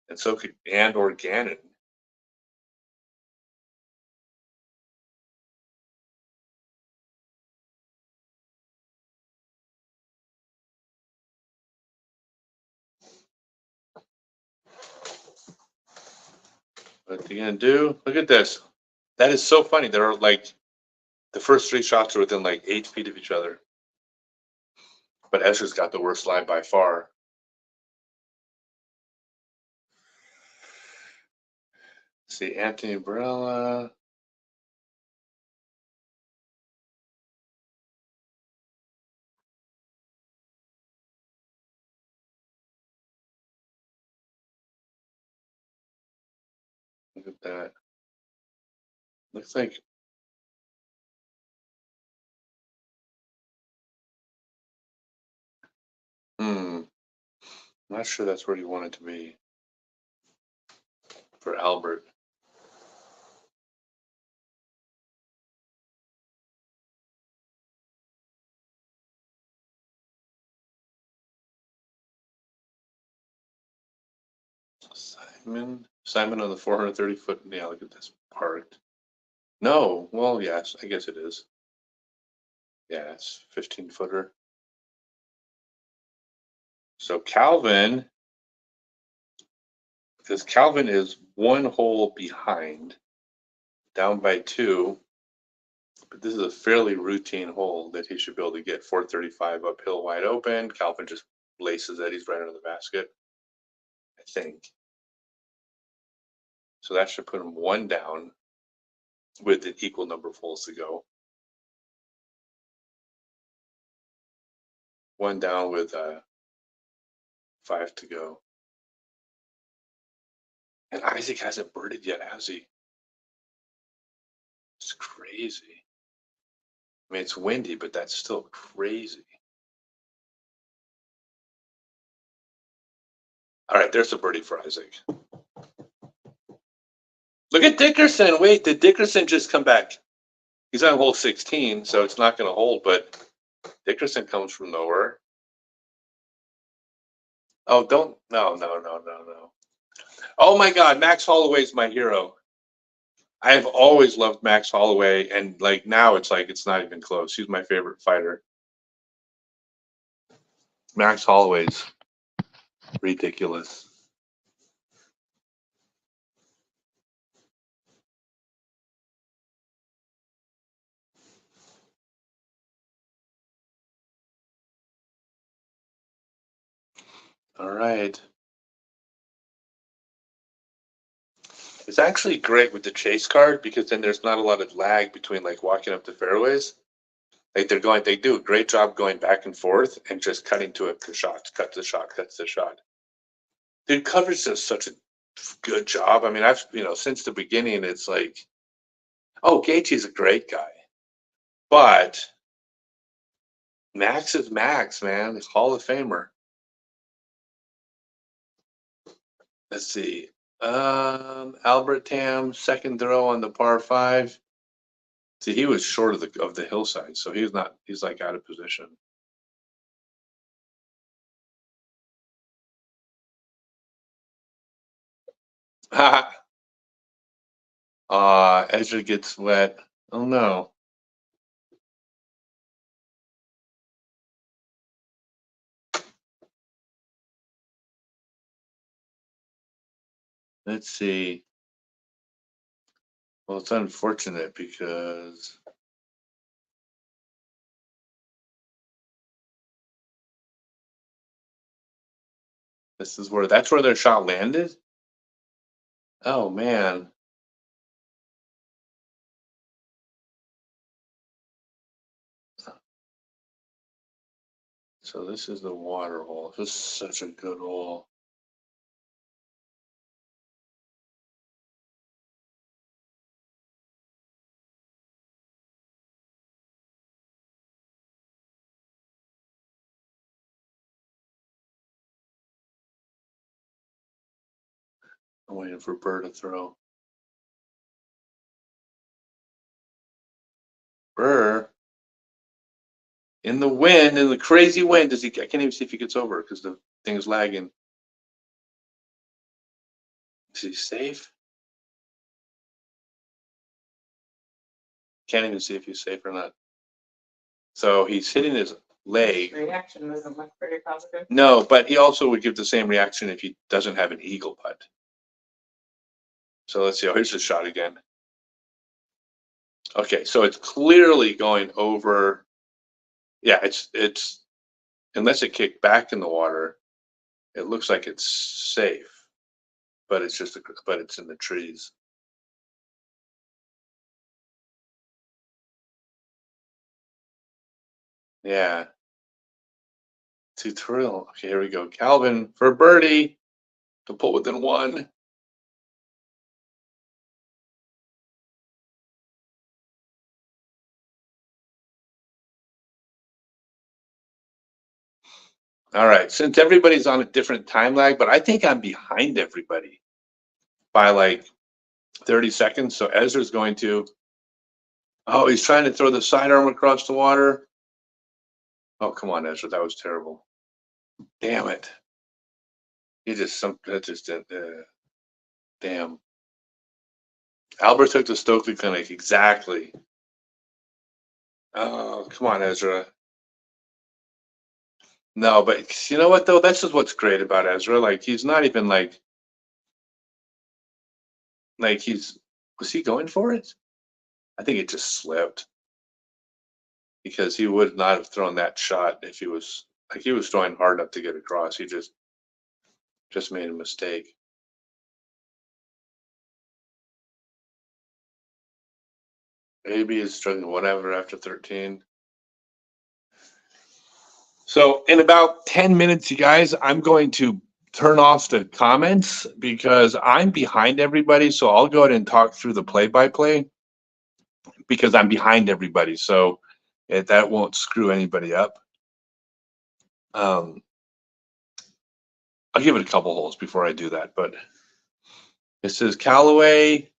and so could or Gannon. What are you gonna do? Look at this. That is so funny. There are like the first 3 shots are within like 8 feet of each other. But Ezra's got the worst lie by far. Let's see, Anthony Barella. Look at that. Looks like. Not sure that's where you want it to be for Albert. Simon on the 430-foot. Yeah, look at this parked. No, well, yes, I guess it is. Yeah, it's 15-footer. So Calvin, because Calvin is one hole behind, down by 2, but this is a fairly routine hole that he should be able to get 435 uphill wide open. Calvin just laces it. He's right under the basket, I think. So that should put him 1 down with an equal number of holes to go. 1 down with 5 to go. And Isaac hasn't birdied yet, has he? It's crazy. I mean, it's windy, but that's still crazy. All right, there's a birdie for Isaac. Look at Dickerson. Wait, did Dickerson just come back? He's on hole 16, so it's not going to hold, but Dickerson comes from nowhere. Oh, don't. No. Oh my God, Max Holloway's my hero. I've always loved Max Holloway, and like now it's like it's not even close. He's my favorite fighter. Max Holloway's ridiculous. All right. It's actually great with the chase card because then there's not a lot of lag between like walking up the fairways. Like they do a great job going back and forth and just cutting to it, shot, cut to shot, cut to shot. Dude, coverage does such a good job. I mean, I've, since the beginning, it's like, oh, Gaethje's a great guy, but Max is Max, man. He's Hall of Famer. Let's see. Albert Tam, second throw on the par 5. See, he was short of the hillside, so he's like out of position. Ezra gets wet. Oh no. Let's see. Well, it's unfortunate because that's where their shot landed. Oh man. So this is the water hole. This is such a good hole. I'm waiting for Burr to throw. Burr in the wind, in the crazy wind. I can't even see if he gets over because the thing is lagging. Is he safe? Can't even see if he's safe or not. So he's hitting his leg. Reaction doesn't look very positive. No, but he also would give the same reaction if he doesn't have an eagle putt. So let's see. Oh, here's the shot again. Okay, so it's clearly going over. Yeah, it's unless it kicked back in the water, it looks like it's safe, but it's in the trees. Yeah. Tutorial. Okay, here we go. Calvin for birdie to pull within 1. All right, since everybody's on a different time lag, but I think I'm behind everybody by like 30 seconds. So Ezra's going to, oh, he's trying to throw the sidearm across the water. Oh, come on, Ezra, that was terrible. Damn it. He just, that just, damn. Albert took the Stokely clinic, exactly. Oh, come on, Ezra. No, but you know what, though? That's just what's great about Ezra. Like, he's not even like was he going for it? I think it just slipped because he would not have thrown that shot if he was throwing hard enough to get across. He just made a mistake. AB is struggling whatever after 13. So in about 10 minutes, you guys, I'm going to turn off the comments because I'm behind everybody. So I'll go ahead and talk through the play-by-play because I'm behind everybody. So that won't screw anybody up. I'll give it a couple holes before I do that, but this is Callaway.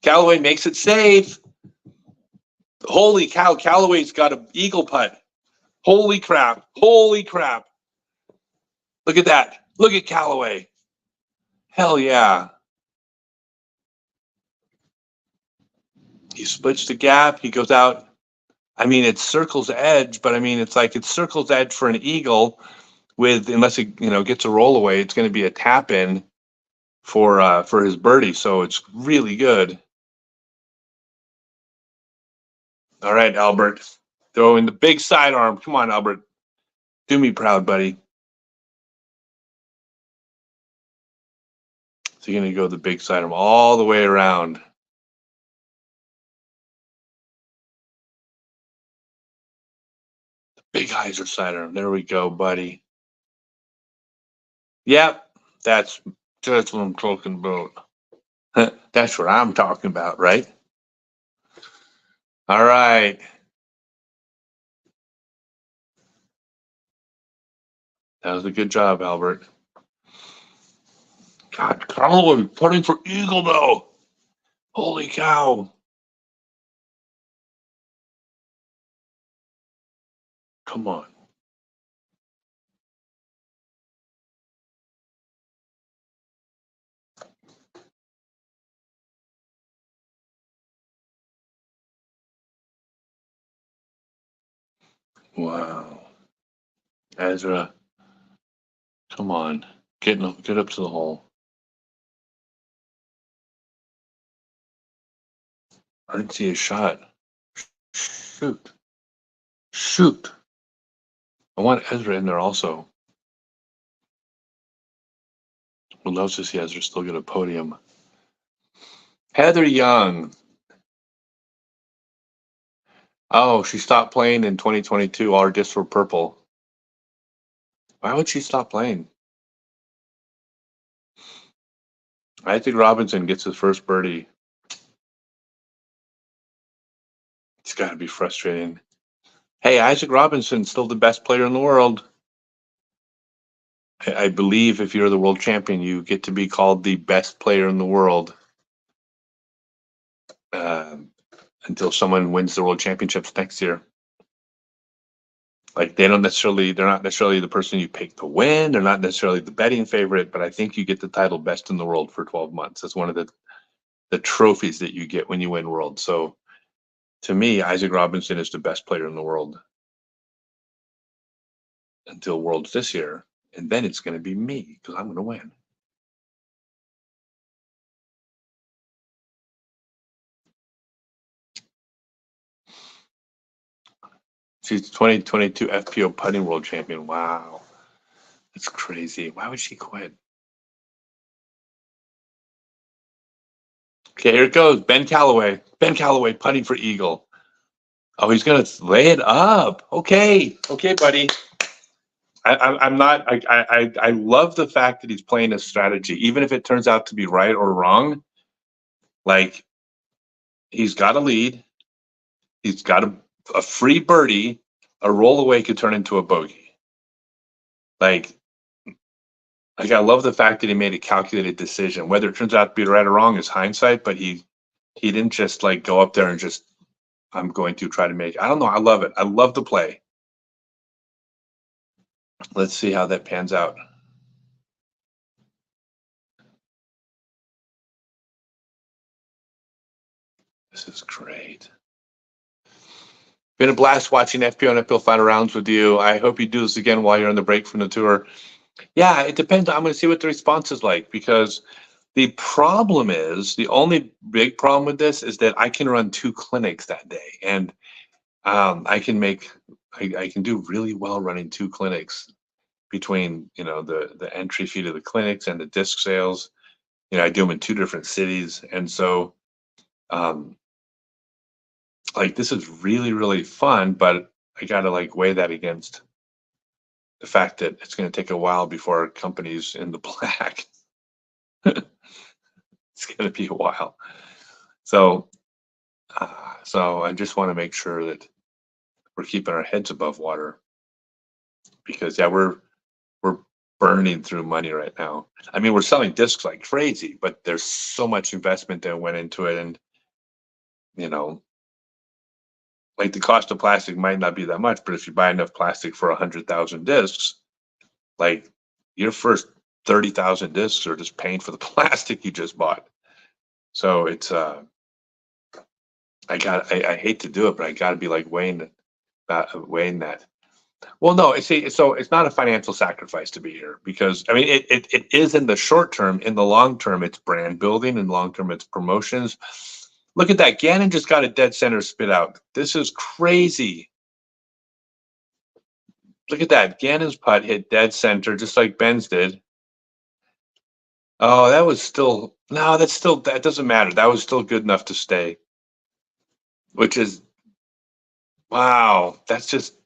Callaway makes it safe. Holy cow, Callaway's got an eagle putt. Holy crap. Holy crap. Look at that. Look at Callaway. Hell yeah. He splits the gap. He goes out. I mean, it's circle's edge, but I mean, it's like it's circle's edge for an eagle with, unless it, gets a roll away, it's going to be a tap in for his birdie. So it's really good. All right, Albert. Throw in the big sidearm. Come on, Albert. Do me proud, buddy. So you're going to go the big sidearm all the way around. The big hyzer sidearm. There we go, buddy. Yep. That's what I'm talking about. That's what I'm talking about, right? All right. That was a good job, Albert. God, Callaway putting for eagle, though. Holy cow. Come on. Wow. Ezra. Come on. Get up to the hole. I didn't see a shot. Shoot. Shoot. I want Ezra in there also. Would love to see Ezra still get a podium. Heather Young. Oh, she stopped playing in 2022, all just for purple. Why would she stop playing? Isaac Robinson gets his first birdie. It's got to be frustrating. Hey, Isaac Robinson's still the best player in the world. I believe if you're the world champion, you get to be called the best player in the world until someone wins the world championships next year. Like they're not necessarily the person you pick to win. They're not necessarily the betting favorite, but I think you get the title best in the world for 12 months. That's one of the trophies that you get when you win world. So to me, Isaac Robinson is the best player in the world until Worlds this year. And then it's going to be me because I'm going to win. She's 2022 FPO putting world champion. Wow. That's crazy. Why would she quit? Okay, here it goes. Ben Callaway. Ben Callaway putting for eagle. Oh, he's going to lay it up. Okay. Okay, buddy. I'm not. I love the fact that he's playing a strategy, even if it turns out to be right or wrong. Like he's got a lead, he's got a free birdie, a roll away could turn into a bogey. Like I love the fact that he made a calculated decision. Whether it turns out to be right or wrong is hindsight, but he didn't just like go up there and just, I'm going to try to make, I don't know. I love it. I love the play. Let's see how that pans out. This is great. Been a blast watching FPO and FPL final rounds with you. I hope you do this again while you're on the break from the tour. Yeah, it depends. I'm going to see what the response is like, because the problem is, the only big problem with this is that I can run 2 clinics that day, and I can do really well running 2 clinics between, the entry fee to the clinics and the disc sales. I do them in 2 different cities, and so like this is really, really fun, but I got to like weigh that against the fact that it's going to take a while before our company's in the black. It's going to be a while. So I just want to make sure that we're keeping our heads above water, because yeah, we're burning through money right now. I mean, we're selling discs like crazy, but there's so much investment that went into it, and like the cost of plastic might not be that much, but if you buy enough plastic for 100,000 discs, like your first 30,000 discs are just paying for the plastic you just bought. So it's I hate to do it, but I got to be like weighing that. Well, no, see, so it's not a financial sacrifice to be here, because I mean it is in the short term. In the long term, it's brand building. In the long term, it's promotions. Look at that. Gannon just got a dead center spit out. This is crazy. Look at that. Gannon's putt hit dead center, just like Ben's did. Oh, that was still, no, that doesn't matter. That was still good enough to stay, which is, wow. That's just,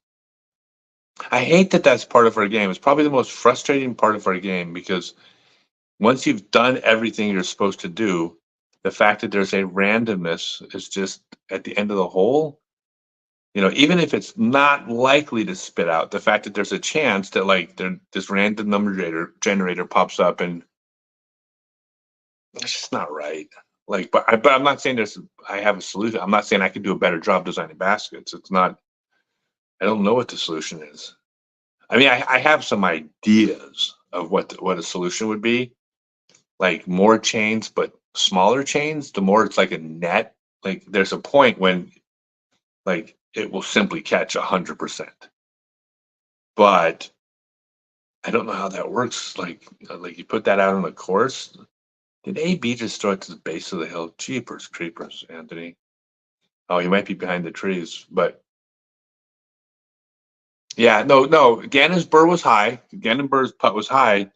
I hate that that's part of our game. It's probably the most frustrating part of our game, because once you've done everything you're supposed to do, the fact that there's a randomness is just at the end of the hole. Even if it's not likely to spit out, the fact that there's a chance that like this random number generator pops up, and it's just not right. Like, but I'm not saying I have a solution. I'm not saying I can do a better job designing baskets. It's not, I don't know what the solution is. I mean, I have some ideas of what a solution would be, like more chains, but smaller chains. The more it's like a net, like there's a point when like it will simply catch 100%. But I don't know how that works. Like you put that out on the course. Did AB just throw it to the base of the hill? Jeepers creepers, Anthony. Oh, he might be behind the trees, but yeah, no. Gannon's burr was high. Gannon Burr's putt was high,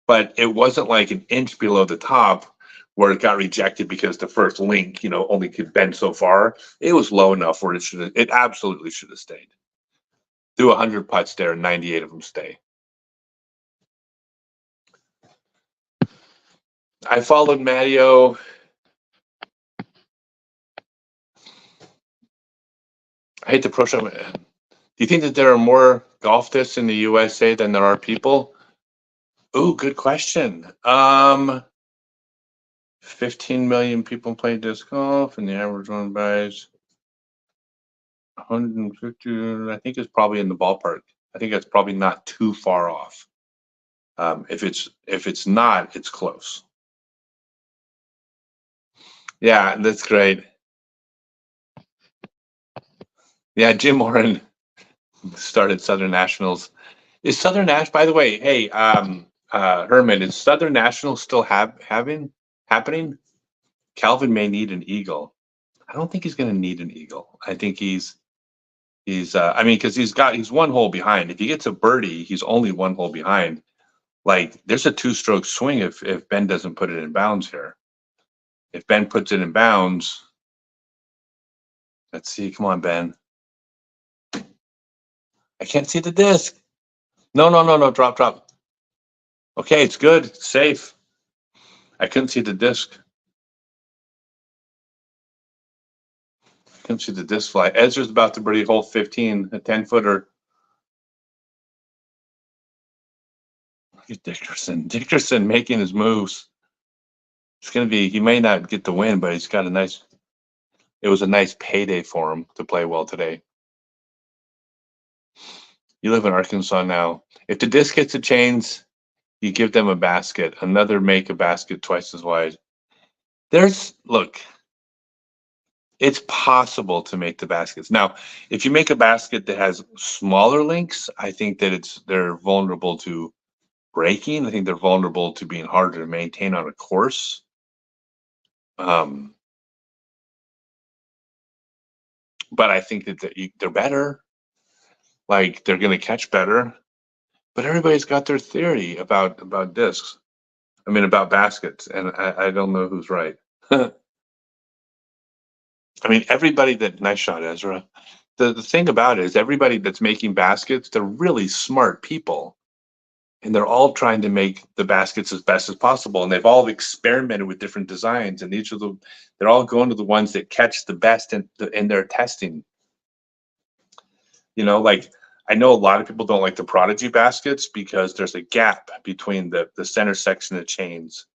but it wasn't like an inch below the top where it got rejected because the first link, only could bend so far. It was low enough where it absolutely should have stayed. Do 100 putts there, and 98 of them stay. I followed Matteo. I hate the pro shop. Do you think that there are more golfists in the USA than there are people? Ooh, good question. 15 million people play disc golf, and the average one buys 150. I think it's probably in the ballpark. I think that's probably not too far off. If it's not, it's close. Yeah, that's great. Yeah, Jim Warren started Southern Nationals. Is Southern National, by the way, hey, Herman, is Southern National still happening? Calvin may need an eagle. I don't think he's going to need an eagle. I think he's I mean, because he's 1 hole behind. If he gets a birdie, he's only 1 hole behind. Like there's a 2-stroke swing if Ben doesn't put it in bounds here. If Ben puts it in bounds, let's see. Come on, Ben. I can't see the disc. No. Drop. Okay, it's good. It's safe. I couldn't see the disc. Couldn't see the disc fly. Ezra's about to birdie hole 15, a 10-footer. Look at Dickerson making his moves. It's gonna be. He may not get the win, but he's got a nice. It was a nice payday for him to play well today. You live in Arkansas now. If the disc hits the chains, you give them a basket. Another make a basket twice as wide. Look, it's possible to make the baskets. Now, if you make a basket that has smaller links, I think that they're vulnerable to breaking. I think they're vulnerable to being harder to maintain on a course. But I think that they're better. Like they're going to catch better. But everybody's got their theory about discs. I mean, about baskets, and I don't know who's right. I mean, nice shot, Ezra. The thing about it is everybody that's making baskets, they're really smart people. And they're all trying to make the baskets as best as possible. And they've all experimented with different designs. And they're all going to the ones that catch the best in their testing. Like I know a lot of people don't like the Prodigy baskets because there's a gap between the center section of chains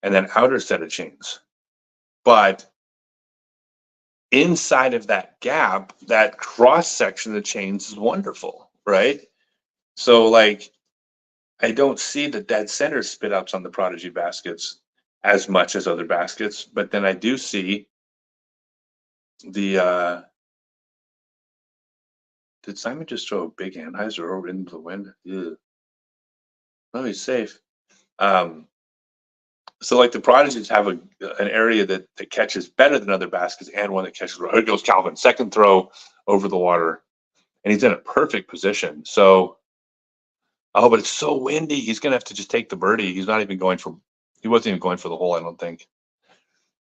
and then outer set of chains. But inside of that gap, that cross section of the chains is wonderful, right? So like, I don't see the dead center spit outs on the Prodigy baskets as much as other baskets, but then I do see the did Simon just throw a big Anheuser over into the wind? Ew. No, he's safe. So like the Prodigies have an area that catches better than other baskets and one that catches. Here goes Calvin, second throw over the water, and he's in a perfect position. So, oh, but it's so windy. He's gonna have to just take the birdie. He wasn't even going for the hole, I don't think.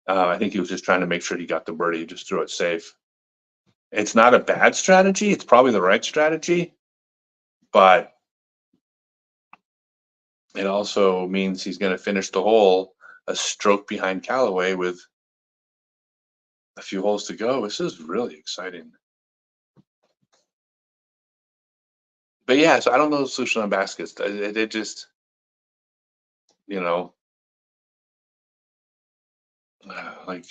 I think he was just trying to make sure he got the birdie. He just threw it safe. It's not a bad strategy. It's probably the right strategy, but it also means he's going to finish the hole a stroke behind Callaway with a few holes to go. This is really exciting. But yeah, so I don't know the solution on baskets. It just, like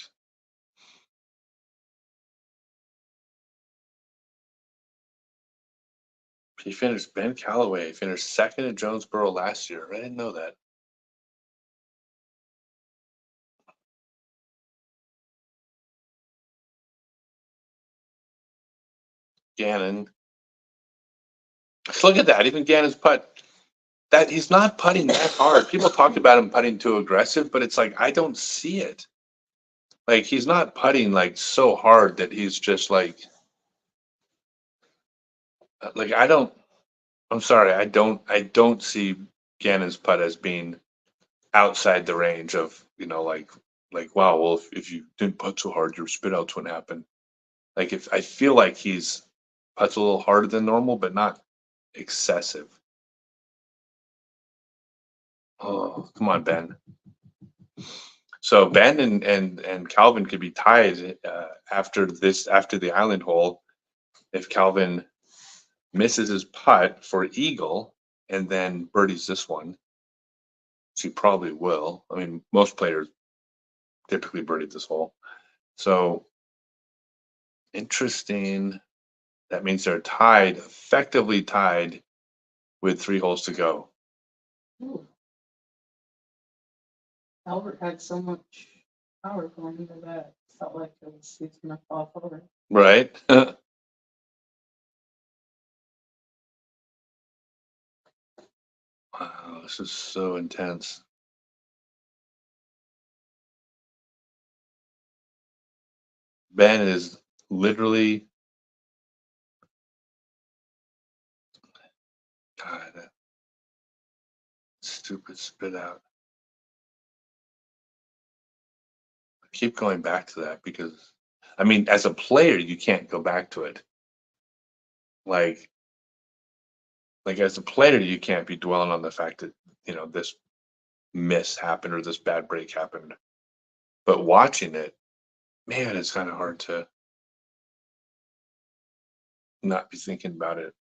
Ben Callaway finished second at Jonesboro last year. I didn't know that. Gannon. Look at that. Even Gannon's putt. That he's not putting that hard. People talk about him putting too aggressive, but it's like I don't see it. Like he's not putting like so hard that he's just like I'm sorry, I don't see Gannon's putt as being outside the range of, like wow, well if you didn't putt so hard, your spit outs wouldn't happen. Like if I feel like he's putts a little harder than normal, but not excessive. Oh, come on, Ben. So Ben and Calvin could be tied after the island hole if Calvin misses his putt for eagle and then birdies this one. She probably will. I mean, most players typically birdie this hole. So interesting. That means they're tied, effectively tied with 3 holes to go. Ooh. Albert had so much power going into that. Felt like he's gonna fall forward. Right. Wow, this is so intense. Ben is literally, God, that stupid spit out. I keep going back to that because, I mean, as a player, you can't go back to it. Like as a player, you can't be dwelling on the fact that, this miss happened or this bad break happened. But watching it, man, it's kind of hard to not be thinking about it.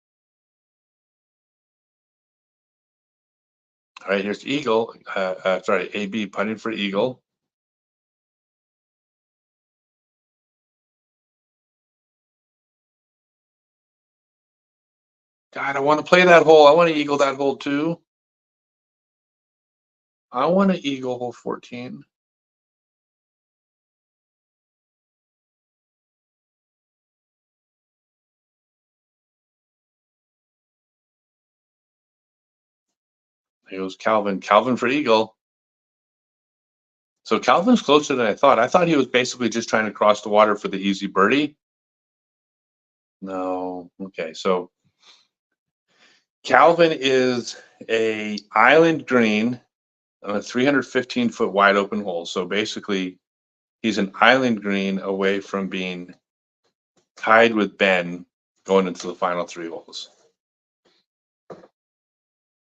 All right, here's eagle. Sorry, AB putting for eagle. God, I want to play that hole. I want to eagle that hole too. I want to eagle hole 14. There goes Calvin. Calvin for eagle. So Calvin's closer than I thought. I thought he was basically just trying to cross the water for the easy birdie. No. Okay, so Calvin is a island green on a 315-foot wide open hole. So basically, he's an island green away from being tied with Ben going into the final 3 holes.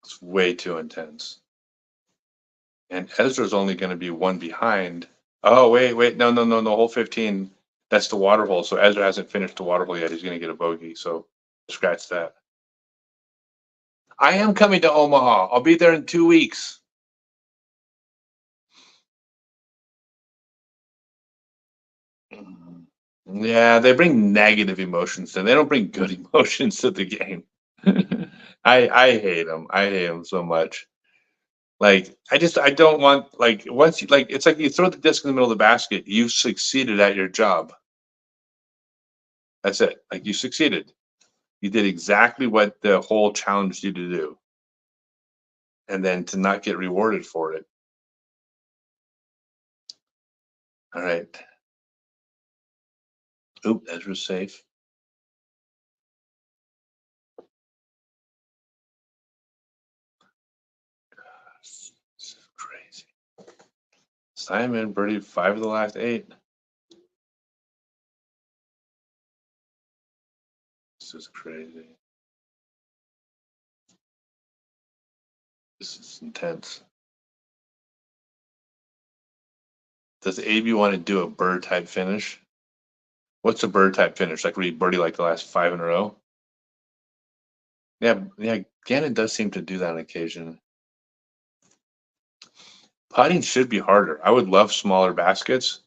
It's way too intense. And Ezra's only going to be 1 behind. Oh, wait. No. Hole 15, that's the water hole. So Ezra hasn't finished the water hole yet. He's going to get a bogey. So scratch that. I am coming to Omaha. I'll be there in 2 weeks. Yeah, they bring negative emotions and they don't bring good emotions to the game. I hate them. I hate them so much. Like I don't want, like, once you, like, it's like you throw the disc in the middle of the basket, you've succeeded at your job. That's it. Like, you succeeded. You did exactly what the whole challenged you to do. And then to not get rewarded for it. All right. Oop, Ezra's safe. This is crazy. Simon birdied 5 of the last 8. This is crazy. This is intense. Does AB want to do a bird type finish? What's a bird type finish? Like, where you birdie like the last 5 in a row? Yeah. Gannon does seem to do that on occasion. Putting should be harder. I would love smaller baskets.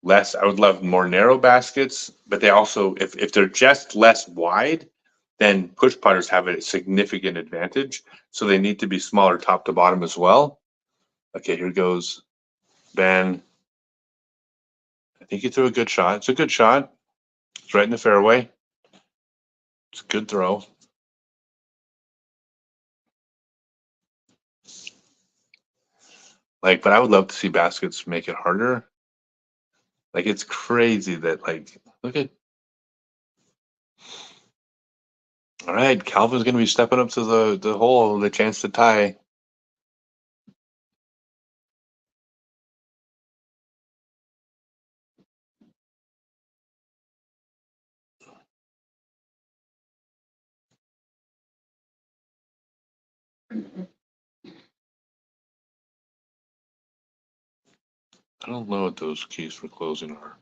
I would love more narrow baskets, but they also, if they're just less wide, then push putters have a significant advantage. So they need to be smaller top to bottom as well. Okay, here goes Ben. I think he threw a good shot. It's a good shot. It's right in the fairway. It's a good throw. Like, but I would love to see baskets make it harder. Like, it's crazy that, like, look at. All right, Calvin's going to be stepping up to the hole, the chance to tie. I don't know what those keys for closing are.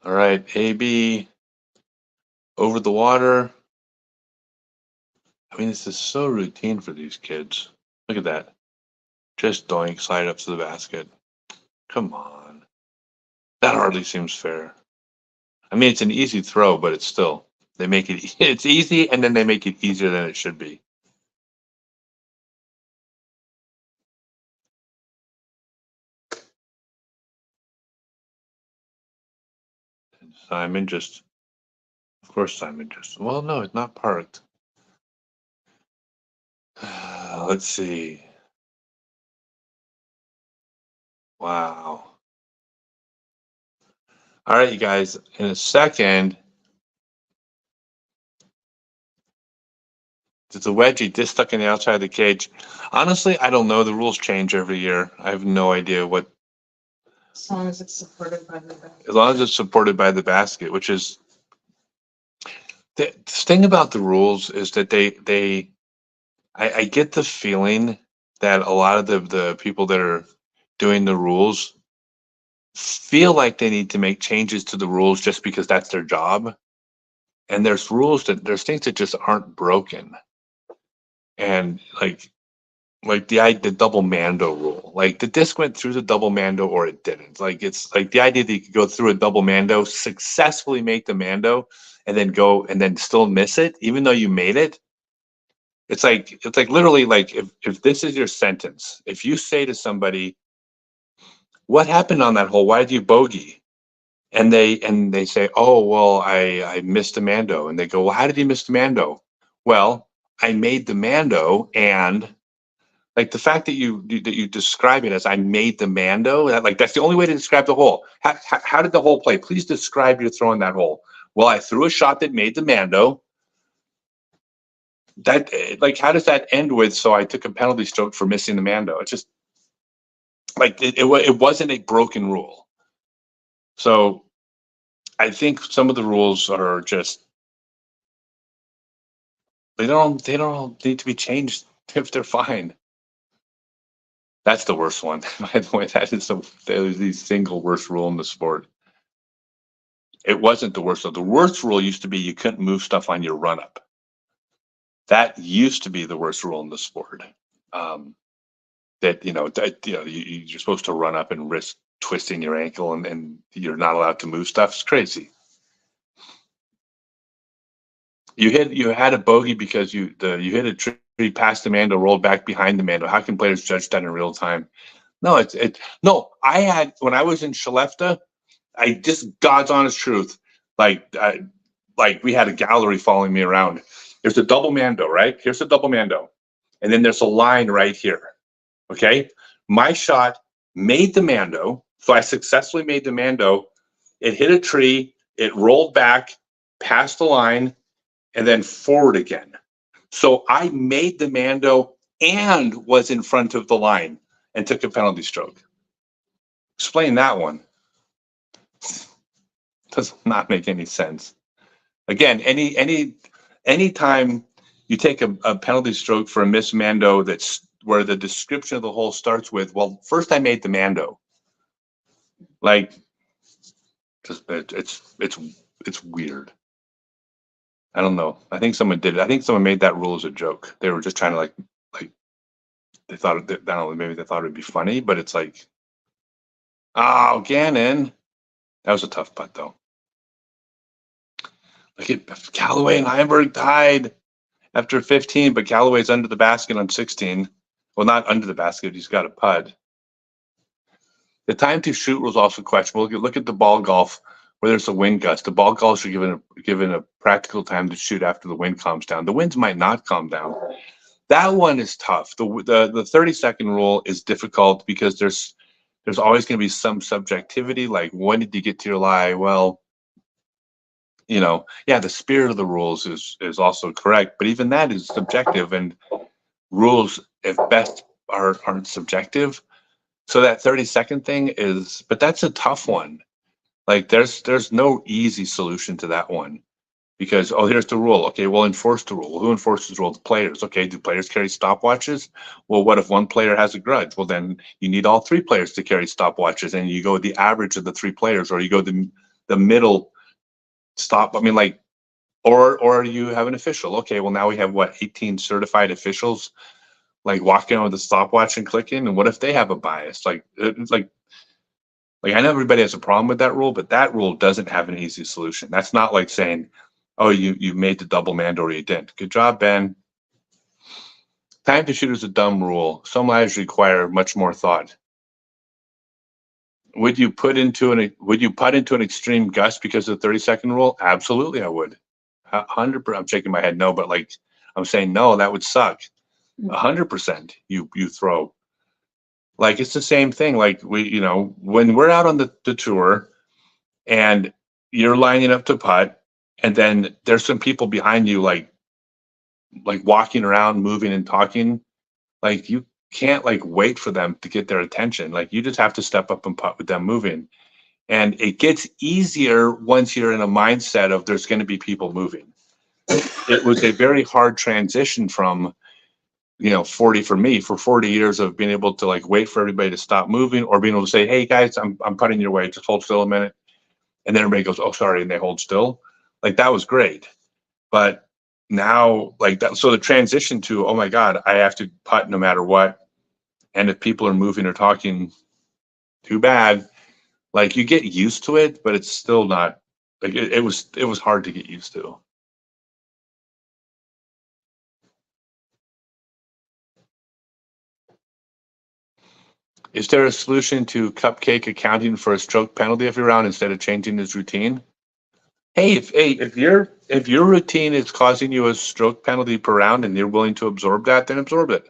All right, AB over the water. I mean, this is so routine for these kids. Look at that. Just doink, slide up to the basket. Come on. That hardly seems fair. I mean, it's an easy throw, but it's still, they make it, it's easy, and then they make it easier than it should be. And Simon just, of course, Simon just, well, no, it's not parked. Let's see. Wow. All right, you guys, in a second, there's a wedgie just stuck in the outside of the cage. Honestly, I don't know. The rules change every year. I have no idea what. As long as it's supported by the bank. As long as it's supported by the basket, which is the thing about the rules is that I get the feeling that a lot of the people that are doing the rules feel like they need to make changes to the rules just because that's their job. And there's things that just aren't broken. And like the double Mando rule, like the disc went through the double Mando or it didn't. Like it's like the idea that you could go through a double Mando, successfully make the Mando, and then still miss it, even though you made it. It's like literally like if this is your sentence, if you say to somebody, "What happened on that hole? Why did you bogey?" And they say, "Oh well, I missed the Mando," and they go, "Well, how did you miss the Mando?" Well, I made the Mando, and like the fact that you describe it as I made the Mando, that's the only way to describe the hole. How did the hole play? Please describe your throwing that hole. Well, I threw a shot that made the Mando. That like how does that end with? So I took a penalty stroke for missing the Mando. It's just like it wasn't a broken rule. So I think some of the rules are just they don't need to be changed if they're fine. That's the worst one. By the way, that is the single worst rule in the sport. It wasn't the worst. So the worst rule used to be you couldn't move stuff on your run up. That used to be the worst rule in the sport. You're supposed to run up and risk twisting your ankle, and you're not allowed to move stuff. It's crazy. You had a bogey because you hit a tree past the Mando, rolled back behind the Mando. How can players judge that in real time? No, no. I had when I was in Shalefta, I just God's honest truth. Like we had a gallery following me around. There's a double Mando, right? Here's a double Mando, and then there's a line right here. Okay, my shot made the Mando, so I successfully made the Mando. It hit a tree, it rolled back past the line, and then forward again. So I made the Mando and was in front of the line and took a penalty stroke. Explain that one. Does not make any sense. Again, any time you take a penalty stroke for a missed Mando that's where the description of the hole starts with, well, first I made the Mando. Like, just it's weird. I don't know. I think someone did it. I think someone made that rule as a joke. They were just trying to like they thought I don't know, maybe they thought it would be funny, but it's like, oh, Gannon. That was a tough putt though. Look at Callaway and Heinberg tied after 15, but Callaway's under the basket on 16. Well, not under the basket. He's got a putt. The time to shoot was also questionable. Look at the ball golf where there's a wind gust. The ball golfs are given a practical time to shoot after the wind calms down. The winds might not calm down. That one is tough. The 30-second rule is difficult because there's always going to be some subjectivity. Like, when did you get to your lie? Well, the spirit of the rules is also correct, but even that is subjective, and rules, if best, aren't subjective. So that 30-second thing but that's a tough one. Like, there's no easy solution to that one because, oh, here's the rule. Okay, well, enforce the rule. Well, who enforces the rule? The players. Okay, do players carry stopwatches? Well, what if one player has a grudge? Well, then you need all three players to carry stopwatches, and you go the average of the three players, or you go the middle stop. I mean, like, or you have an official. Okay, well, now we have 18 certified officials, like walking on with a stopwatch and clicking. And what if they have a bias? Like I know everybody has a problem with that rule, but that rule doesn't have an easy solution. That's not like saying, oh, you made the double Mando or you didn't. Good job, Ben. Time to shoot is a dumb rule. Some lives require much more thought. Would you putt into an extreme gust because of the 30-second rule? Absolutely, I would. 100%. I'm shaking my head no, but like I'm saying no, that would suck. 100% you throw. Like, it's the same thing. Like, when we're out on the tour and you're lining up to putt, and then there's some people behind you like walking around, moving and talking, like, you can't like wait for them to get their attention. Like, you just have to step up and putt with them moving. And it gets easier once you're in a mindset of there's going to be people moving. It was a very hard transition from 40 for me, for 40 years of being able to like wait for everybody to stop moving, or being able to say, hey guys, I'm putting your way, just hold still a minute. And then everybody goes, oh, sorry. And they hold still. Like that was great. But now like that, so the transition to, oh my God, I have to putt no matter what. And if people are moving or talking, too bad. Like you get used to it, but it's still not like it was hard to get used to. Is there a solution to Cupcake accounting for a stroke penalty every round instead of changing his routine? Hey, if your routine is causing you a stroke penalty per round and you're willing to absorb that, then absorb it.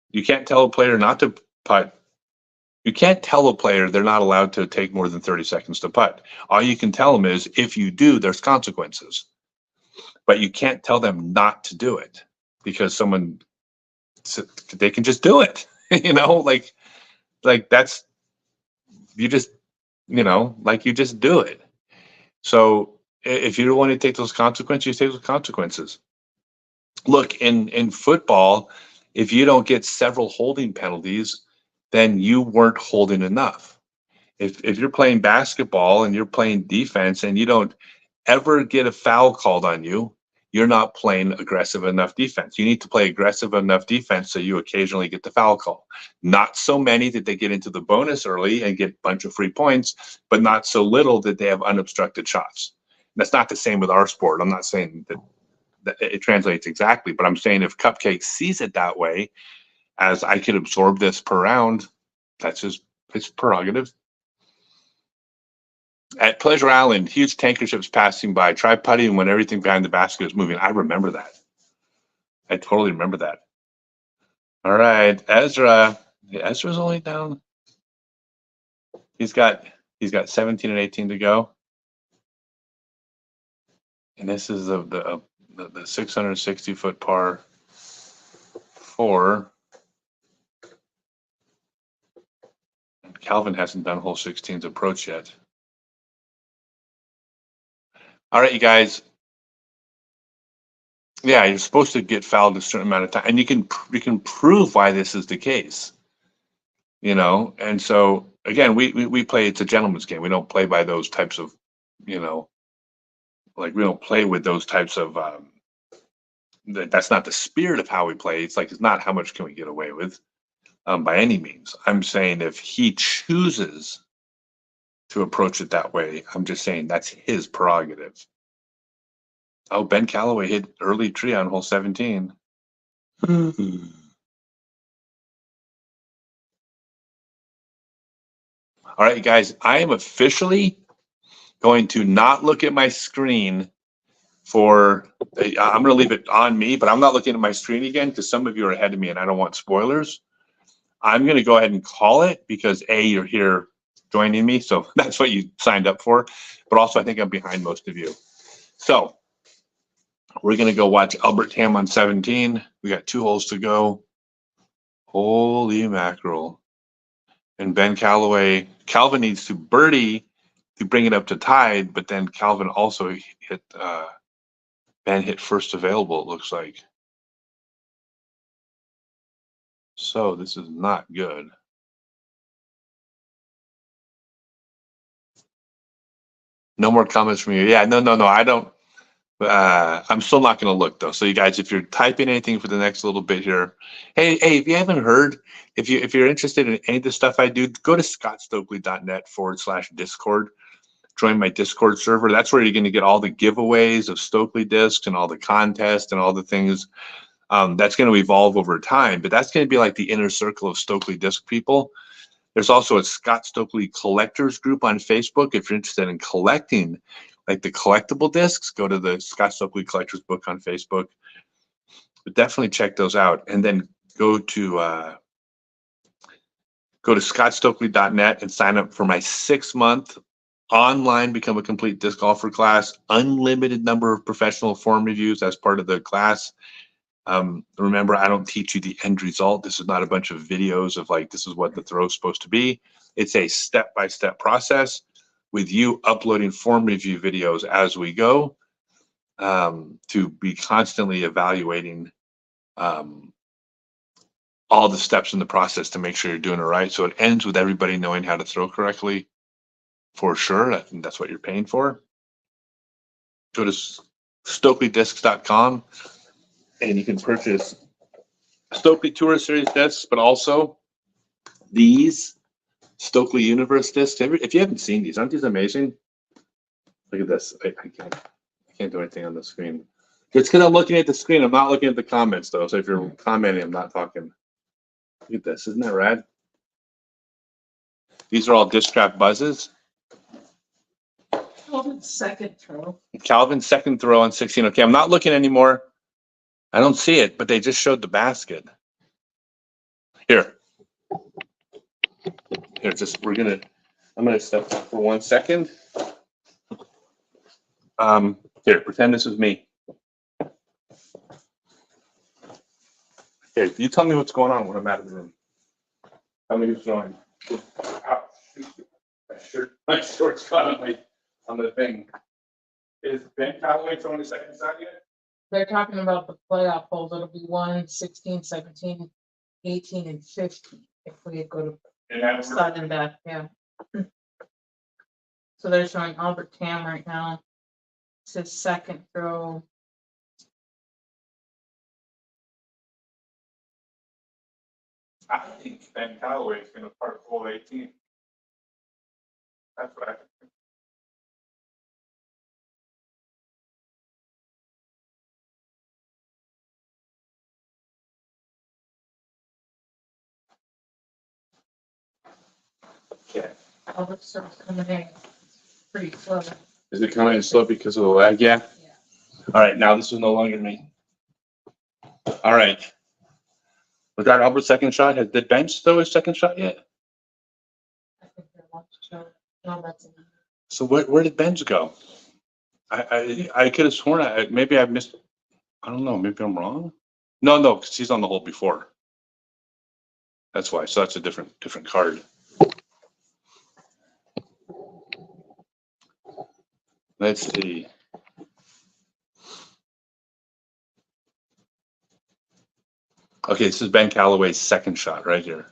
You can't tell a player not to putt. You can't tell a player they're not allowed to take more than 30 seconds to putt. All you can tell them is if you do, there's consequences. But you can't tell them not to do it because they can just do it. Like that's, you just, like you just do it. So if you don't want to take those consequences, you take those consequences. Look, in football, if you don't get several holding penalties, then you weren't holding enough. If you're playing basketball and you're playing defense and you don't ever get a foul called on you, you're not playing aggressive enough defense. You need to play aggressive enough defense so you occasionally get the foul call. Not so many that they get into the bonus early and get a bunch of free points, but not so little that they have unobstructed shots. That's not the same with our sport. I'm not saying that it translates exactly, but I'm saying if Cupcake sees it that way, as I could absorb this per round, that's his prerogative. At Pleasure Island, huge tanker ships passing by. Try putting when everything behind the basket is moving. I remember that. I totally remember that. All right, Ezra. Ezra's only down. He's got 17 and 18 to go. And this is the 660-foot par 4. And Calvin hasn't done hole 16's approach yet. All right, you guys. Yeah, you're supposed to get fouled a certain amount of time, and you can prove why this is the case. And so again, we play. It's a gentleman's game. We don't play by those types of, like we don't play with those types of. That's not the spirit of how we play. It's not how much can we get away with, by any means. I'm saying if he chooses to approach it that way, I'm just saying that's his prerogative. Oh, Ben Calloway hit early tree on hole 17. All right, guys, I am officially going to not look at my screen for, I'm going to leave it on me, but I'm not looking at my screen again because some of you are ahead of me and I don't want spoilers. I'm going to go ahead and call it because you're here joining me. So that's what you signed up for. But also I think I'm behind most of you. So we're going to go watch Albert Tam on 17. We got 2 holes to go. Holy mackerel. And Ben Calloway, Calvin needs to birdie to bring it up to tied, but then Calvin also hit, Ben hit first available, it looks like. So this is not good. No more comments from you. Yeah, no, I don't. I'm still not going to look though. So you guys, if you're typing anything for the next little bit here, hey, if you haven't heard, if you're interested in any of the stuff I do, go to scottstokely.net/Discord. Join my Discord server. That's where you're going to get all the giveaways of Stokely discs and all the contests and all the things. That's going to evolve over time, but that's going to be like the inner circle of Stokely disc people. There's also a Scott Stokely collectors group on Facebook. If you're interested in collecting like the collectible discs, go to the Scott Stokely collectors book on Facebook. But definitely check those out. And then go to scottstokely.net and sign up for my 6-month online Become a Complete Disc Golfer class. Unlimited number of professional form reviews as part of the class. Remember, I don't teach you the end result. This is not a bunch of videos of like, this is what the throw is supposed to be. It's a step-by-step process with you uploading form review videos as we go, to be constantly evaluating all the steps in the process to make sure you're doing it right. So it ends with everybody knowing how to throw correctly, for sure. I think that's what you're paying for. Go to StokelyDiscs.com and you can purchase Stokely Tour Series discs, but also these Stokely Universe discs. If you haven't seen these, aren't these amazing? Look at this. I can't do anything on the screen. It's because I'm looking at the screen. I'm not looking at the comments though. So if you're commenting, I'm not talking. Look at this. Isn't that rad? These are all disc trap buzzes. Calvin's second throw. Calvin's second throw on 16. Okay, I'm not looking anymore. I don't see it, but they just showed the basket. Here, I'm gonna step back for 1 second. Here, pretend this is me. Here, you tell me what's going on when I'm out of the room. Tell me what's going on. My shorts caught on the thing. Is Ben Callaway throwing the second shot yet? They're talking about the playoff polls. It'll be 1, 16, 17, 18, and 15 if we go to And that's sudden death, yeah. So they're showing Albert Tam right now. It's his second throw. I think Ben Callaway is going to part full 18. That's what I think. Yeah. Albert's sort of coming in pretty slow. Is it coming in slow because of the lag? Yeah. Yeah. All right. Now this is no longer me. All right. Was that Albert's second shot? Did Ben throw his second shot yet? I think they're about to show. No, that's enough. So where did Ben's go? I could have sworn maybe I missed. I don't know. Maybe I'm wrong. No, because he's on the hole before. That's why. So that's a different card. Let's see. Okay, this is Ben Callaway's second shot right here.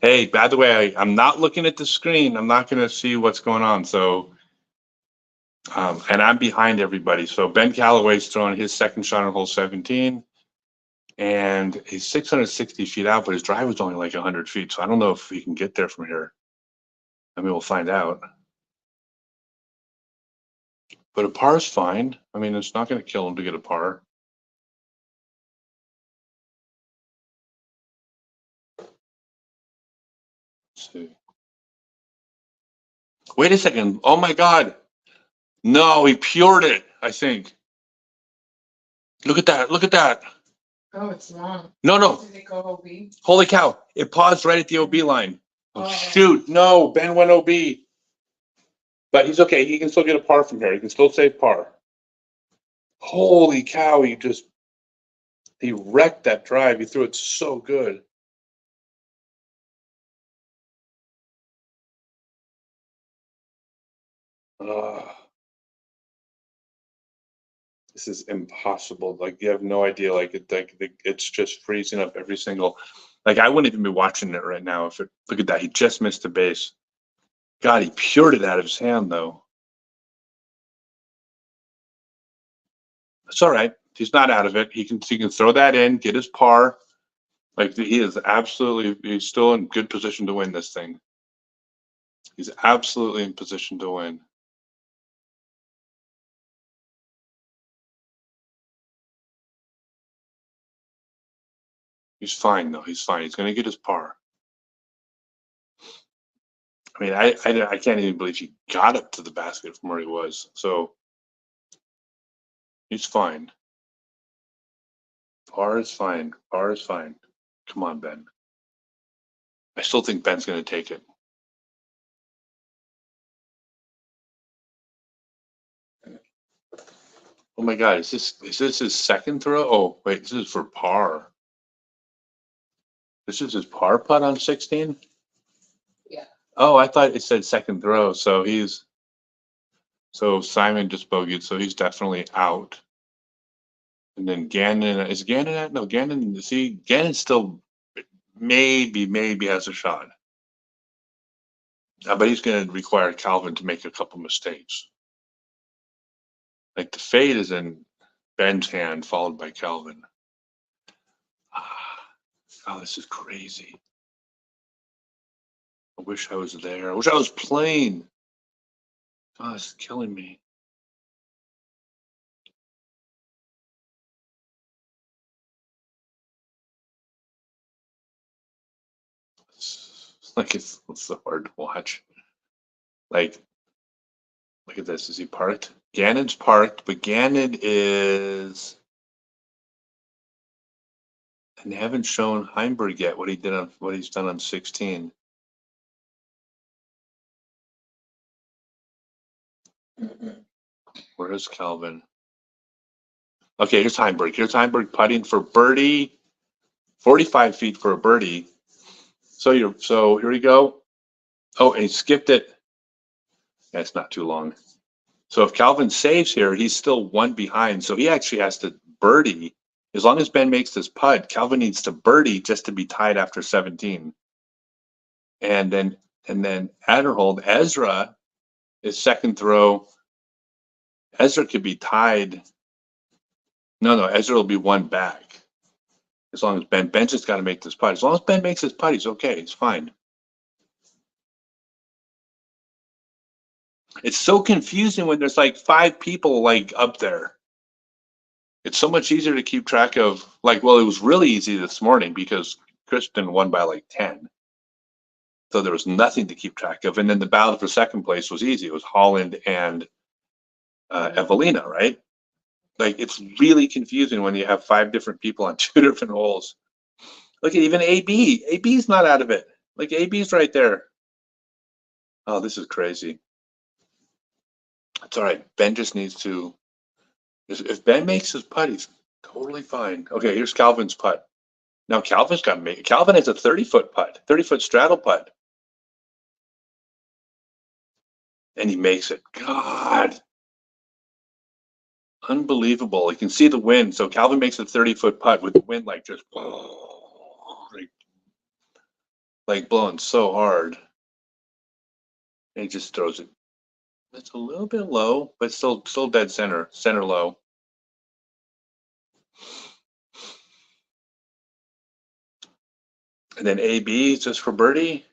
Hey, by the way, I'm not looking at the screen. I'm not going to see what's going on. So, and I'm behind everybody. So Ben Callaway's throwing his second shot on hole 17, and he's 660 feet out, but his drive was only like 100 feet. So I don't know if he can get there from here. I mean, we'll find out. But a par is fine. I mean, it's not going to kill him to get a par. Let's see. Wait a second. Oh my God. No, he pured it, I think. Look at that. Look at that. Oh, it's long. No. Did it go OB? Holy cow. It paused right at the OB line. Oh, Oh. shoot. No, Ben went OB. But he's okay. He can still get a par from here. He can still save par. Holy cow. He wrecked that drive. He threw it so good. This is impossible. Like, you have no idea. Like it's just freezing up every single. Like, I wouldn't even be watching it right now. Look at that. He just missed a base. God, he pured it out of his hand though. It's all right. He's not out of it. He can throw that in, get his par. Like, he's still in good position to win this thing. He's absolutely in position to win. He's fine though. He's fine. He's going to get his par. I mean, I can't even believe he got up to the basket from where he was. So he's fine. Par is fine. Par is fine. Come on, Ben. I still think Ben's going to take it. Oh my God, is this his second throw? Oh, wait, this is for par. This is his par putt on 16? Yeah. Oh, I thought it said second throw. So Simon just bogeyed, so he's definitely out. And then Gannon, is Gannon at? No, Gannon, see, Gannon still maybe has a shot. But he's going to require Calvin to make a couple mistakes. Like the fade is in Ben's hand, followed by Calvin. Oh, this is crazy. I wish I was there. I wish I was playing. Oh, it's killing me. It's so hard to watch. Like, look at this. Is he parked? Gannon's parked, but Gannon is. And they haven't shown Heimberg yet what he's done on 16. Where is Calvin? Okay, here's Heimberg. Here's Heimberg putting for birdie. 45 feet for a birdie. So here we go. Oh, and he skipped it. That's not too long. So if Calvin saves here, he's still one behind. So he actually has to birdie. As long as Ben makes this putt, Calvin needs to birdie just to be tied after 17. And then Adderhold, Ezra is second throw. Ezra could be tied. No, Ezra will be one back. As long as Ben just got to make this putt. As long as Ben makes his putt, he's okay. He's fine. It's so confusing when there's like 5 people like up there. It's so much easier to keep track of. Like, well, it was really easy this morning because Kristen won by like 10. So there was nothing to keep track of. And then the battle for second place was easy. It was Holland and Evelina, right? Like, it's really confusing when you have 5 different people on 2 different holes. Look at even AB. AB's not out of it. Like, AB's right there. Oh, this is crazy. It's all right. Ben just needs to. If Ben makes his putt, he's totally fine. Okay, here's Calvin's putt. Now Calvin's got to make it. Calvin has a 30-foot putt, 30-foot straddle putt. And he makes it. God. Unbelievable. You can see the wind. So Calvin makes a 30-foot putt with the wind like just like blowing so hard. And he just throws it. It's a little bit low, but still dead center low. And then AB just for birdie.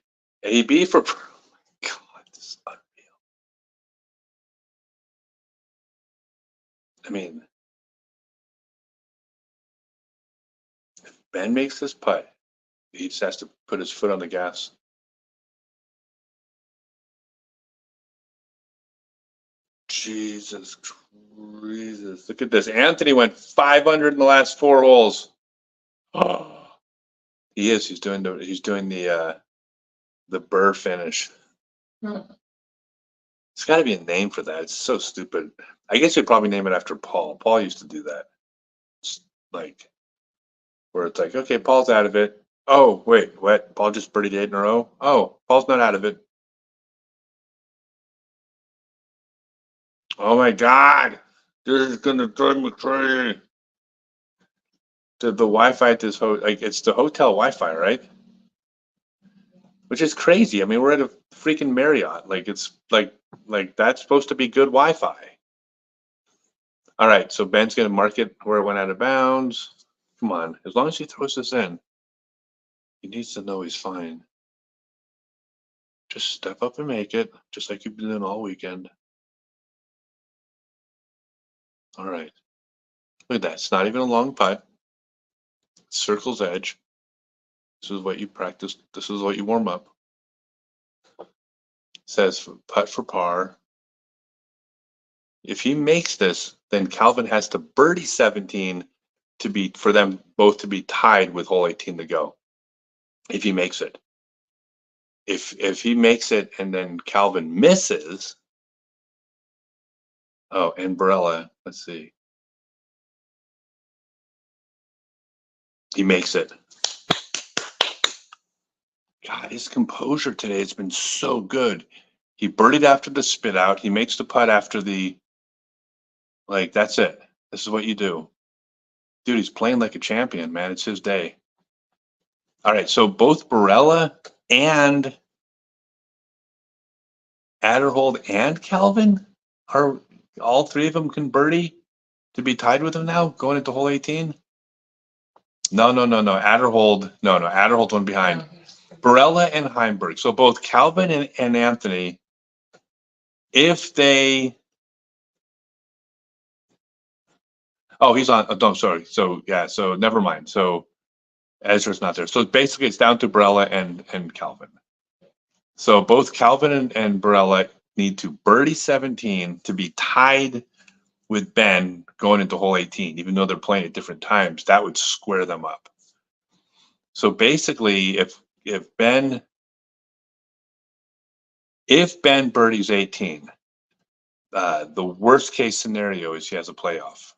AB for. Oh my God, this is unreal. I mean, if Ben makes this putt, he just has to put his foot on the gas. Jesus. Look at this. Anthony went 500 in the last 4 holes. Oh, he is. He's doing the Burr finish. It's got to be a name for that. It's so stupid. I guess you'd probably name it after Paul. Paul used to do that. It's like where it's like, okay, Paul's out of it. Oh, wait, what? Paul just birdied 8 in a row? Oh, Paul's not out of it. Oh my God. This is gonna drive me crazy. The Wi-Fi at this it's the hotel Wi-Fi, right? Which is crazy. I mean, we're at a freaking Marriott. Like it's like that's supposed to be good Wi-Fi. All right, so Ben's gonna mark it where it went out of bounds. Come on, as long as he throws this in, he needs to know he's fine. Just step up and make it, just like you've been doing all weekend. All right. Look at that. It's not even a long putt. Circle's edge. This is what you practice. This is what you warm up. It says putt for par. If he makes this, then Calvin has to birdie 17 for them both to be tied with hole 18 to go. If he makes it. If he makes it and then Calvin misses. Oh, and Barella, let's see. He makes it. God, his composure today has been so good. He birdied after the spit out. He makes the putt after the, like, that's it. This is what you do. Dude, he's playing like a champion, man. It's his day. All right, so both Barella and Adderhold and Calvin are all three of them can birdie to be tied with him now going into hole 18. No. Adderhold, no. Adderhold's one behind. Barella and Heimberg. So both Calvin and Anthony, if they. Oh, he's on. Oh, no, sorry. So yeah. So never mind. So Ezra's not there. So basically, it's down to Barella and Calvin. So both Calvin and Barella need to birdie 17 to be tied with Ben going into hole 18, even though they're playing at different times. That would square them up. So basically, if Ben birdies 18, the worst case scenario is he has a playoff.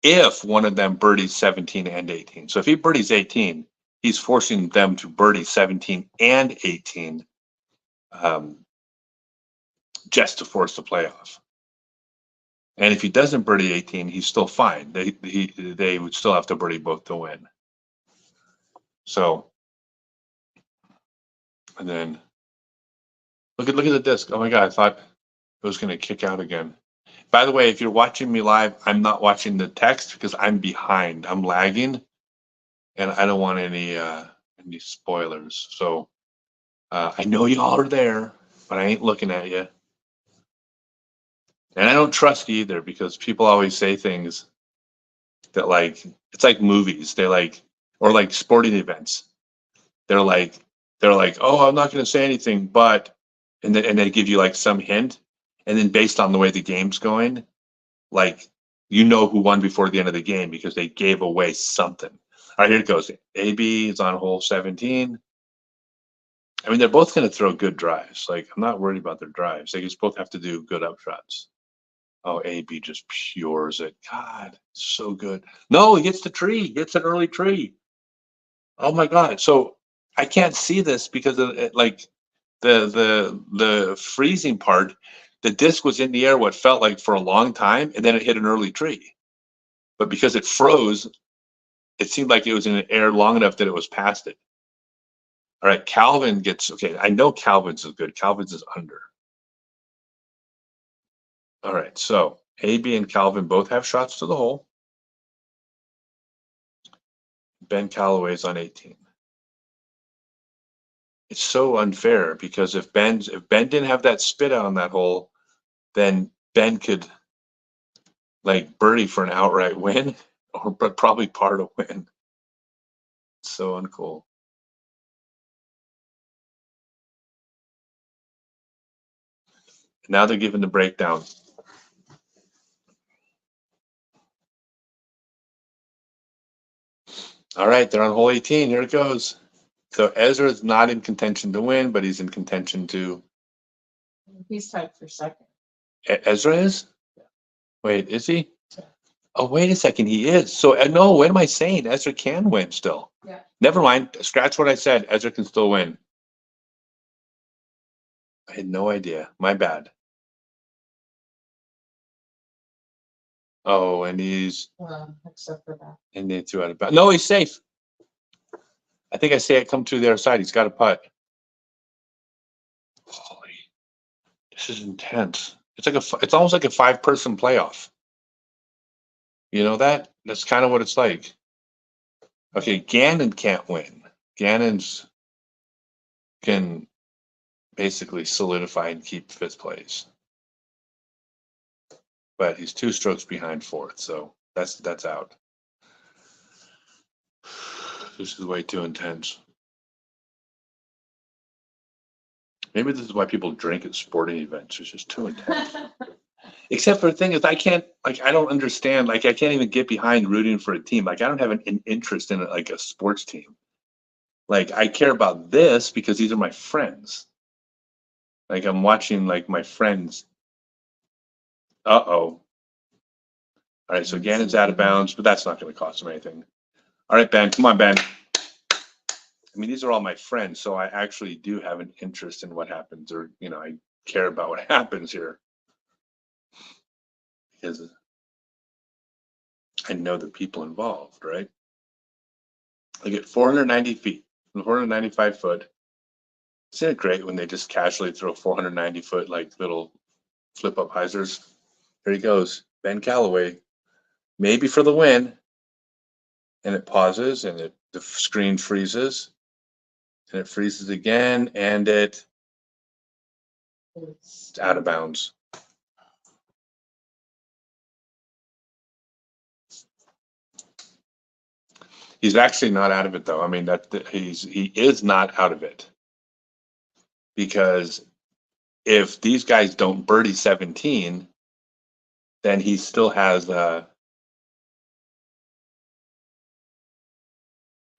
If one of them birdies 17 and 18. So if he birdies 18, he's forcing them to birdie 17 and 18 just to force the playoff. And if he doesn't birdie 18, he's still fine. They would still have to birdie both to win. So, and then look at the disc. Oh my God, I thought it was going to kick out again. By the way, if you're watching me live, I'm not watching the text because I'm behind. I'm lagging, and I don't want any spoilers. So I know y'all are there, but I ain't looking at you. And I don't trust you either because people always say things that like it's like movies. They like or like sporting events. They're like, oh, I'm not going to say anything, but and they give you like some hint, and then based on the way the game's going, like you know who won before the end of the game because they gave away something. All right, here it goes. AB is on hole 17. I mean, they're both going to throw good drives. Like I'm not worried about their drives. They just both have to do good upshots. Oh, AB just pures it. God, so good. No, he hits the tree. He hits an early tree. Oh my God. So I can't see this because of it, like the freezing part. The disc was in the air what felt like for a long time, and then it hit an early tree. But because it froze, it seemed like it was in the air long enough that it was past it. All right, Calvin gets okay. I know Calvin's is good. Calvin's is under. All right, so AB and Calvin both have shots to the hole. Ben Calloway's on 18. It's so unfair because if Ben didn't have that spit out on that hole, then Ben could like birdie for an outright win, or but probably par to win. It's so uncool. Now they're giving the breakdown. All right, they're on hole 18. Here it goes. So Ezra is not in contention to win, but he's in contention to. He's tied for second. Ezra is? Yeah. Wait, is he? Yeah. Oh, wait a second. He is. So no, what am I saying? Ezra can win still. Yeah. Never mind. Scratch what I said. Ezra can still win. I had no idea. My bad. Oh, and he's. Except for that. And they threw out a bounds. No, he's safe. I think I say it come to the other side. He's got a putt. Holy, this is intense. It's almost like a 5-person playoff. You know that? That's kind of what it's like. Okay, Gannon can't win. Gannon's can basically solidify and keep 5th place. But he's 2 strokes behind 4th, so that's out. This is way too intense. Maybe this is why people drink at sporting events. It's just too intense. Except for the thing is, I don't understand. Like, I can't even get behind rooting for a team. Like, I don't have an interest in like a sports team. Like, I care about this because these are my friends. Like, I'm watching like my friends. All right, so Gannon's out of bounds, but that's not going to cost him anything. All right, Ben, come on, Ben. I mean, these are all my friends, so I actually do have an interest in what happens, or I care about what happens here. Because I know the people involved, right? They get 490 feet, 495 foot. Isn't it great when they just casually throw 490 foot like little flip up hyzers? There he goes, Ben Calloway, maybe for the win. And it pauses and the screen freezes and it freezes again and it's out of bounds. He's actually not out of it though. I mean he is not out of it, because if these guys don't birdie 17, then he still has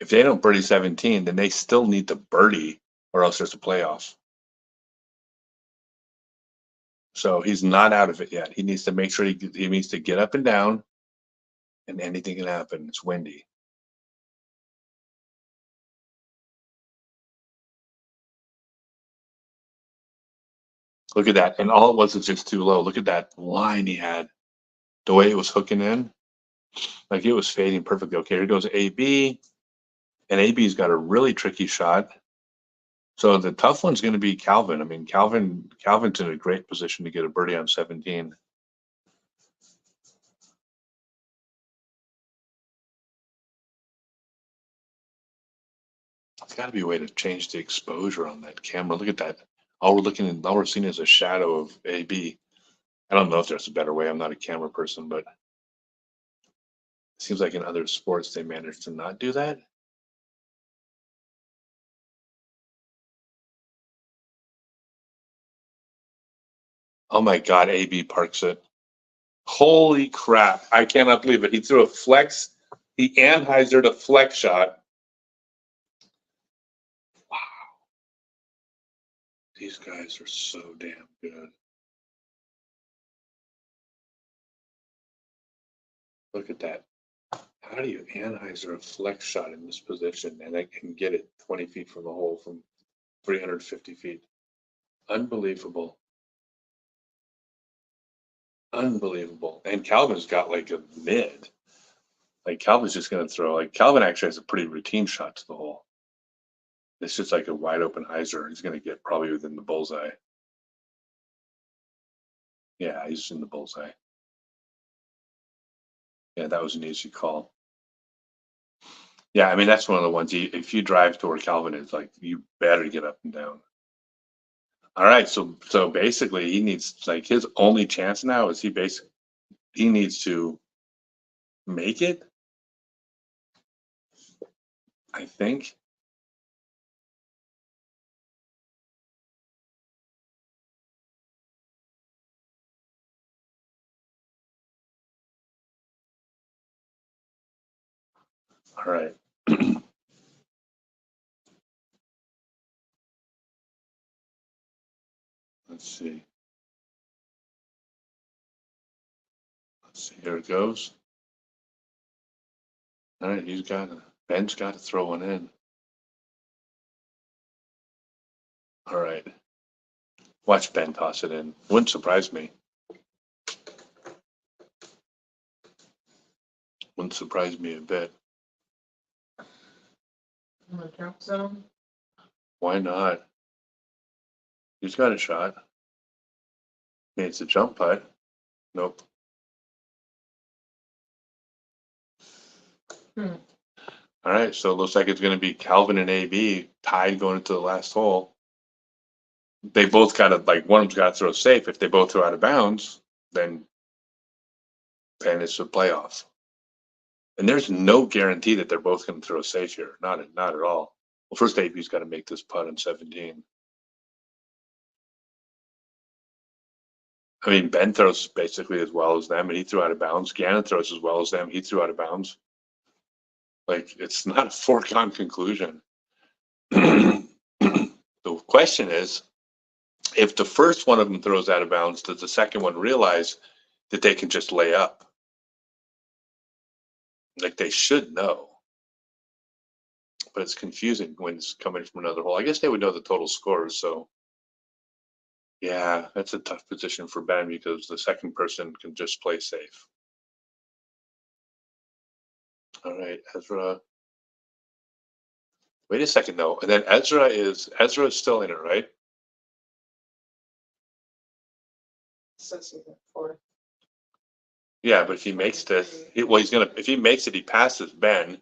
if they don't birdie 17, then they still need to birdie or else there's a playoff. So he's not out of it yet. He needs to make sure he needs to get up and down, and anything can happen. It's windy. Look at that. And all it was just too low. Look at that line he had. The way it was hooking in. Like it was fading perfectly. Okay, here goes AB. And AB's got a really tricky shot. So the tough one's going to be Calvin. I mean, Calvin's in a great position to get a birdie on 17. There's got to be a way to change the exposure on that camera. Look at that. All we're seeing is a shadow of AB. I don't know if there's a better way. I'm not a camera person, but it seems like in other sports they manage to not do that. Oh my God, AB parks it. Holy crap. I cannot believe it. He threw a flex. He Anheusered a flex shot. Wow. These guys are so damn good. Look at that. How do you Anheuser a flex shot in this position and I can get it 20 feet from the hole from 350 feet? Unbelievable. Unbelievable. And Calvin's got like a mid. Like Calvin's just going to throw, like Calvin actually has a pretty routine shot to the hole. It's just like a wide open hyzer. He's going to get probably within the bullseye. Yeah, he's in the bullseye. Yeah, that was an easy call. Yeah, I mean, that's one of the ones, if you drive to where Calvin is, like, you better get up and down. All right, so basically he needs, like, his only chance now is he needs to make it, I think. All right. Let's see. Here it goes. All right, Ben's got to throw one in. All right. Watch Ben toss it in. Wouldn't surprise me. Wouldn't surprise me a bit. In the drop zone. Why not? He's got a shot. I mean, it's a jump putt. Nope. All right, so it looks like it's going to be Calvin and AB tied going into the last hole. They both got to, like, one of them's got to throw safe. If they both throw out of bounds, then it's a playoff. And there's no guarantee that they're both going to throw safe here. Not at all. Well, first AB's got to make this putt on 17. I mean, Ben throws basically as well as them, and he threw out of bounds. Gannon throws as well as them. He threw out of bounds. Like, it's not a foregone conclusion. The question is, if the first one of them throws out of bounds, does the second one realize that they can just lay up? Like, they should know. But it's confusing when it's coming from another hole. I guess they would know the total scores, so yeah, that's a tough position for Ben because the second person can just play safe. All right, Ezra. Wait a second though, and then Ezra is still in it, right? Says he's at 4. Yeah, but if he makes this, he's gonna. If he makes it, he passes Ben,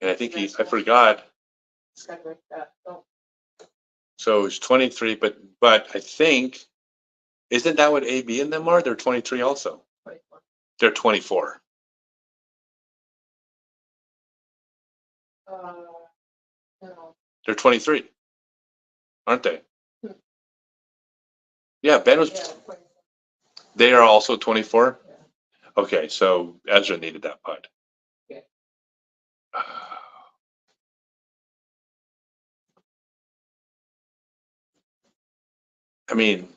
and I think I forgot. It's kind of like that. Oh, So it's 23, but I think isn't that what AB and them are? They're 23 also. 24. They're 24. No. They're 23, aren't they? Hmm. Yeah, Ben was. Yeah, 24. They are also 24. Yeah. Okay, so Ezra needed that putt. Yeah. I mean,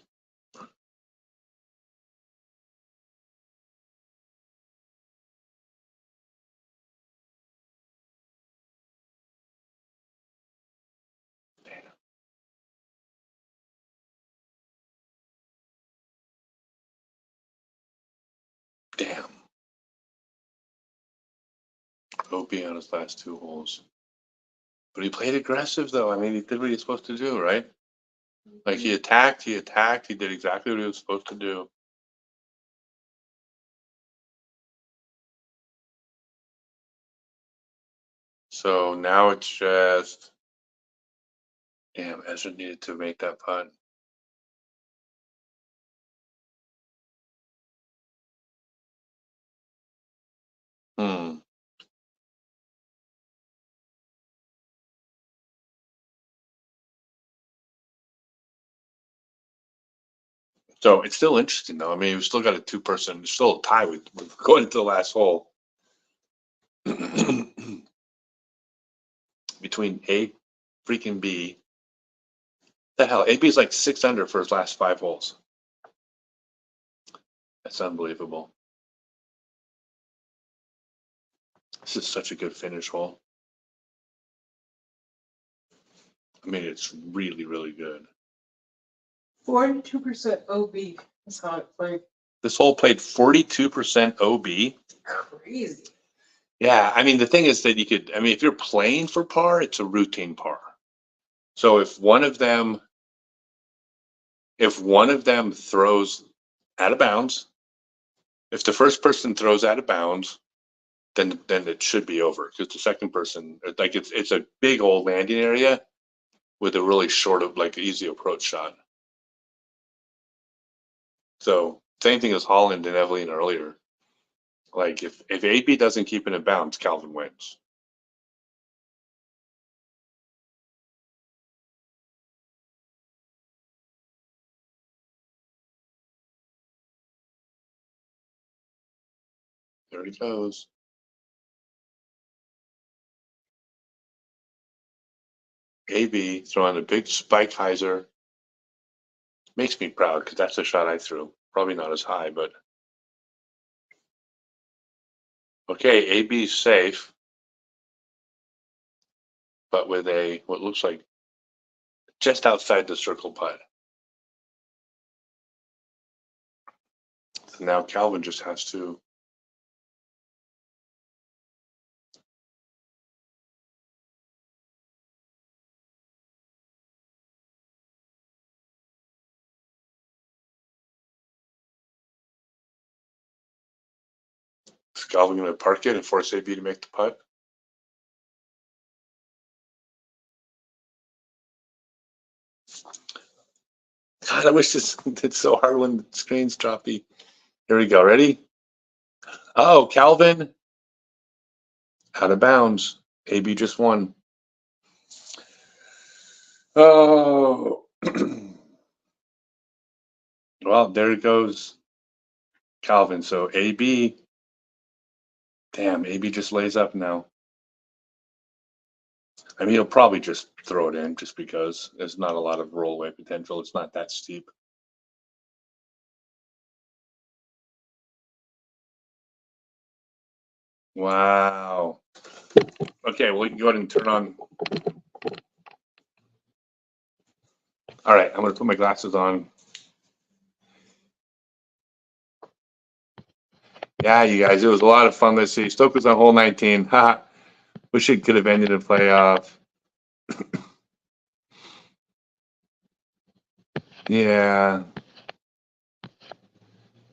damn. OP on his last 2 holes. But he played aggressive though. I mean, he did what he's supposed to do, right? Like he attacked, he did exactly what he was supposed to do. So now it's just, damn, Ezra needed to make that putt. Hmm. So it's still interesting though. I mean, we've still got a 2-person, still a tie with going into the last hole. Between A freaking B. The hell, AB's like 6 under for his last 5 holes. That's unbelievable. This is such a good finish hole. I mean, it's really, really good. 42% OB is how it played. This hole played 42% OB. Crazy. Yeah, I mean, the thing is that you could, I mean, if you're playing for par, it's a routine par. So if one of them throws out of bounds, if the first person throws out of bounds, then it should be over because the second person, like it's a big old landing area with a really short of like easy approach shot. So same thing as Holland and Evelyn earlier. Like if AB doesn't keep it in bounds, Calvin wins. There he goes. AB throwing a big spike hyzer. Makes me proud because that's a shot I threw. Probably not as high, but okay, AB's safe, but with a what looks like just outside the circle putt. So now Calvin just has to. Is Calvin going to park it and force AB to make the putt? God, I wish this it's so hard when the screen's choppy. Here we go. Ready? Oh, Calvin. Out of bounds. AB just won. Oh. Well, there goes Calvin. So AB. Damn, AB just lays up now. I mean, he'll probably just throw it in just because there's not a lot of rollaway potential. It's not that steep. Wow. Okay, well, we can go ahead and turn on. All right, I'm going to put my glasses on. Yeah, you guys, it was a lot of fun. Let's see. Stokely's on hole 19. Ha. Wish it could have ended in playoff. Yeah.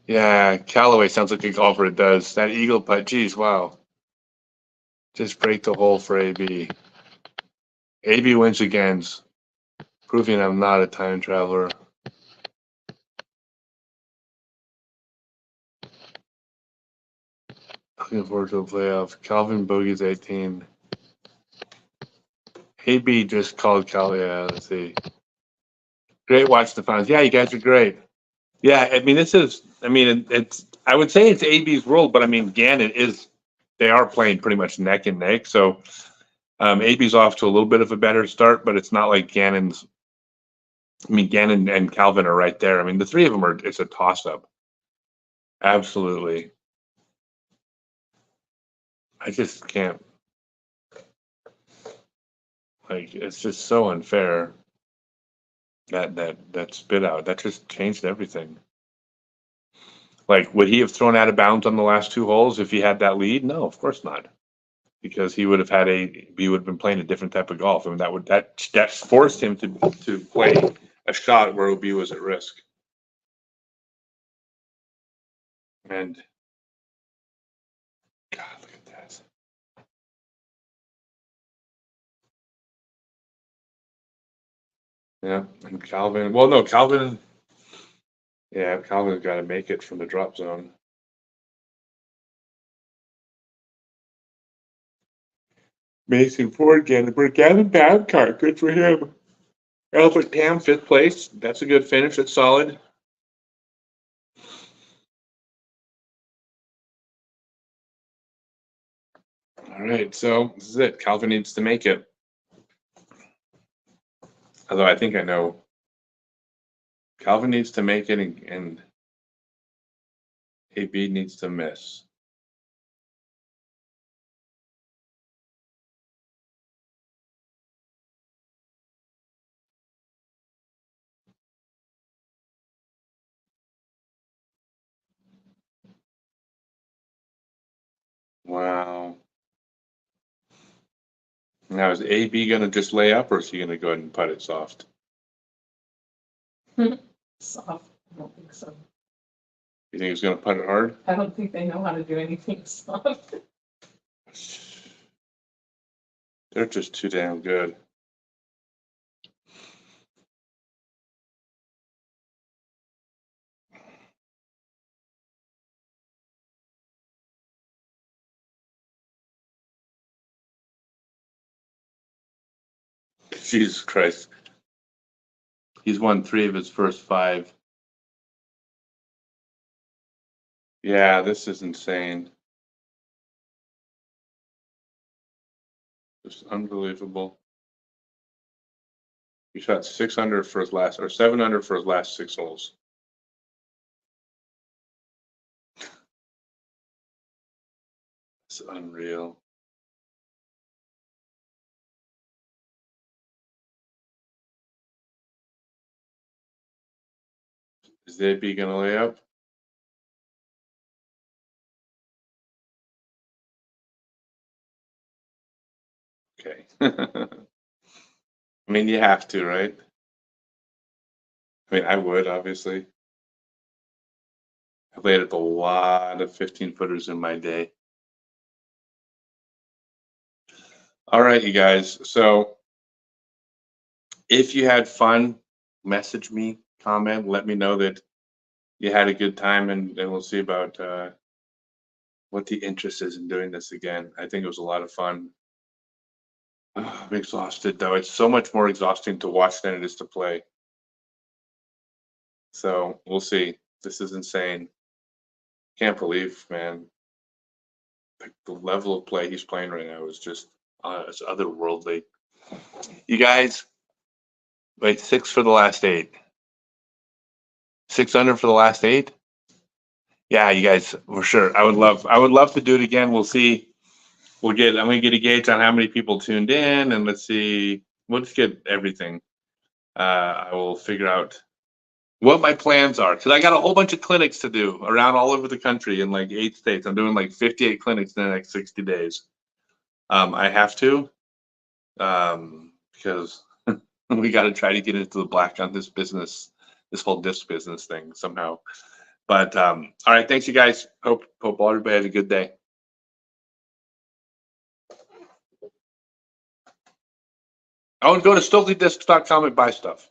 Yeah. Callaway sounds like a golfer. It does. That eagle putt. Geez, wow. Just break the hole for AB. AB wins again, proving I'm not a time traveler. Looking forward to a playoff. Calvin Bogey's 18. AB just called Cal. Yeah, let's see. Great watch the finals. Yeah, you guys are great. Yeah, I mean, it's, I would say it's AB's world, but I mean, Gannon is, they are playing pretty much neck and neck. So AB's off to a little bit of a better start, but it's not like Gannon's, I mean, Gannon and Calvin are right there. I mean, the three of them are, it's a toss up. Absolutely. I just can't, like, it's just so unfair. That spit out, that just changed everything. Like, would he have thrown out of bounds on the last two holes if he had that lead? No, of course not. Because he would have been playing a different type of golf. I mean, that forced him to play a shot where OB was at risk. And God, look at that. Yeah, and Calvin. Well, no, Calvin. Yeah, Calvin's got to make it from the drop zone. Mason Ford again. But Gavin Babcock, good for him. Albert Tam, 5th place. That's a good finish. That's solid. All right, so this is it. Calvin needs to make it. Although I think I know. Calvin needs to make it, and AB needs to miss. Wow. Now is AB gonna just lay up, or is he gonna go ahead and putt it soft? Soft, I don't think so. You think he's gonna putt it hard? I don't think they know how to do anything soft. They're just too damn good. Jesus Christ. He's won 3 of his first 5. Yeah, this is insane. Just unbelievable. He shot 6 under for his last, or 7 under for his last 6 holes. It's unreal. Is AB gonna lay up? Okay. I mean, you have to, right? I mean, I would, obviously. I played at a lot of 15-footers in my day. All right, you guys. So if you had fun, message me, comment, let me know that you had a good time, and we'll see about what the interest is in doing this again. I think it was a lot of fun. I'm exhausted, though. It's so much more exhausting to watch than it is to play. So we'll see. This is insane. Can't believe, man, the level of play he's playing right now is just it's otherworldly. You guys, wait, 6 for the last 8. 6 under for the last 8. Yeah, you guys, for sure. I would love to do it again. We'll see. I'm gonna get a gauge on how many people tuned in, and let's see. We'll just get everything. I will figure out what my plans are, because I got a whole bunch of clinics to do around all over the country in like 8 states. I'm doing like 58 clinics in the next 60 days. I have to, because we got to try to get into the black on this business, this whole disc business thing somehow. But all right, thanks you guys. Hope everybody had a good day. I want to go to StokelyDiscs.com and buy stuff.